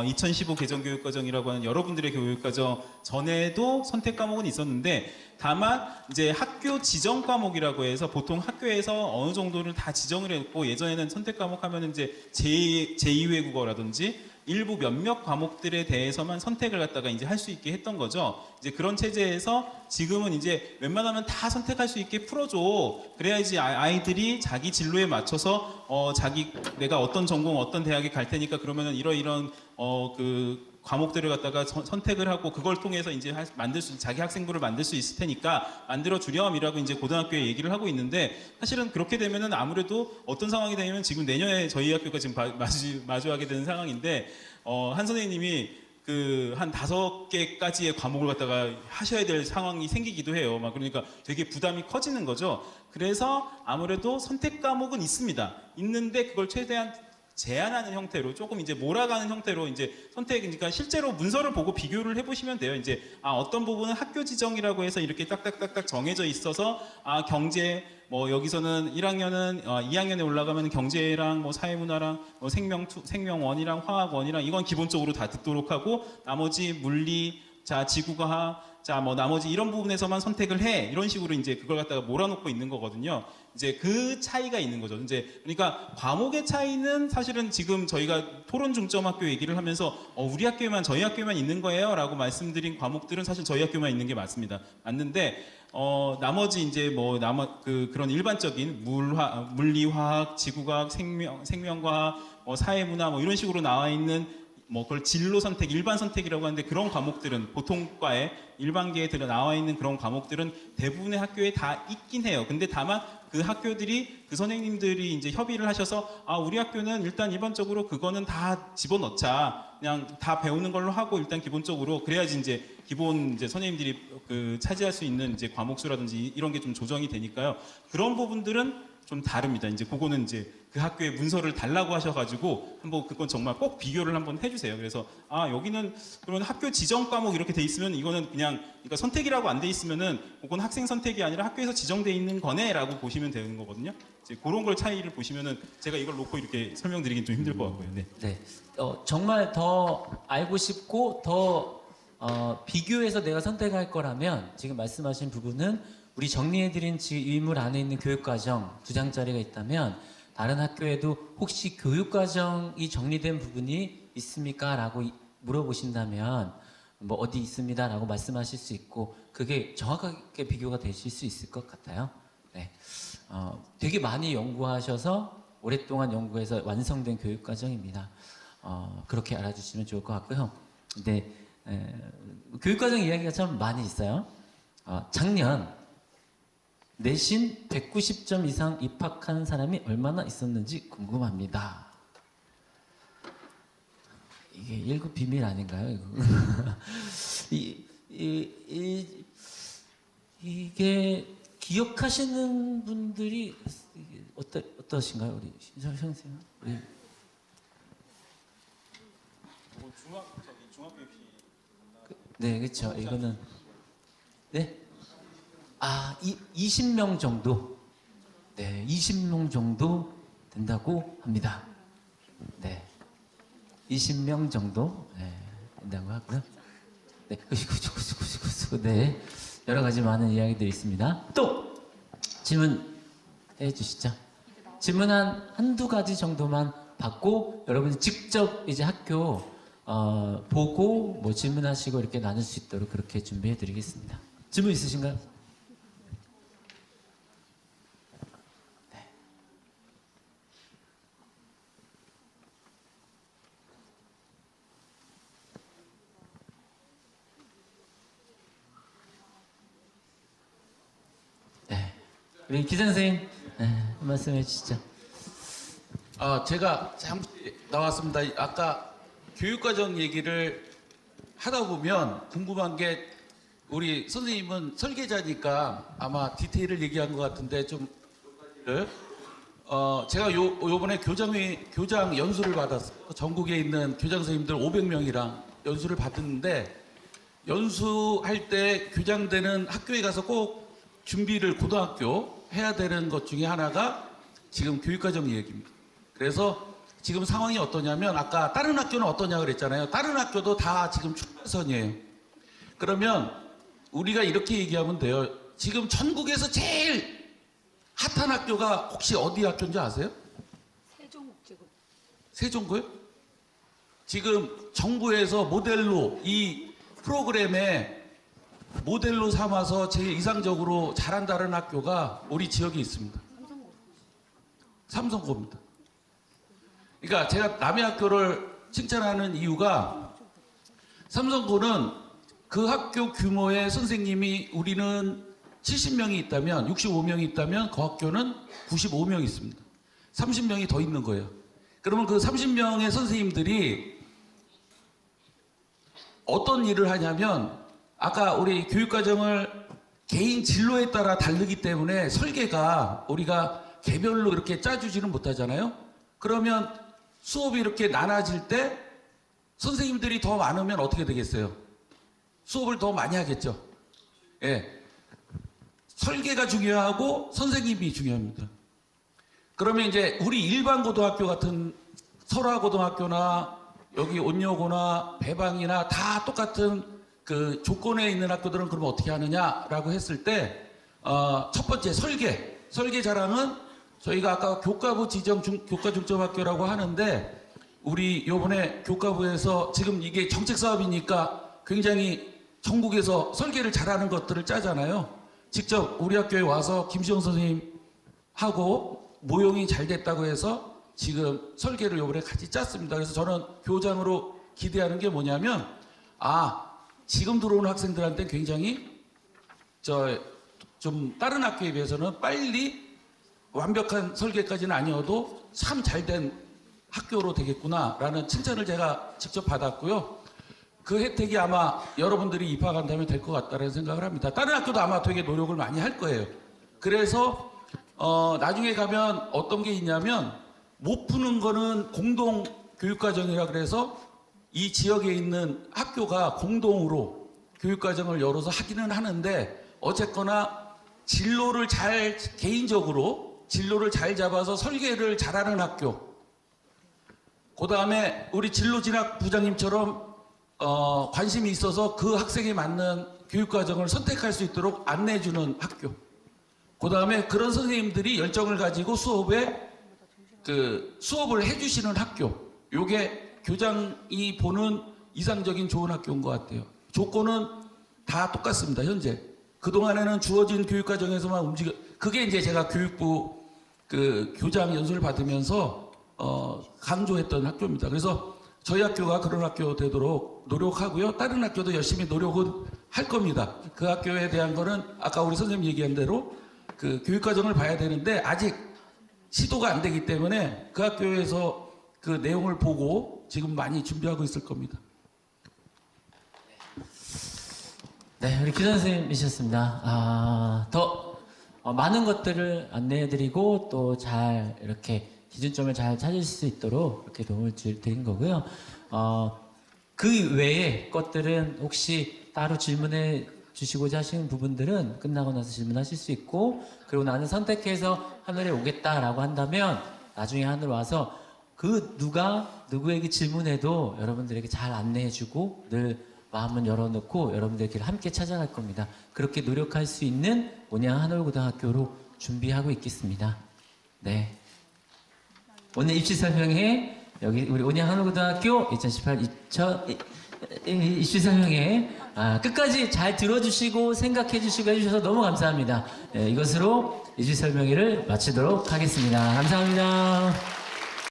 2015 개정 교육과정이라고 하는 여러분들의 교육과정 전에도 선택 과목은 있었는데 다만 이제 학교 지정 과목이라고 해서 보통 학교에서 어느 정도를 다 지정을 했고 예전에는 선택 과목 하면은 이제 제2 외국어라든지 일부 몇몇 과목들에 대해서만 선택을 갖다가 이제 할 수 있게 했던 거죠. 이제 그런 체제에서 지금은 이제 웬만하면 다 선택할 수 있게 풀어줘. 그래야지 아이들이 자기 진로에 맞춰서 내가 어떤 전공 어떤 대학에 갈 테니까 그러면은 이런 그 과목들을 갖다가 선택을 하고 그걸 통해서 이제 자기 학생부를 만들 수 있을 테니까 만들어 주렴이라고 이제 고등학교에 얘기를 하고 있는데 사실은 그렇게 되면은 아무래도 어떤 상황이 되냐면 지금 내년에 저희 학교가 지금 마주하게 되는 상황인데 한 선생님이 그 한 5개까지의 과목을 갖다가 하셔야 될 상황이 생기기도 해요. 막 그러니까 되게 부담이 커지는 거죠. 그래서 아무래도 선택 과목은 있습니다. 있는데 그걸 최대한 제한하는 형태로 조금 이제 몰아가는 형태로 이제 그러니까 실제로 문서를 보고 비교를 해보시면 돼요. 이제 어떤 부분은 학교 지정이라고 해서 이렇게 딱딱딱딱 정해져 있어서 경제 뭐 여기서는 1학년은 2학년에 올라가면 경제랑 뭐 사회문화랑 뭐 생명원이랑 화학원이랑 이건 기본적으로 다 듣도록 하고 나머지 물리 지구과학 뭐 나머지 이런 부분에서만 선택을 해 이런 식으로 이제 그걸 갖다가 몰아놓고 있는 거거든요. 이제 그 차이가 있는 거죠. 이제 그러니까 과목의 차이는 사실은 지금 저희가 토론 중점 학교 얘기를 하면서 우리 학교에만 저희 학교에만 있는 거예요라고 말씀드린 과목들은 사실 저희 학교만 있는 게 맞습니다. 맞는데 나머지 이제 그런 일반적인 물리, 화학, 지구과학, 생명과학, 사회문화 뭐 이런 식으로 나와 있는 그걸 진로 선택, 일반 선택이라고 하는데 그런 과목들은 보통 과에 일반계에 나와 있는 그런 과목들은 대부분의 학교에 다 있긴 해요. 근데 다만 그 학교들이 그 선생님들이 이제 협의를 하셔서 우리 학교는 일단 일반적으로 그거는 다 집어넣자. 그냥 다 배우는 걸로 하고 일단 기본적으로 그래야지 이제 기본 이제 선생님들이 그 차지할 수 있는 이제 과목 수라든지 이런 게 좀 조정이 되니까요. 그런 부분들은 좀 다릅니다. 이제 그거는 이제 그 학교에 문서를 달라고 하셔가지고 한번 그건 정말 꼭 비교를 한번 해주세요. 그래서 여기는 그러면 학교 지정 과목 이렇게 돼 있으면 이거는 그러니까 선택이라고 안 돼 있으면은 그건 학생 선택이 아니라 학교에서 지정돼 있는 거네라고 보시면 되는 거거든요. 이제 그런 걸 차이를 보시면은 제가 이걸 놓고 이렇게 설명드리긴 좀 힘들 것 같고요. 네. 네. 정말 더 알고 싶고 더 비교해서 내가 선택할 거라면 지금 말씀하신 부분은 우리 정리해드린 일물 안에 있는 교육과정 2장짜리가 있다면 다른 학교에도 혹시 교육과정이 정리된 부분이 있습니까? 라고 물어보신다면 뭐 어디 있습니다 라고 말씀하실 수 있고 그게 정확하게 비교가 되실 수 있을 것 같아요. 네. 되게 많이 연구하셔서 오랫동안 연구해서 완성된 교육과정입니다. 그렇게 알아주시면 좋을 것 같고요. 근데 교육과정 이야기가 참 많이 있어요. 작년 내신 190점 이상 입학한 사람이 얼마나 있었는지 궁금합니다. 이게 1급 비밀 아닌가요? 이게 기억하시는 분들이 어떠신가요? 우리 신설 선생님? 중학교 입시. 네, 그렇죠. 이거는 네. 20명 정도. 네, 20명 정도 된다고 합니다. 네. 20명 정도 된다고 하고요. 네. 네. 여러 가지 많은 이야기들이 있습니다. 또 질문 해 주시죠. 질문 한두 가지 정도만 받고 여러분이 직접 이제 학교 보고 뭐 질문하시고 이렇게 나눌 수 있도록 그렇게 준비해 드리겠습니다. 질문 있으신가요? 네. 우리 기자 선생님 한 말씀해 주시죠. 제가 잠시 나왔습니다. 아까 교육과정 얘기를 하다 보면 궁금한 게 우리 선생님은 설계자니까 아마 디테일을 얘기한 것 같은데 좀 제가 요번에 교장 연수를 받았어요. 전국에 있는 교장 선생님들 500명이랑 연수를 받았는데 연수할 때 교장되는 학교에 가서 꼭 준비를 고등학교 해야 되는 것 중에 하나가 지금 교육과정 얘기입니다. 그래서 지금 상황이 어떠냐면 아까 다른 학교는 어떠냐 그랬잖아요. 다른 학교도 다 지금 출발선이에요. 그러면 우리가 이렇게 얘기하면 돼요. 지금 전국에서 제일 핫한 학교가 혹시 어디 학교인지 아세요? 세종국제고. 세종고요? 지금 정부에서 모델로 이 프로그램에 모델로 삼아서 제일 이상적으로 잘한다는 학교가 우리 지역에 있습니다. 삼성고입니다. 그러니까 제가 남의 학교를 칭찬하는 이유가 삼성고는 그 학교 규모의 선생님이 우리는 70명이 있다면 65명이 있다면 그 학교는 95명이 있습니다. 30명이 더 있는 거예요. 그러면 그 30명의 선생님들이 어떤 일을 하냐면 아까 우리 교육과정을 개인 진로에 따라 다르기 때문에 설계가 우리가 개별로 이렇게 짜주지는 못하잖아요. 그러면 수업이 이렇게 나눠질 때 선생님들이 더 많으면 어떻게 되겠어요? 수업을 더 많이 하겠죠. 예. 설계가 중요하고 선생님이 중요합니다. 그러면 이제 우리 일반 고등학교 같은 설화고등학교나 여기 온여고나 배방이나 다 똑같은 그 조건에 있는 학교들은 그러면 어떻게 하느냐라고 했을 때 첫 번째 설계 자랑은 저희가 아까 교과부 지정 교과 중점 학교라고 하는데 우리 요번에 교과부에서 지금 이게 정책 사업이니까 굉장히 전국에서 설계를 잘하는 것들을 짜잖아요. 직접 우리 학교에 와서 김시영 선생님하고 모용이 잘 됐다고 해서 지금 설계를 요번에 같이 짰습니다. 그래서 저는 교장으로 기대하는 게 뭐냐면 지금 들어오는 학생들한테 굉장히 좀 다른 학교에 비해서는 빨리 완벽한 설계까지는 아니어도 참 잘된 학교로 되겠구나라는 칭찬을 제가 직접 받았고요. 그 혜택이 아마 여러분들이 입학한다면 될 것 같다는 생각을 합니다. 다른 학교도 아마 되게 노력을 많이 할 거예요. 그래서 나중에 가면 어떤 게 있냐면 못 푸는 거는 공동 교육과정이라 그래서 이 지역에 있는 학교가 공동으로 교육과정을 열어서 하기는 하는데 어쨌거나 개인적으로 진로를 잘 잡아서 설계를 잘하는 학교, 그 다음에 우리 진로진학 부장님처럼 관심이 있어서 그 학생에 맞는 교육과정을 선택할 수 있도록 안내해주는 학교, 그 다음에 그런 선생님들이 열정을 가지고 수업을 해주시는 학교, 요게 교장이 보는 이상적인 좋은 학교인 것 같아요. 조건은 다 똑같습니다. 현재 그동안에는 주어진 교육과정에서만 그게 이제 제가 교육부 교장 연수를 받으면서 강조했던 학교입니다. 그래서 저희 학교가 그런 학교 되도록 노력하고요. 다른 학교도 열심히 노력은 할 겁니다. 그 학교에 대한 거는 아까 우리 선생님 얘기한 대로 그 교육과정을 봐야 되는데 아직 시도가 안 되기 때문에 그 학교에서 그 내용을 보고 지금 많이 준비하고 있을 겁니다. 네, 우리 기자 선생님이셨습니다. 더 많은 것들을 안내해드리고 또 잘 이렇게 기준점을 잘 찾을 수 있도록 이렇게 도움을 드린 거고요. 그 외의 것들은 혹시 따로 질문해 주시고자 하시는 부분들은 끝나고 나서 질문하실 수 있고, 그리고 나는 선택해서 하늘에 오겠다라고 한다면 나중에 하늘 와서 누구에게 질문해도 여러분들에게 잘 안내해주고 늘 마음은 열어놓고 여러분들에게 함께 찾아갈 겁니다. 그렇게 노력할 수 있는 온양 하늘고등학교로 준비하고 있겠습니다. 네. 오늘 입시 설명회 여기 우리 온양 한울고등학교 2018 입시 설명회 끝까지 잘 들어주시고 생각해주시고 해주셔서 너무 감사합니다. 이것으로 입시 설명회를 마치도록 하겠습니다. 감사합니다.